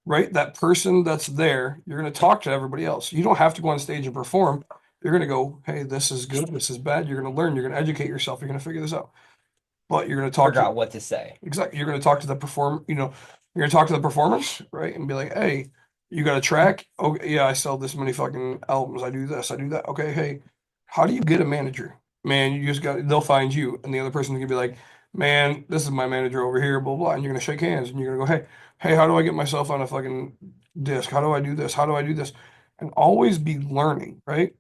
right, that person that's there, you're going to talk to everybody else. You don't have to go on stage and perform. You're going to go, hey, this is good. This is bad. You're going to learn. You're going to educate yourself. You're going to figure this out. But you're going to talk Figure to out what to say. exactly. You're going to talk to the you're going to talk to the performers, right? And be like, hey, you got a track? Oh, yeah, I sell this many fucking albums. I do this. I do that. Okay, hey, how do you get a manager? Man, you just got, they'll find you. And the other person's going to be like, man, this is my manager over here, blah, blah. And you're going to shake hands and you're going to go, hey, how do I get myself on a fucking disc? How do I do this? How do I do this? And always be learning, right?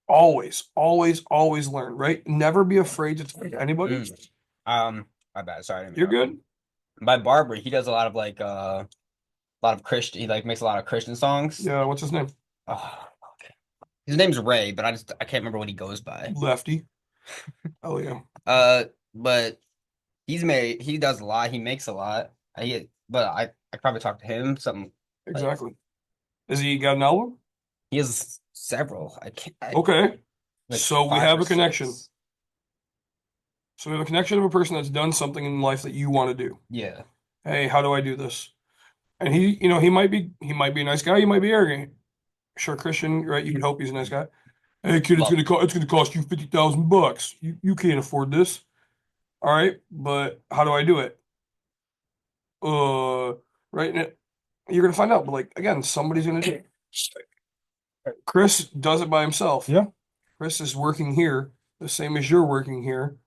Always, always, always learn, right? Never be afraid to talk to anybody. My bad. Sorry. You're good. My barber, he does a lot of like a lot of Christian. He like makes a lot of Christian songs. Yeah, what's his name? Oh, okay. His name's Ray, but I can't remember what he goes by. Lefty. Oh yeah. But he does a lot. He makes a lot. But I probably talked to him something. Exactly. Is he got an album? He has several. Okay. Like So we 5 have or a connection. 6. So we have a connection of a person that's done something in life that you want to do. Yeah. Hey, how do I do this? And he might be a nice guy, he might be arrogant. Sure, Christian, right? You can hope he's a nice guy. Hey kid, it's gonna cost you $50,000. You can't afford this. All right, but how do I do it? Right? And you're gonna find out, but like again, somebody's gonna do it. Chris does it by himself. Yeah. Chris is working here the same as you're working here.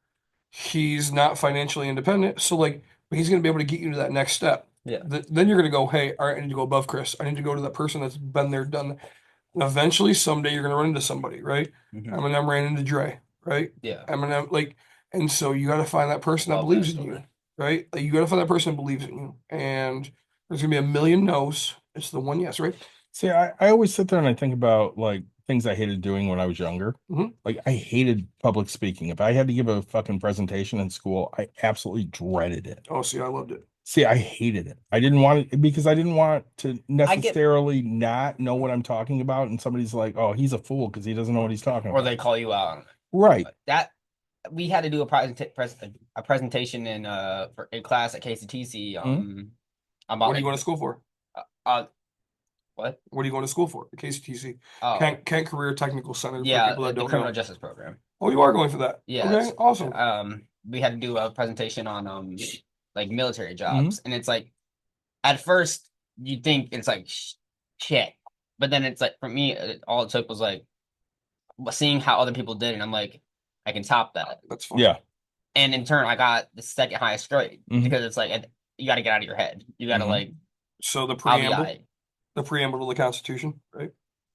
He's not financially independent, so like, but he's gonna be able to get you to that next step. Yeah. Then you're gonna go, hey, all right, I need to go above Chris. I need to go to that person that's been there, done that. And eventually, someday you're gonna run into somebody, right? Mhm. Eminem ran into Dre, right? Yeah. Eminem, like, and so you got to find that person that Love believes that in you, story. right? Like, you got to find that person that believes in you, and there's gonna be a million no's. It's the one yes, right? See, I always sit there and I think about like things I hated doing when I was younger. Mhm. Like I hated public speaking. If I had to give a fucking presentation in school, I absolutely dreaded it. Oh, see, I loved it. See, I hated it. I didn't want it because I didn't want to necessarily not know what I'm talking about. And somebody's like, oh, he's a fool because he doesn't know what he's talking Or about. they call you out. Right. That we had to do a presentation in class at KCTC. About What are you going to school for? what? What are you going to school for? KCTC, Oh, Kent Career Technical Center. For yeah, people that the don't criminal know. justice program. Oh, you are going for that? Yeah. Okay, awesome. We had to do a presentation on like military jobs, and it's like at first you think it's like shit, but then it's like for me, all it took was like seeing how other people did, and I'm like, I can top that. That's fine. Yeah. And in turn, I got the second highest grade Mhm. because it's like you got to get out of your head. You got to Mhm. like, So the I'll be preamble, alright. the preamble to the Constitution, right?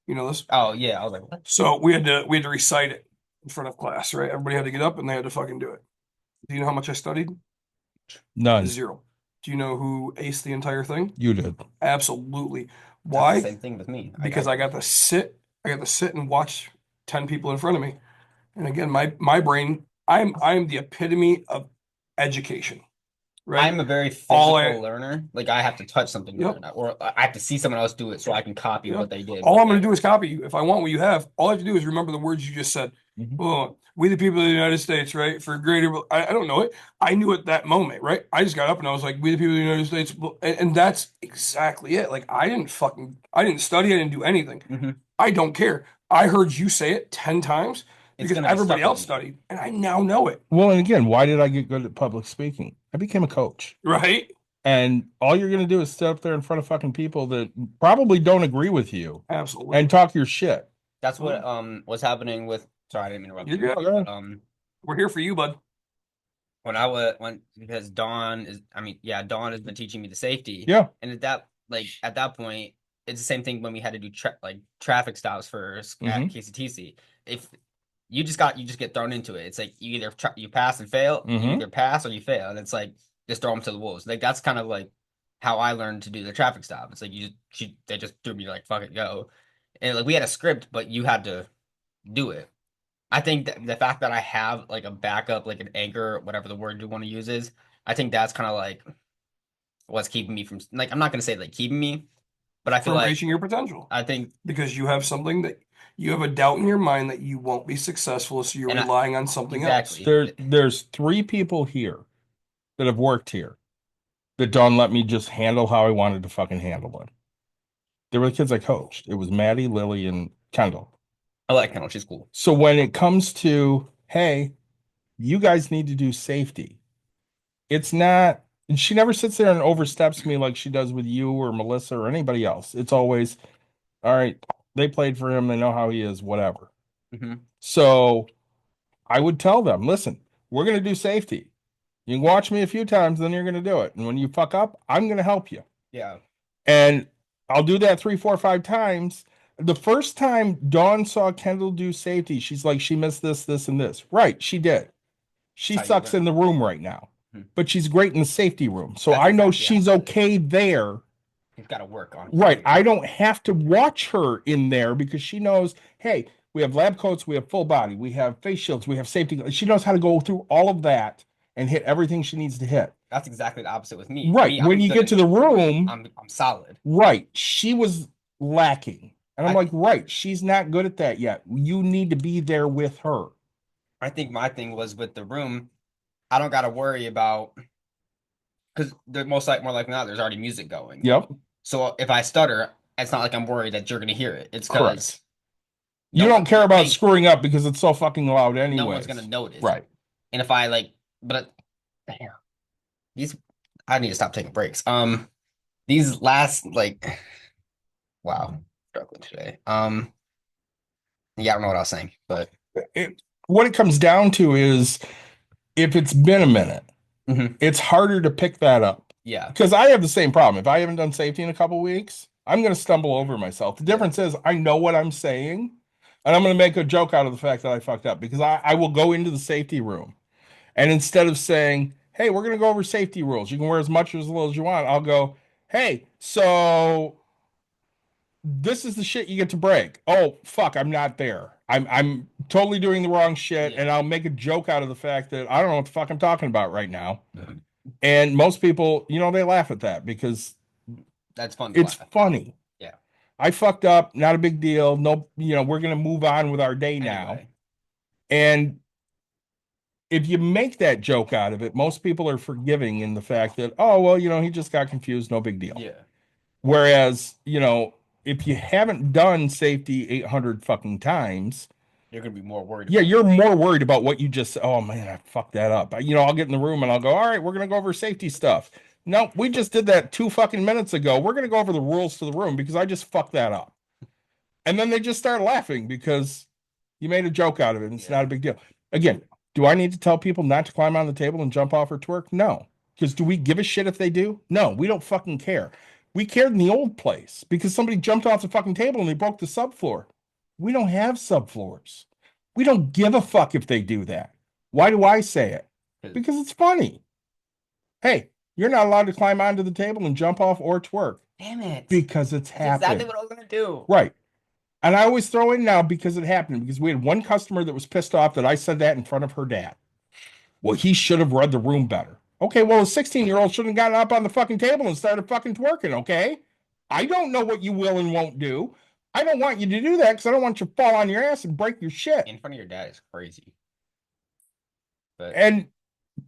You know this? Oh yeah, I was like, what? So we had to recite it in front of class, right? Everybody had to get up and they had to fucking do it. Do you know how much I studied? None. 0. Do you know who aced the entire thing? You did. Absolutely. That's Why? the same thing with me. Because I got to sit and watch 10 people in front of me. And again, my brain, I'm the epitome of education. Right? I'm a very All physical learner. Like I have to touch something to Yep. learn, or I have to see someone else do it so I can copy Yep. what they did. All I'm going to do is copy you. If I want what you have, all I have to do is remember the words you just said. Mhm. Oh, we the people of the United States, right? For greater, I don't know it. I knew it that moment, right? I just got up and I was like, we the people of the United States. And that's exactly it. Like, I didn't study. I didn't do anything. Mhm. I don't care. I heard you say it 10 times It's because gonna be everybody stuck else with me. studied. And I now know it, Well, and again, why did I get good at public speaking? I became a coach. right? And all you're going to do is sit up there in front of fucking people that probably don't agree with you Absolutely. and talk your shit. That's what was happening with. Sorry, I didn't interrupt You're you. good. But, We're here for you, bud. when because Dawn has been teaching me the safety. Yeah. And at that point, it's the same thing when we had to do traffic stops for at Mhm. KCTC. If you just get thrown into it, it's like you either you pass and fail, you Mhm. either pass or you fail, and it's like just throw them to the wolves. Like that's kind of like how I learned to do the traffic stop. It's like they just threw me like fuck it go, and like we had a script, but you had to do it. I think that the fact that I have like a backup, like an anchor, whatever the word you want to use is, I think that's kind of like what's keeping me from like I'm not gonna say like keeping me, but I feel From like reaching your potential. I think Because you have something that You have a doubt in your mind that you won't be successful, so you're And relying on something exactly. There's 3 people here that have worked here that don't let me just handle how I wanted to fucking handle it. They were the kids I coached. It was Maddie, Lily, and Kendall. I like Kendall. She's cool. So when it comes to, hey, you guys need to do safety, it's not, and she never sits there and oversteps me like she does with you or Melissa or anybody else. It's always, all right, they played for him, they know how he is, whatever. Hmm. So I would tell them, listen, we're going to do safety. You can watch me a few times, then you're going to do it. And when you fuck up, I'm going to help you. Yeah. And I'll do that 3, 4, 5 times. The first time Dawn saw Kendall do safety, she's like, she missed this, this, and this. Right, she did. She That's how you sucks learn. in the room right now, Hmm. but she's great in the safety room. So That's I know exactly she's how it is. okay there. You've got to work on. Right. I don't have to watch her in there because she knows, hey, we have lab coats, we have full body, we have face shields, we have safety. She knows how to go through all of that and hit everything she needs to hit. That's exactly the opposite with me. Right. Me, When I'm you good get in to the room, I'm solid. right, she was lacking. And I'm I like, right, she's not good at that yet. You need to be there with her. I think my thing was with the room. I don't got to worry about because they're more likely not. There's already music going. Yep. So if I stutter, it's not like I'm worried that you're gonna hear it. It's because Correct. You don't care about screwing up because it's so fucking loud anyway. no one's gonna notice. Right. And if I like, but damn, these I need to stop taking breaks. These last like, wow, struggling today. Yeah, I don't know what I was saying, but What it comes down to is if it's been a minute, Mhm. it's harder to pick that up. yeah, Because I have the same problem. If I haven't done safety in a couple weeks, I'm going to stumble over myself. The difference is I know what I'm saying, and I'm going to make a joke out of the fact that I fucked up because I will go into the safety room. And instead of saying, hey, we're going to go over safety rules, you can wear as much or as little as you want, I'll go, hey, so this is the shit you get to break. Oh, fuck, I'm not there. I'm totally doing the wrong shit, Yeah. and I'll make a joke out of the fact that I don't know what the fuck I'm talking about right now. And most people, they laugh at that because that's fun. To it's laugh. funny. Yeah. I fucked up, not a big deal. No, we're gonna move on with our day now. Anyway, And if you make that joke out of it, most people are forgiving in the fact that, oh, well, he just got confused, no big deal. yeah, Whereas, if you haven't done safety 800 fucking times, you're gonna be more worried. yeah, about you're more worried about what you just, oh man, I fucked that up. I'll get in the room and I'll go, all right, we're going to go over safety stuff. No, we just did that 2 fucking minutes ago. We're going to go over the rules to the room because I just fucked that up. And then they just start laughing because you made a joke out of it. And it's not a big deal. Again, do I need to tell people not to climb on the table and jump off or twerk? No. Because do we give a shit if they do? No, we don't fucking care. We cared in the old place because somebody jumped off the fucking table and they broke the subfloor. We don't have subfloors. We don't give a fuck if they do that. Why do I say it? Because it's funny. Hey, you're not allowed to climb onto the table and jump off or twerk. Damn it. Because it's That's happened. exactly what I was gonna do. Right. And I always throw in now because it happened, because we had one customer that was pissed off that I said that in front of her dad. Well, he should have read the room better. Okay, well, a 16-year-old shouldn't have gotten up on the fucking table and started fucking twerking, okay? I don't know what you will and won't do. I don't want you to do that because I don't want you to fall on your ass and break your shit. In front of your dad is crazy. But And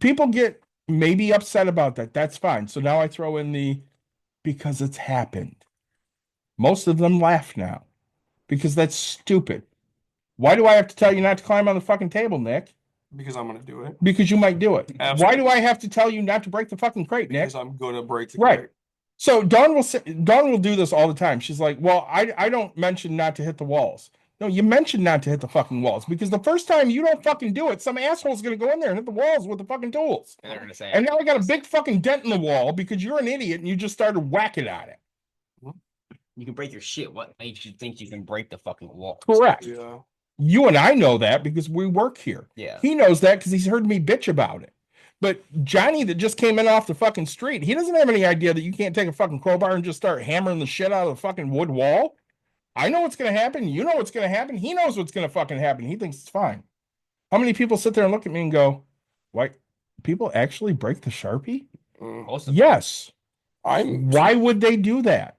people get maybe upset about that. That's fine. So now I throw in because it's happened. Most of them laugh now because that's stupid. Why do I have to tell you not to climb on the fucking table, Nick? Because I'm going to do it. Because you might do it. Absolutely. Why do I have to tell you not to break the fucking crate, Nick? Because I'm going to break the Right. crate. So Dawn will do this all the time. She's like, well, I don't mention not to hit the walls. No, you mentioned not to hit the fucking walls because the first time you don't fucking do it, some asshole's going to go in there and hit the walls with the fucking tools. and they're gonna say, And now I got a big fucking dent in the wall because you're an idiot and you just started whacking on it. you can break your shit. What makes you think you can break the fucking wall? Correct. Yeah. You and I know that because we work here. Yeah. He knows that because he's heard me bitch about it. But Johnny that just came in off the fucking street, he doesn't have any idea that you can't take a fucking crowbar and just start hammering the shit out of the fucking wood wall. I know what's going to happen. You know what's going to happen. He knows what's going to fucking happen. He thinks it's fine. How many people sit there and look at me and go, why? People actually break the Sharpie? Mm. Most of Yes. I'm Why would they do that?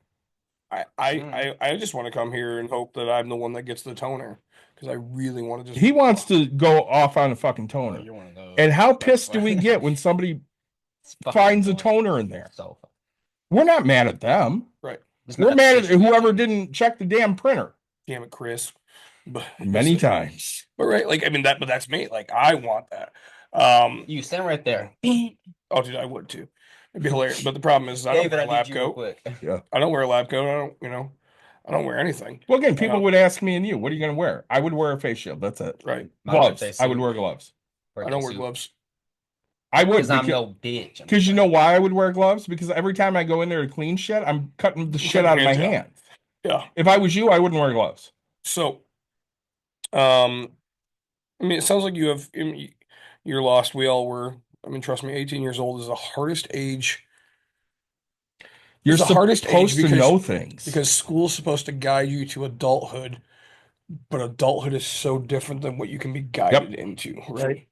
I just want to come here and hope that I'm the one that gets the toner because I really want to just. He wants to go off on a fucking toner. You're one of those. And how That's pissed do we fine. get when somebody It's fucking finds a annoying. toner in there? So We're not mad at them. Right. it's We're not mad at efficient. whoever didn't check the damn printer Damn it, Chris. But many times. But right, like I mean but that's me. Like I want that. You stand right there. Oh, dude, I would too. It'd be hilarious. But the problem is, I don't David, wear a I lab need you real coat. quick. Yeah. I don't wear a lab coat. I don't wear anything. Well, again, people would ask me and you, what are you going to wear? I would wear a face shield. That's it. Right. My Gloves. birthday I would suit. wear gloves. I don't wear gloves. I would Because I'm no bitch. because you know why I would wear gloves? Because every time I go in there to clean shit, I'm cutting the shit out of my hands. Yeah. If I was you, I wouldn't wear gloves. So, I mean, it sounds like you're lost. We all were. I mean, trust me, 18 years old is the hardest age. You're It's the hardest supposed age to know things. because school's supposed to guide you to adulthood, but adulthood is so different than what you can be guided into, right?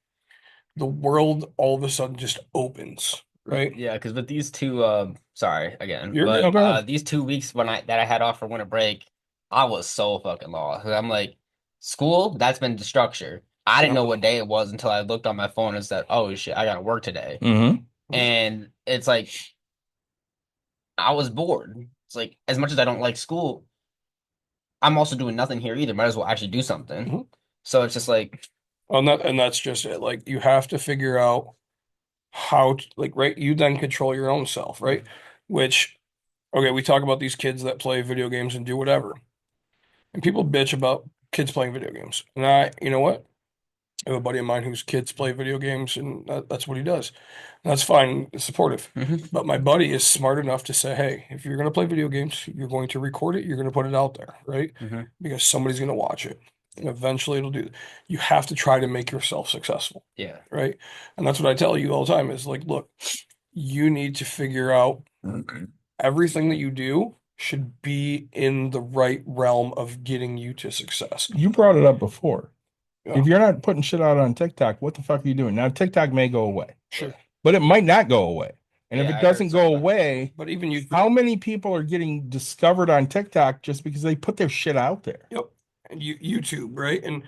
The world all of a sudden just opens, right? Yeah, because with these two, sorry again, You're but good. No, go ahead. these 2 weeks that I had off for winter break, I was so fucking lost. 'Cause I'm like, school, that's been the structure. I didn't know what day it was until I looked on my phone and said, "Oh shit, I gotta work today." Mm-hmm. And it's like I was bored. It's like as much as I don't like school, I'm also doing nothing here either. Might as well actually do something. Mhm. So it's just like, And that's just it. Like you have to figure out how to, like, right, you then control your own self, right? Which, okay, we talk about these kids that play video games and do whatever. And people bitch about kids playing video games. And you know what? I have a buddy of mine whose kids play video games, and that's what he does. And that's fine, it's supportive. Mhm. But my buddy is smart enough to say, hey, if you're going to play video games, you're going to record it, you're going to put it out there, right? Mhm. Because somebody's going to watch it. And eventually it'll do. You have to try to make yourself successful, yeah, right? And that's what I tell you all the time is like, look, you need to figure out everything that you do should be in the right realm of getting you to success. You brought it up before. Yeah. If you're not putting shit out on TikTok, what the fuck are you doing? Now, TikTok may go away, Sure. but it might not go away. And Yeah, if I it heard doesn't something go about away, But even you, how many people are getting discovered on TikTok just because they put their shit out there? yep, and YouTube, right? And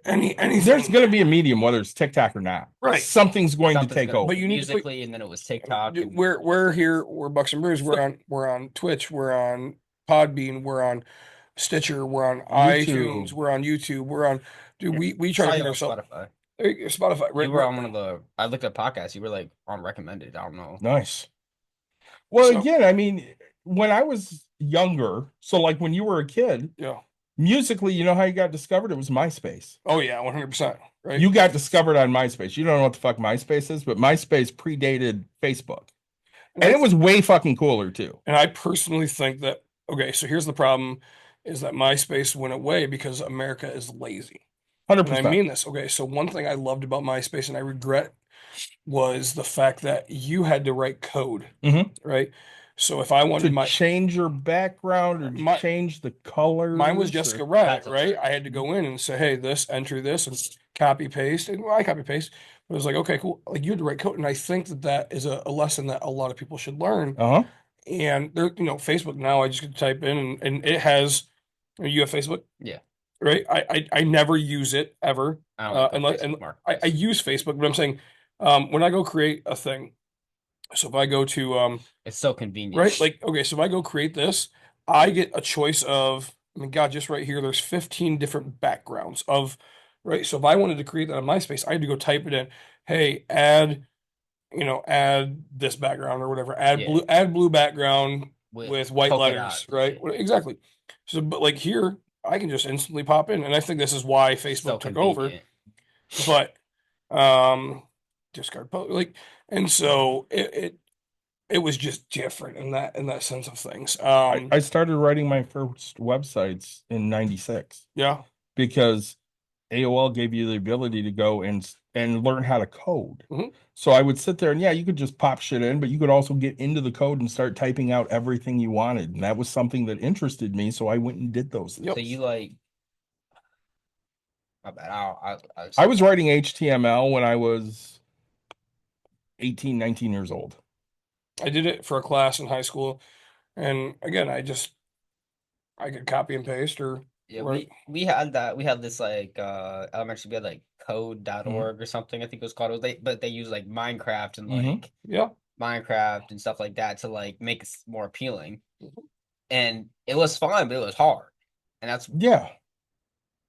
anything. There's going to be a medium, whether it's TikTok or not. Right. Something's going to something's take gonna- over. But you need to put- musically, and then it was TikTok. Dude, and- we're here. We're Bucks and Brews. We're on Twitch. We're on Podbean. We're on Stitcher. We're on iTunes. We're on YouTube. We're on. Dude, we try Saw to you get on ourselves. Spotify. Spotify. Right, You were right. on one of the. I looked at podcasts. You were like on recommended. I don't know. Nice. Well, So- again, I mean, when I was younger, so like when you were a kid, Yeah. musically, you know how you got discovered? It was MySpace. Oh yeah, 100%. Right. You got discovered on MySpace. You don't know what the fuck MySpace is, but MySpace predated Facebook. And it was way fucking cooler too. And I personally think that, okay, so here's the problem is that MySpace went away because America is lazy. And I 100%. mean this. Okay, so one thing I loved about MySpace and I regret was the fact that you had to write code, Mhm. right? So if I wanted To change your background or My- change the colors. mine was Jessica Rabbit, That's right? absurd. I had to go in and say, hey, enter this, and copy paste. And well, I copy paste, but it was like, okay, cool. Like you had to write code, and I think that is a lesson that a lot of people should learn. Uh-huh. And there, Facebook now, I just can type in, and it has. You have Facebook? Yeah. Right. I never use it ever. I don't like the unless Facebook and marketplace. I use Facebook, but I'm saying, when I go create a thing, so if I go to It's so convenient. right, like okay, so if I go create this, I get a choice of, I mean, God, just right here, there's 15 different backgrounds of, right. So if I wanted to create that on MySpace, I had to go type it in. Hey, add this background or whatever. Yeah. Add blue background with white polka letters, dots and right? shit. Well, exactly. So, but like here, I can just instantly pop in, and I think this is why Facebook So took over. convenient. But discard post like, and so it was just different in that sense of things. I started writing my first websites in 96 Yeah, because AOL gave you the ability to go and learn how to code. Mhm. So I would sit there and you could just pop shit in, but you could also get into the code and start typing out everything you wanted. And that was something that interested me. So I went and did those things. Yep. So you like. My bad. I was writing HTML when I was 18, 19 years old. I did it for a class in high school, And again, I could copy and paste or Yeah, right. we had that. We had this like elementary. We had like code.org or something. I think it was called. But they use like Minecraft and like Yeah. Minecraft and stuff like that to like make it more appealing. And it was fun, but it was hard. And that's Yeah.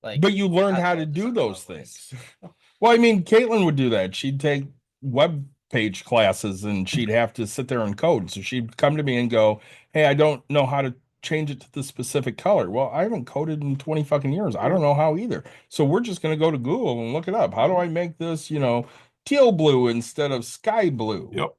like. But you learned that's how what to the do suck those about was. things. Well, I mean, Caitlin would do that. She'd take web page classes and she'd have to sit there and code. So she'd come to me and go, "Hey, I don't know how to change it to the specific color." Well, I haven't coded in 20 fucking years. I don't know how either. So we're just going to go to Google and look it up. How do I make this, teal blue instead of sky blue? Yep.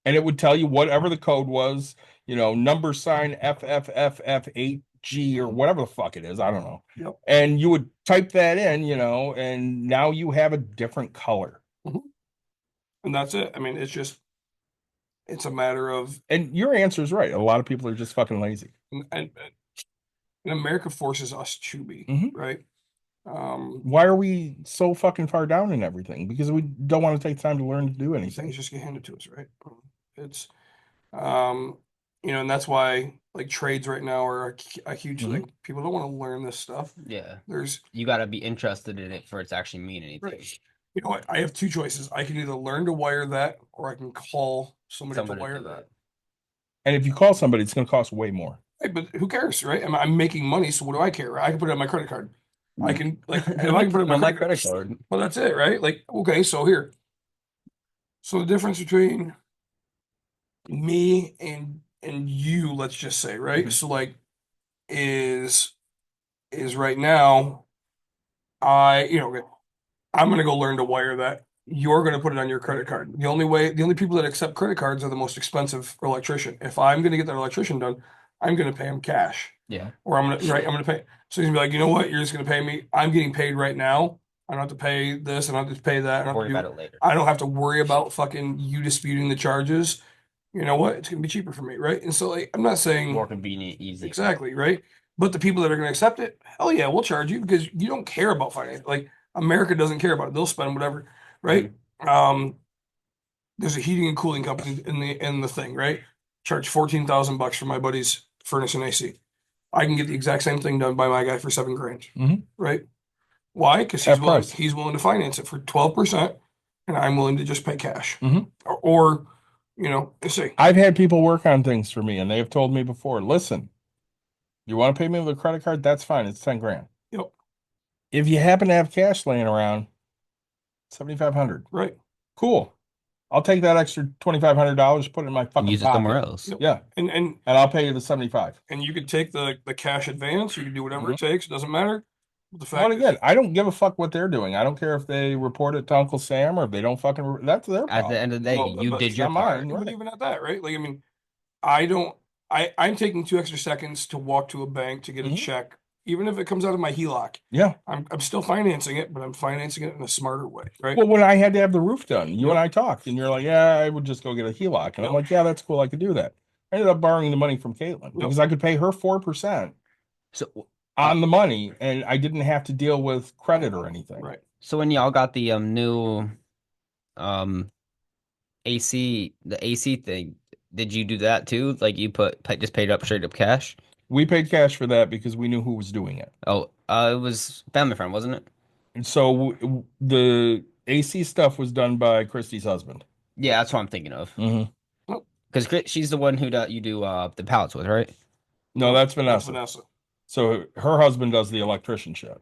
And it would tell you whatever the code was, number sign FFFF8G or whatever the fuck it is. I don't know. Yep. And you would type that in, and now you have a different color. And that's it. I mean, it's a matter of, And your answer is right. A lot of people are just fucking lazy. and America forces us to be, Mhm. right? Why are we so fucking far down in everything? Because we don't want to take time to learn to do Things anything. just get handed to us, right? It's, and that's why like trades right now are a huge Mhm. thing. People don't want to learn this stuff. Yeah, There's, you got to be interested in it for it to actually mean anything. right. You know what? I have two choices. I can either learn to wire that or I can call somebody Someone to to wire do that. it. And if you call somebody, it's going to cost way more. Right, but who cares, right? I'm making money, so what do I care? Right? I can put it on my credit card. I can like if I can put it on my credit card. Well, that's it, right? Like, okay, so here. So the difference between me and you, let's just say, right? So like is right now okay, I'm gonna go learn to wire that. You're gonna put it on your credit card. The only people that accept credit cards are the most expensive electrician. If I'm gonna get that electrician done, I'm gonna pay him cash. Yeah. Or I'm gonna pay. So he's gonna be like, you know what? You're just gonna pay me. I'm getting paid right now. I don't have to pay this. I don't have to pay that. I don't have Worry to do, about it later. I don't have to worry about fucking you disputing the charges. You know what? It's gonna be cheaper for me, right? And so like, I'm not saying More convenient, easy. exactly, right? But the people that are gonna accept it, hell yeah, we'll charge you because you don't care about finance. Like America doesn't care about it. They'll spend whatever, right? There's a heating and cooling company in the thing, right? Charge 14,000 bucks for my buddy's furnace and AC. I can get the exact same thing done by my guy for 7 grand, Mhm. right? Why? Because At price. he's willing to finance it for 12%, and I'm willing to just pay cash. Mhm. Or let's see. I've had people work on things for me and they have told me before, listen, you want to pay me with a credit card? That's fine. It's 10 grand. Yep, If you happen to have cash laying around, 7,500. right. Cool. I'll take that extra $2,500, put it in my fucking Use it pocket. somewhere else. Yep. Yeah. And I'll pay you the 75. you could take the cash advance. You can do whatever Mhm. it takes. It doesn't matter. But the Well, fact again, I don't give a fuck what they're doing. I don't care if they report it to Uncle Sam or if they don't fucking, that's their At problem. the end of the day, Well, you but did it's your not part. mine. but Right. even at that, right? Like, I mean, I don't. I'm taking 2 extra seconds to walk to a bank to get a Mhm. check, even if it comes out of my HELOC. Yeah. I'm still financing it, but I'm financing it in a smarter way, right? Well, when I had to have the roof done, you Yep. and I talked, and you're like, yeah, I would just go get a HELOC. And I'm Yep. like, yeah, that's cool. I could do that. I ended up borrowing the money from Caitlin because I could pay her 4% So, on the money and I didn't have to deal with credit or anything. Right. so when y'all got the new um the AC thing, did you do that too? Like you just paid up straight up cash? We paid cash for that because we knew who was doing it. Oh, it was family friend, wasn't it? And so the AC stuff was done by Christy's husband. Yeah, that's what I'm thinking of. Mhm. Because she's the one who you do the pallets with, right? No, that's That's Vanessa. Vanessa. So her husband does the electrician shit.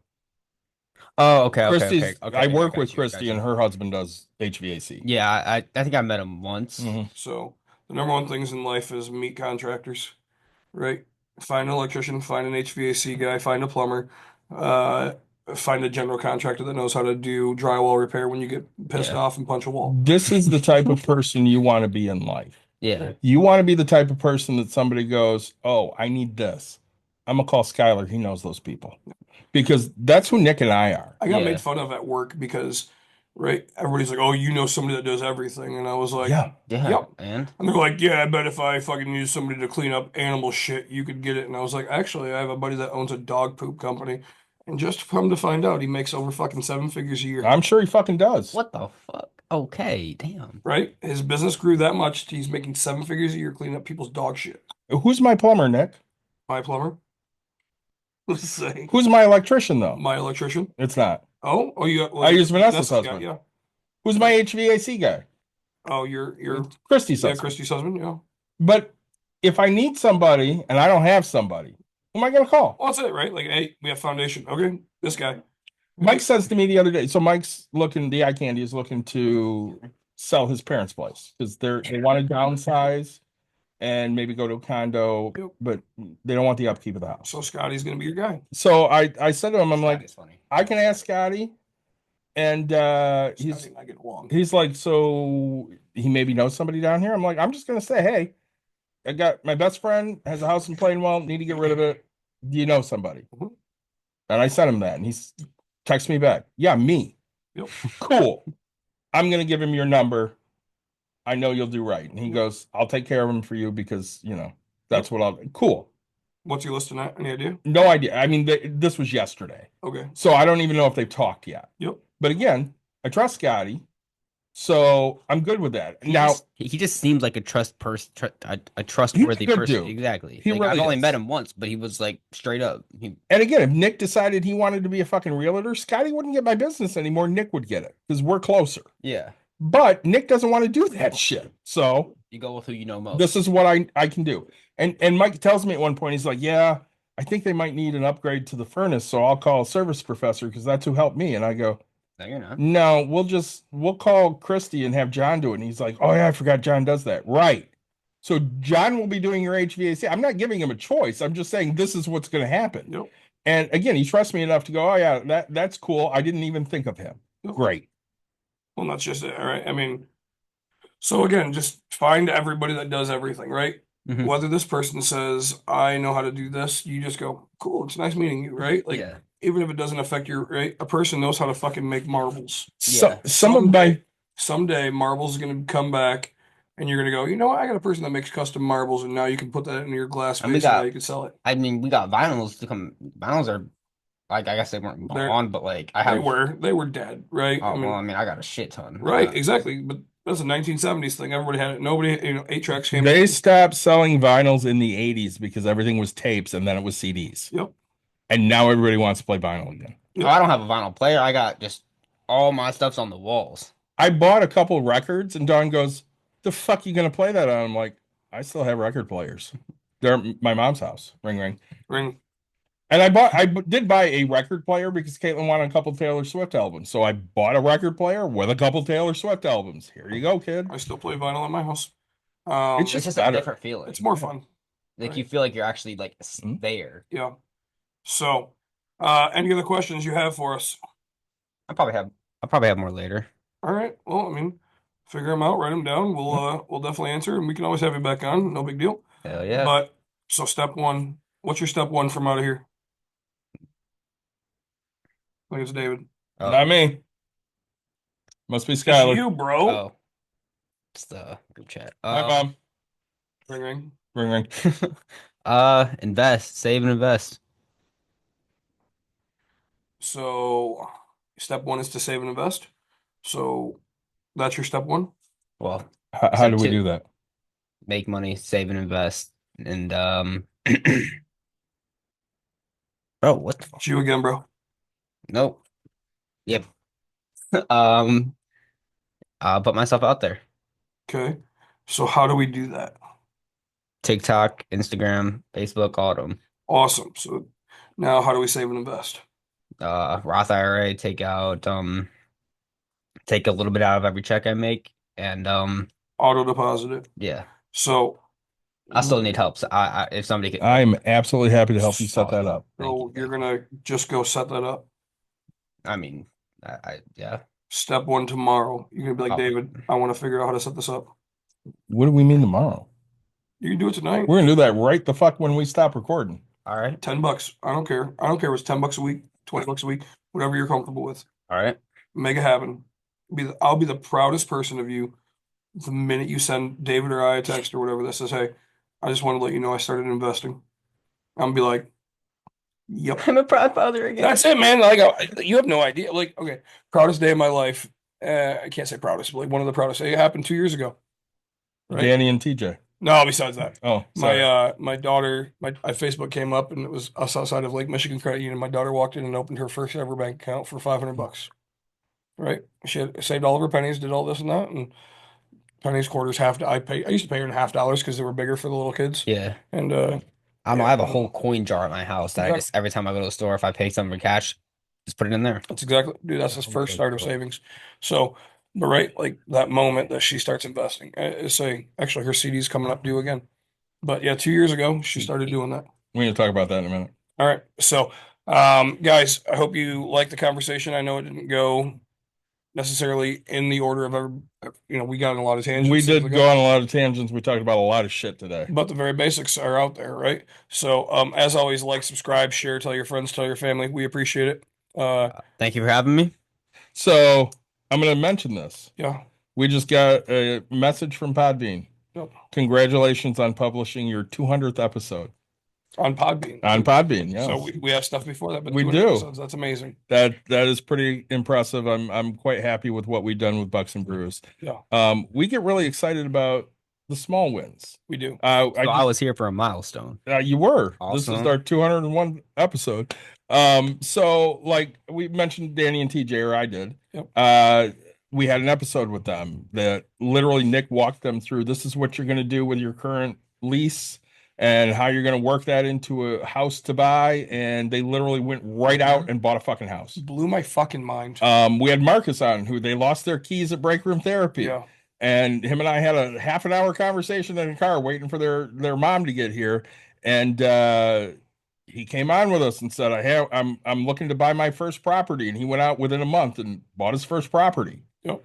Oh, okay, Christy's, okay. I work got with you, Christy got and you. her husband does HVAC. Yeah, I think I met him once. Mhm. So the number one things in life is meet contractors, right? Find an electrician, find an HVAC guy, find a plumber, find a general contractor that knows how to do drywall repair when you get pissed Yeah. off and punch a wall. This is the type of person you want to be in life. Yeah. You want to be the type of person that somebody goes, oh, I need this. I'm gonna call Skyler. He knows those people. Because that's who Nick and I are. I got Yeah. made fun of at work because, right, everybody's like, oh, you know somebody that does everything. And I was like, Yeah. Yeah. Yep. And And they're like, yeah, I bet if I fucking use somebody to clean up animal shit, you could get it. And I was like, actually, I have a buddy that owns a dog poop company. And just come to find out, he makes over fucking 7 figures a year. I'm sure he fucking does. what the fuck? Okay, damn. right? His business grew that much. He's making 7 figures a year cleaning up people's dog shit. Who's my plumber, Nick? My plumber. Let's say Who's my electrician, though? my electrician. It's not. Oh, you got. Well, I you're use Vanessa's guy, husband. yeah. Who's my HVAC guy? Oh, you're Christy's yeah, husband. Christy's husband. Yeah. But if I need somebody and I don't have somebody, who am I going to call? Well, that's it, right? Like, hey, we have foundation. Okay, this guy. Mike says to me the other day. So Mike's looking. The eye candy is looking to sell his parents' place because they want to downsize and maybe go to a condo, Yep. but they don't want the upkeep of the house. So Scotty's gonna be your guy. So I said to him, I'm like, It's funny. I can ask Scotty, and he's Scotty and I get along. he's like, so he maybe knows somebody down here. I'm like, I'm just gonna say, hey, I got my best friend has a house in Plainwell, need to get rid of it. Do you know somebody? Mhm. And I sent him that, and he's texted me back. Yeah, me. Yep. Cool. I'm gonna give him your number. I know you'll do right. And he Yep. goes, I'll take care of him for you because that's what I'll. Cool. What's he listing at? Any idea? No idea. I mean, this was yesterday, Okay. so I don't even know if they've talked yet. Yep. But again, I trust Scotty, so I'm good with that. Now, He just seems like a a trustworthy good person. dude. Exactly. He Like, really I've only is. met him once, but he was like straight up. and again, if Nick decided he wanted to be a fucking realtor, Scotty wouldn't get my business anymore. Nick would get it because we're closer. Yeah. But Nick doesn't want to do that shit. So You go with who you know most. this is what I can do. And Mike tells me at one point, he's like, yeah, I think they might need an upgrade to the furnace, so I'll call a service professor because that's who helped me. And I go, No, you're not. no, we'll call Christy and have John do it. And he's like, oh yeah, I forgot John does that. Right. So John will be doing your HVAC. I'm not giving him a choice. I'm just saying this is what's going to happen. Yep. And again, he trusts me enough to go, oh yeah, that's cool. I didn't even think of him. Yep. Great. Well, that's just it, all right? I mean, so again, just find everybody that does everything, right? Mhm. Whether this person says, I know how to do this, you just go, cool, it's nice meeting you, right? Like, Yeah. even if it doesn't affect your, right? A person knows how to fucking make marbles. So Yeah. some of my Someday marbles is going to come back and you're going to go, you know what? I got a person that makes custom marbles and now you can put that in your glass And we vase and now got- you can sell it. I mean, we got vinyls to come. Vinyls are like, I guess they weren't They're- on, but like I have. They were dead, right? Oh, I mean, well, I mean, I got a shit ton. right, exactly. But that's a 1970s thing. Everybody had it. Nobody, 8 tracks came. They stopped selling vinyls in the 80s because everything was tapes and then it was CDs. Yep. And now everybody wants to play vinyl again. Oh, I don't have a vinyl player. I got just all my stuff's on the walls. I bought a couple records and Dawn goes, the fuck you gonna play that on? I'm like, I still have record players. They're at my mom's house. Ring ring. Ring. And I did buy a record player because Caitlin wanted a couple Taylor Swift albums. So I bought a record player with a couple Taylor Swift albums. Here you go, kid. I still play vinyl in my house. It's It's just just better. a different feeling. It's more fun. Like right. you feel like you're actually like Mhm. there. Yeah. So, any other questions you have for us? I'll probably have more later. All right. Well, I mean, figure them out, write them down. We'll definitely answer, and we can always have you back on. No big deal. Hell yeah. But so step one. What's your step one from out of here? I think it's David. Oh. Not me. Must be It's Skyler. you, bro. Oh. It's the group chat. Hi, Mom. Ring ring. Ring ring. Invest, save and invest. So, step one is to save and invest. So, that's your step one. Well, How Step do we two. do that? make money, save and invest, and oh, what the fuck? It's you again, bro. Nope. Yep. I'll put myself out there. Okay. So, how do we do that? TikTok, Instagram, Facebook, all of them. Awesome. So, now how do we save and invest? Roth IRA, take a little bit out of every check I make, and Auto deposit it. yeah, So, I still need help. So if somebody could, I'm absolutely happy to help you set that up. Thank so you, you're thank gonna just go set that up. I mean, yeah. Step one tomorrow. You're gonna be like, Oh. David, I want to figure out how to set this up. What do we mean tomorrow? You can do it tonight. We're gonna do that right the fuck when we stop recording. All right, $10. I don't care. I don't care if it's $10 a week, $20 a week, whatever you're comfortable with. all right. Make it happen. I'll be the proudest person of you the minute you send David or I a text or whatever that says, hey, I just want to let you know I started investing. I'm gonna be like, yep. I'm a proud father again. That's it, man. Like you have no idea. Like, okay, proudest day of my life. I can't say proudest, but like one of the proudest. It happened 2 years ago, right? Danny and TJ. No, besides that, Oh, my sorry. my daughter, my Facebook came up and it was us outside of Lake Michigan Credit Union. My daughter walked in and opened her first ever bank account for $500. Right? She had saved all of her pennies, did all this and that, and pennies, quarters, half. I used to pay her in $half because they were bigger for the little kids. Yeah. And I don't know. I yeah, have a whole coin jar at my house that I exactly. just every time I go to the store, if I pay something for cash, just put it in there. That's exactly, dude. That's his first start of savings. So, but right, like that moment that she starts investing, say actually her CD's coming up due again. But yeah, 2 years ago she started doing that. We're going to talk about that in a minute. All right. So, guys, I hope you liked the conversation. I know it didn't go necessarily in the order of every, we got in a lot of tangents. We things did like go that, on a lot of tangents. We talked about a lot of shit today. but the very basics are out there, right? So, as always, like, subscribe, share, tell your friends, tell your family. We appreciate it. Thank you for having me. So I'm going to mention this. Yeah. We just got a message from Podbean. Yep. Congratulations on publishing your 200th episode On Podbean. on Podbean. Yes. So we have stuff before that, but We 200 do. episodes, that's amazing. That is pretty impressive. I'm quite happy with what we've done with Bucks and Brews. Yeah, We get really excited about the small wins. we do. So I was here for a milestone. You were. This is Awesome. our 201 episode. So like we mentioned Danny and TJ, or I did. Yep. We had an episode with them that literally Nick walked them through. This is what you're going to do with your current lease and how you're going to work that into a house to buy. And they literally went right out and bought a fucking house. Blew my fucking mind. We had Marcus on, who they lost their keys at break room therapy. Yeah. And him and I had a half an hour conversation in the car waiting for their mom to get here. And he came on with us and said, I'm looking to buy my first property. And he went out within a month and bought his first property. Yep.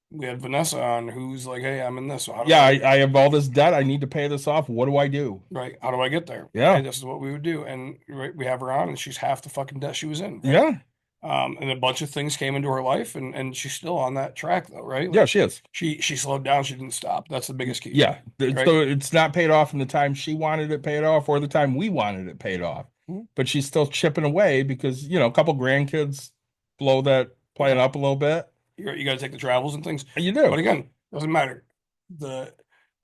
We had Vanessa on who's like, hey, I'm in this. So how do Yeah, I I have all this debt. I need to pay this off. What do I do? right? How do I get there? Yeah. And this is what we would do. And right, we have her on and she's half the fucking debt she was in. Right? Yeah. And a bunch of things came into her life and she's still on that track though, right? Yeah, she is. She slowed down, she didn't stop. That's the biggest key. Yeah. Right? So it's not paid off in the time she wanted it paid off or the time we wanted it paid off. Mhm. But she's still chipping away because, a couple grandkids blow that plan up a little bit. You got to take the travels and things. You do. But again, doesn't matter. The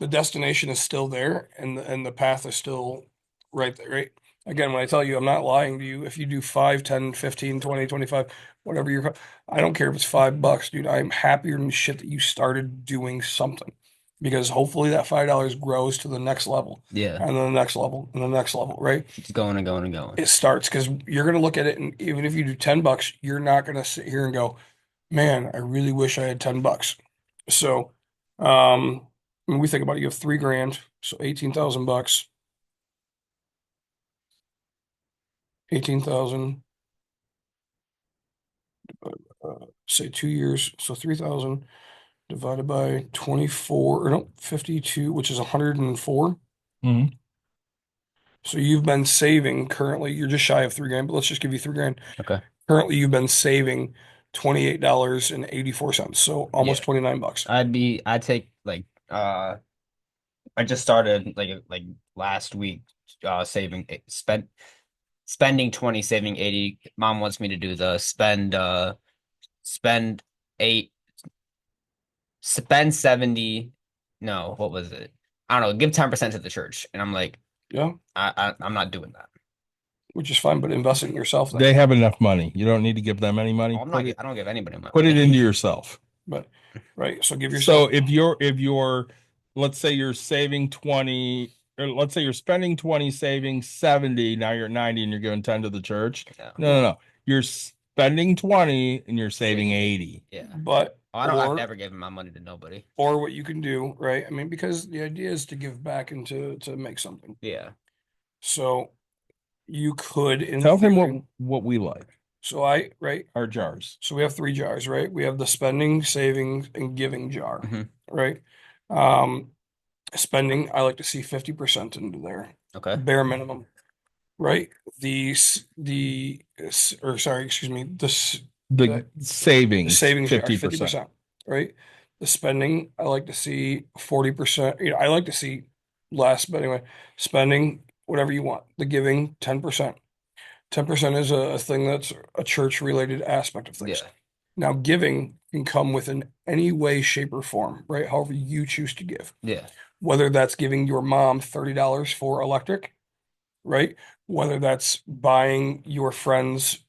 destination is still there and the path is still right there, right? Again, when I tell you, I'm not lying to you. If you do 5, 10, 15, 20, 25, whatever I don't care if it's $5, dude. I'm happier than shit that you started doing something because hopefully that $5 grows to the next level Yeah. and then the next level and the next level, right? It's going and going and going. It starts because you're going to look at it and even if you do $10, you're not going to sit here and go, man, I really wish I had $10. So, when we think about it, you have 3 grand, so 18,000 bucks. 18,000, say 2 years, so 3,000 divided by 24, or no, 52, which is 104. Mhm. So you've been saving currently, you're just shy of 3 grand, but let's just give you 3 grand. Okay. Currently, you've been saving $28.84, so almost Yeah. 29 bucks. I'd take like I just started like last week saving spending 20, saving 80. Mom wants me to do the spend 8 spend 70. No, what was it? I don't know, give 10% to the church. And I'm like, Yeah, I'm not doing that. which is fine, but invest it in yourself then. They have enough money. You don't need to give them any money. Well, I don't give anybody money. Put it into yourself. But right, so give So yourself. if you're let's say you're saving 20, or let's say you're spending 20, saving 70, now you're at 90 and you're giving 10 to the church. Yeah. No. You're spending 20 and you're saving 80. Yeah. But I've never given my money to nobody. or what you can do, right? I mean, because the idea is to give back and to make something. Yeah. So you could in Tell him theory- what we like. So right. Our jars. So we have 3 jars, right? We have the spending, savings, and giving jar, Mhm. right? Spending, I like to see 50% into there, Okay. bare minimum, right? Or sorry, excuse me, The savings, savings jar, 50%. 50%, right? The spending, I like to see 40%. I like to see less, but anyway, spending, whatever you want. The giving, 10%. 10% is a thing that's a church related aspect of things. Yeah. Now, giving can come within any way, shape, or form, right? However you choose to give. Yeah. Whether that's giving your mom $30 for electric, right? Whether that's buying your friends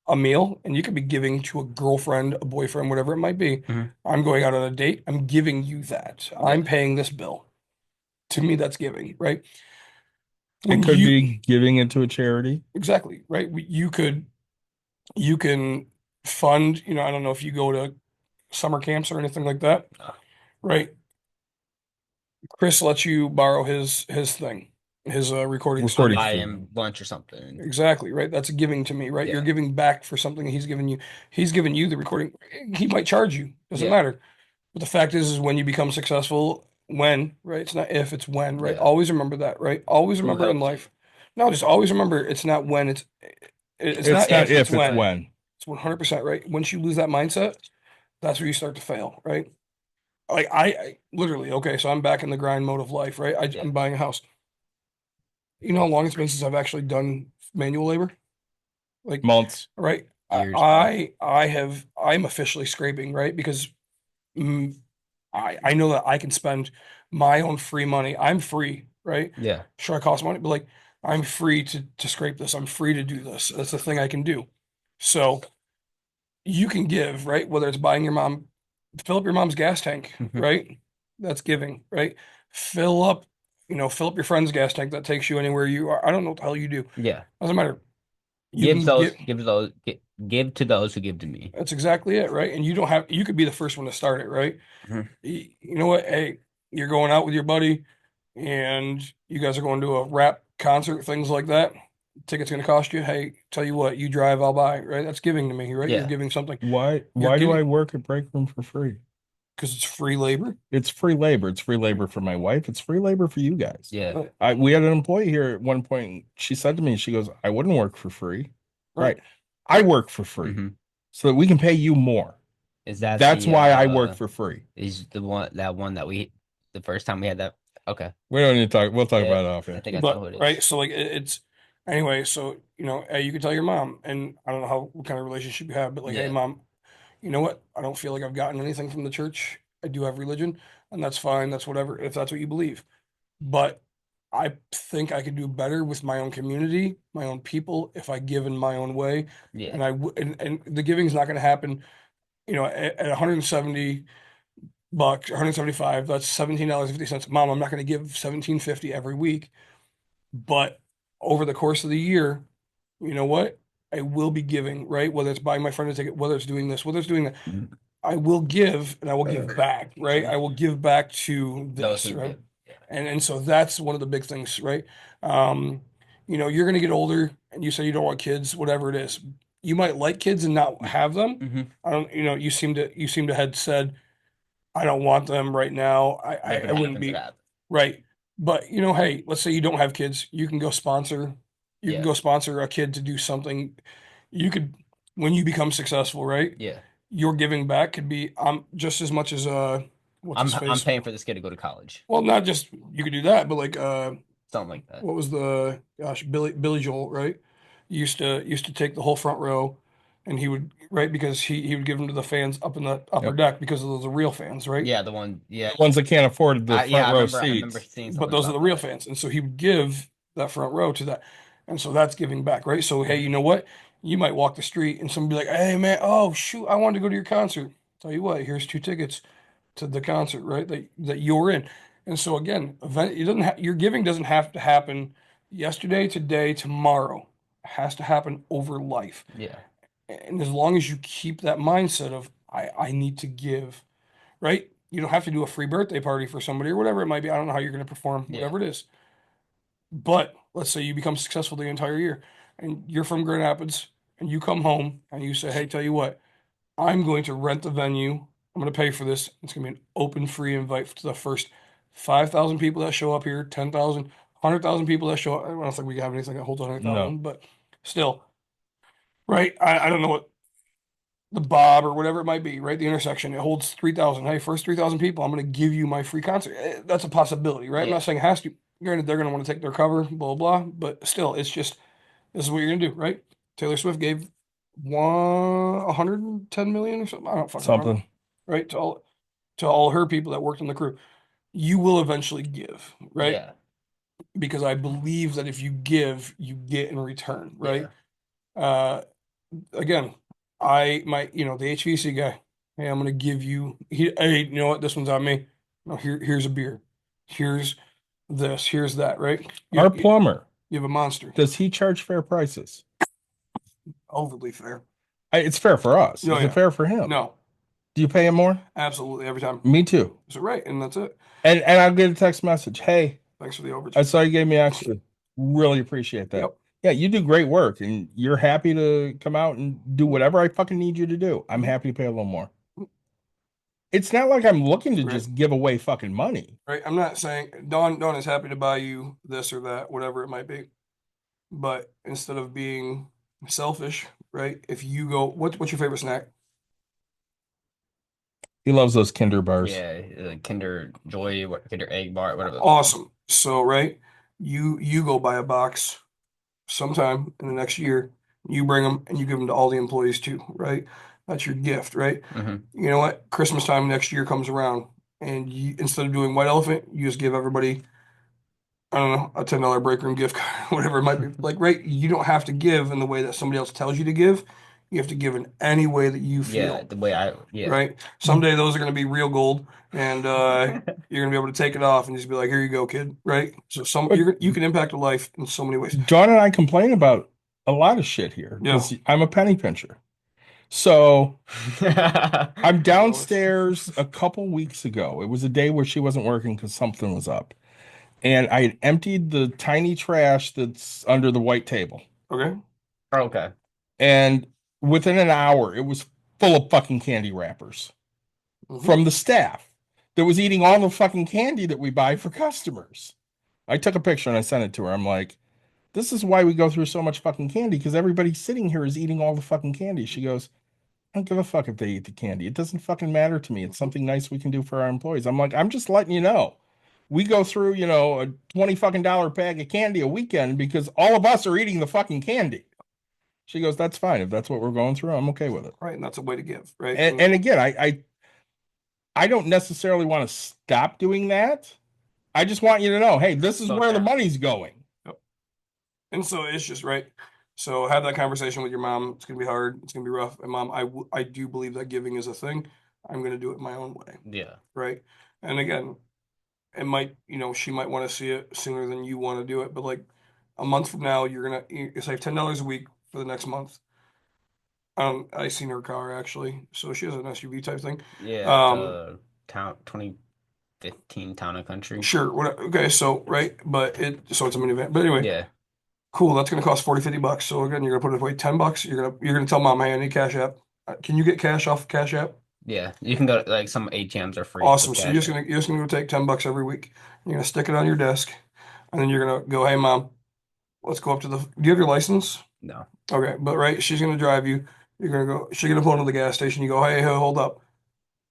a meal, and you could be giving to a girlfriend, a boyfriend, whatever it might be. Mhm. I'm going out on a date. I'm giving you that. I'm Yeah. paying this bill. To me, that's giving, right? It When could you be giving it to a charity. exactly, right? You can fund, I don't know if you go to summer camps or anything like that, Uh, right? Chris lets you borrow his thing, his recording I'll Recording studio. buy studio. him lunch or something. Exactly, right? That's giving to me, right? You're Yeah. giving back for something he's given you. He's given you the recording. He might charge you. Doesn't Yeah. matter. But the fact is when you become successful, when, right? It's not if, it's when, right? Yeah. Always remember that, right? Always Who remember in helped you? life. No, just always remember it's not when, it's It's not not if, it's if, it's when. when. It's 100% right. Once you lose that mindset, that's where you start to fail, right? Like I literally, okay, so I'm back in the grind mode of life, right? Yeah. I'm buying a house. You know how long it's been since I've actually done manual labor? Like, Months. right? Years, probably. I'm officially scraping, right? Because mm, I know that I can spend my own free money. I'm free, right? Yeah. Sure, I cost money, but like I'm free to scrape this. I'm free to do this. That's the thing I can do. So you can give, right? Whether it's buying your mom, fill up your mom's gas tank, Mhm. right? That's giving, right? Fill up, fill up your friend's gas tank that takes you anywhere you are. I don't know what the hell you do. Yeah. Doesn't matter. You Give can those, get, give to those who give to me. that's exactly it, right? And you don't have, you could be the first one to start it, right? Mhm. You know what? Hey, you're going out with your buddy and you guys are going to a rap concert, things like that. Ticket's going to cost you. Hey, tell you what, you drive, I'll buy, right? That's giving to me, right? You're Yeah. giving something. Why You're do I giving work at break room for free? because it's free labor. It's free labor. It's free labor for my wife. It's free labor for you guys. Yeah. We had an employee here at one point. She said to me, she goes, I wouldn't work for free. Right. Right. I work for free hmm so that we can pay you more. Is that That's the why I work for free. is the one that the first time we had that? Okay. We don't need to talk. We'll talk Yeah. about it off I here. think I know But who it right, is. so like it's anyway, so hey, you can tell your mom, and I don't know how what kind of relationship you have, but like, hey Yeah. mom, you know what? I don't feel like I've gotten anything from the church. I do have religion, and that's fine. That's whatever, if that's what you believe. But I think I could do better with my own community, my own people, if I give in my own way. Yeah. And and the giving is not going to happen, at 170 bucks, 175, that's $17.50. Mom, I'm not going to give 17.50 every week. But over the course of the year, you know what? I will be giving, right? Whether it's buying my friend a ticket, whether it's doing this, whether it's doing that, Mhm. I will give and I will give back, right? I will give back to Those this, who right? give. Yeah. And so that's one of the big things, right? Um, you're gonna get older and you say you don't want kids, whatever it is. You might like kids and not have them. hmm I don't, you seem to had said, I don't want them right now. If it I wouldn't happens, it be. happens. Right. But hey, let's say you don't have kids, you can Yeah. go sponsor a kid to do something. You could, when you become successful, right? Yeah. Your giving back could be just as much as what's his I'm face? paying for this kid to go to college. Well, not just you could do that, but like Something like that. what was the gosh, Billy Joel, right? Used to take the whole front row and he would, right, because he would give them to the fans up in the upper Yep. deck because of those are real fans, right? Yeah, the one. Yeah. The ones that can't afford the Yeah, front row I remember seats. seeing But something those are the about real that. fans. And so he would give that front row to that. And so that's giving back, right? So, hey, you know what? You might walk the street and someone be like, hey, man, oh, shoot, I wanted to go to your concert. Tell you what, here's 2 tickets to the concert, right? That you're in. And so, again, your giving doesn't have to happen yesterday, today, tomorrow. It has to happen over life. Yeah. And as long as you keep that mindset of, I need to give, right? You don't have to do a free birthday party for somebody or whatever it might be. I don't know how you're going to perform, Yeah. whatever it is. But let's say you become successful the entire year and you're from Grand Rapids and you come home and you say, hey, tell you what, I'm going to rent the venue. I'm going to pay for this. It's going to be an open free invite to the first 5,000 people that show up here, 10,000, 100,000 people that show up. I don't think we have anything that holds No. 100,000, but still, right? I don't know what the Bob or whatever it might be, right? The intersection, it holds 3,000. Hey, first 3,000 people, I'm going to give you my free concert. That's a possibility, right? I'm Yeah. not saying it has to. Granted, they're going to want to take their cover, blah, blah, but still, it's just, this is what you're going to do, right? Taylor Swift gave 110 million or something. I don't fucking remember. Something. Right? To all her people that worked on the crew. You will eventually give, right? Yeah. Because I believe that if you give, you get in return, right? Again, the HVAC guy, hey, I'm gonna give you hey, you know what? This one's on me. No, here's a beer. Here's this, here's that, right? Our plumber, You have a monster. does he charge fair prices? Overly fair. It's fair for us. Oh, Is yeah. it fair for him? No, Do you pay him more? absolutely every time. Me too. So right, and that's it. And I'll get a text message. Hey, Thanks for the overage. I saw you gave me extra. Really appreciate that. Yep. Yeah, you do great work and you're happy to come out and do whatever I fucking need you to do. I'm happy to pay a little more. It's not like I'm looking to Right. just give away fucking money. Right. I'm not saying Dawn is happy to buy you this or that, whatever it might be. But instead of being selfish, right? If you go, what's your favorite snack? He loves those Kinder bars. Yeah, Kinder Joy, Kinder Egg Bar, whatever. Awesome. So, right, you go buy a box sometime in the next year. You bring them and you give them to all the employees too, right? That's your gift, right? Hmm. You know what? Christmas time next year comes around, and instead of doing white elephant, you just give everybody, I don't know, a $10 break room gift card, whatever it might be. Like, right? You don't have to give in the way that somebody else tells you to give. You have to give in any way that you Yeah, feel. the way yeah. Right? Someday those are going to be real gold, and you're going to be able to take it off and just be like, "Here you go, kid." Right? So you can impact a life in so many ways. John and I complain about a lot of shit here Yeah. because I'm a penny pincher. So I'm downstairs a couple weeks ago. It was a day where she wasn't working because something was up. And I had emptied the tiny trash that's under the white table. Okay. Okay. And within an hour, it was full of fucking candy wrappers Mhm. from the staff that was eating all the fucking candy that we buy for customers. I took a picture and I sent it to her. I'm like, this is why we go through so much fucking candy because everybody sitting here is eating all the fucking candy. She goes, I don't give a fuck if they eat the candy. It doesn't fucking matter to me. It's something nice we can do for our employees. I'm like, I'm just letting you know. We go through, a 20 fucking dollar bag of candy a weekend because all of us are eating the fucking candy. She goes, that's fine. If that's what we're going through, I'm okay with it. Right, and that's a way to give, right? And again, I don't necessarily want to stop doing that. I just want you to know, hey, this is where the money's going. Yep. And so it's just right. So have that conversation with your mom. It's gonna be hard. It's gonna be rough. And mom, I do believe that giving is a thing. I'm gonna do it my own way. Yeah. Right. And again, it might, she might want to see it sooner than you want to do it. But like a month from now, you save $10 a week for the next month. I seen her car actually, so she has an SUV type thing. Yeah, the 2015 Town and Country. Sure. Okay. So right, but so it's a minivan. But anyway, Yeah. cool. That's gonna cost 40, $50. So again, you're gonna put it away $10. You're gonna tell mom, hey, I need Cash App. Can you get cash off of Cash App? Yeah, you can go like some ATMs are free. Awesome. with So cash. you're just gonna go take $10 every week. You're gonna stick it on your desk, and then you're gonna go, hey mom, let's go up to the. Do you have your license? No. Okay, but right, she's gonna drive you. You're gonna go. She's gonna pull into the gas station. You go, hey, hold up,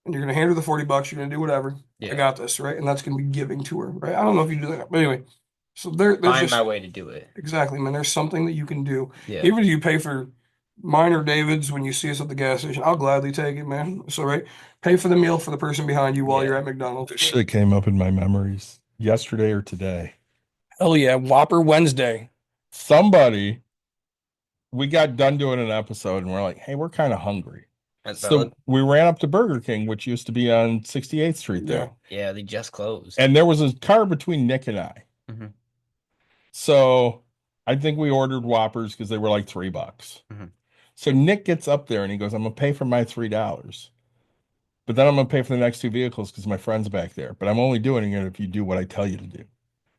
and you're gonna hand her the $40. You're gonna do whatever. I Yeah. got this, right? And that's gonna be giving to her, right? I don't know if you do that, but anyway. So there's Find just my way to do it. exactly, man. There's something that you can do. Yeah. Even if you pay for mine or David's when you see us at the gas station, I'll gladly take it, man. So right, pay for the meal for the person behind you while Yeah. you're at McDonald's. This shit came up in my memories yesterday or today. Hell yeah, Whopper Wednesday. We got done doing an episode and we're like, hey, we're kind of hungry. That's So valid. we ran up to Burger King, which used to be on 68th Street there. Yeah. Yeah, they just closed. And there was a car between Nick and I. Mhm. So I think we ordered Whoppers because they were like $3. Mhm. So Nick gets up there and he goes, I'm gonna pay for my $3. But then I'm gonna pay for the next two vehicles because my friend's back there. But I'm only doing it if you do what I tell you to do.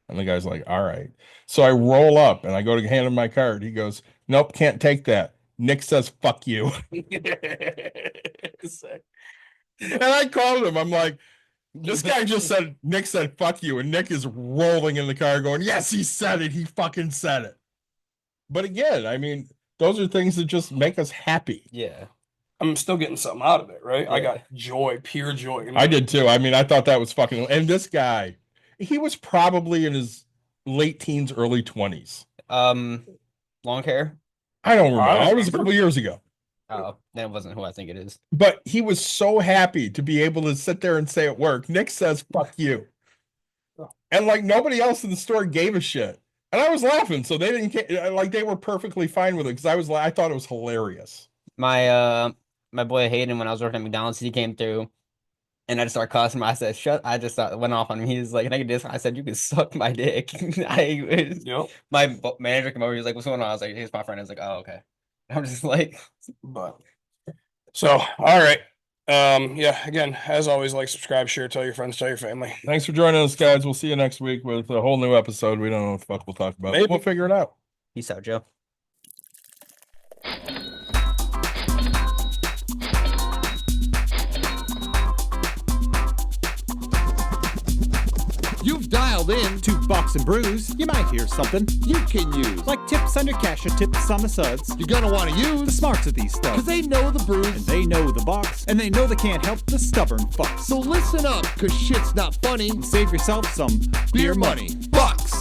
And the guy's like, all right. So I roll up and I go to hand him my card. He goes, nope, can't take that. Nick says, fuck you. And I called him. I'm like, this guy just said, Nick said, fuck you. And Nick is rolling in the car going, yes, he said it. He fucking said it. But again, I mean, those are things that just make us happy. Yeah. I'm still getting something out of it, right? I Yeah. got joy, pure joy. I did too. I mean, I thought that was fucking, and this guy, he was probably in his late teens, early 20s. Long hair. I don't remember. I don't It was a couple years ago. Oh, that wasn't who I think it is. But he was so happy to be able to sit there and say at work, Nick says, fuck you. And like nobody else in the store gave a shit. And I was laughing. So they didn't like, they were perfectly fine with it because I thought it was hilarious. My boy Hayden, when I was working at McDonald's, he came through and I just started cussing him. I said, I just went off on him. He was like, can I get this? I said, you can suck my dick. Yep. My manager came over. He was like, what's going on? I was like, here's my friend. I was like, oh, okay. I'm just like, But so, all right. Yeah, again, as always, like, subscribe, share, tell your friends, tell your family. Thanks for joining us, guys. We'll see you next week with a whole new episode. We don't know what the fuck we'll talk about. Maybe. We'll figure it out. peace out, Joe. You've dialed in to Box and Brews. You might hear something you can use. like tips on your cash or tips on the suds. You're gonna want to The use smarts of these stuff. because they know the And brews. they know the box. And they know they can't help the stubborn fucks. So listen up, cause shit's not funny. Save yourself some Beer money, bucks,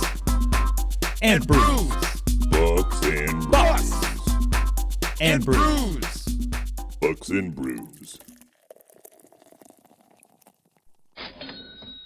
and brews. Bucks and bucks, brews. And brews. brews. Bucks and brews.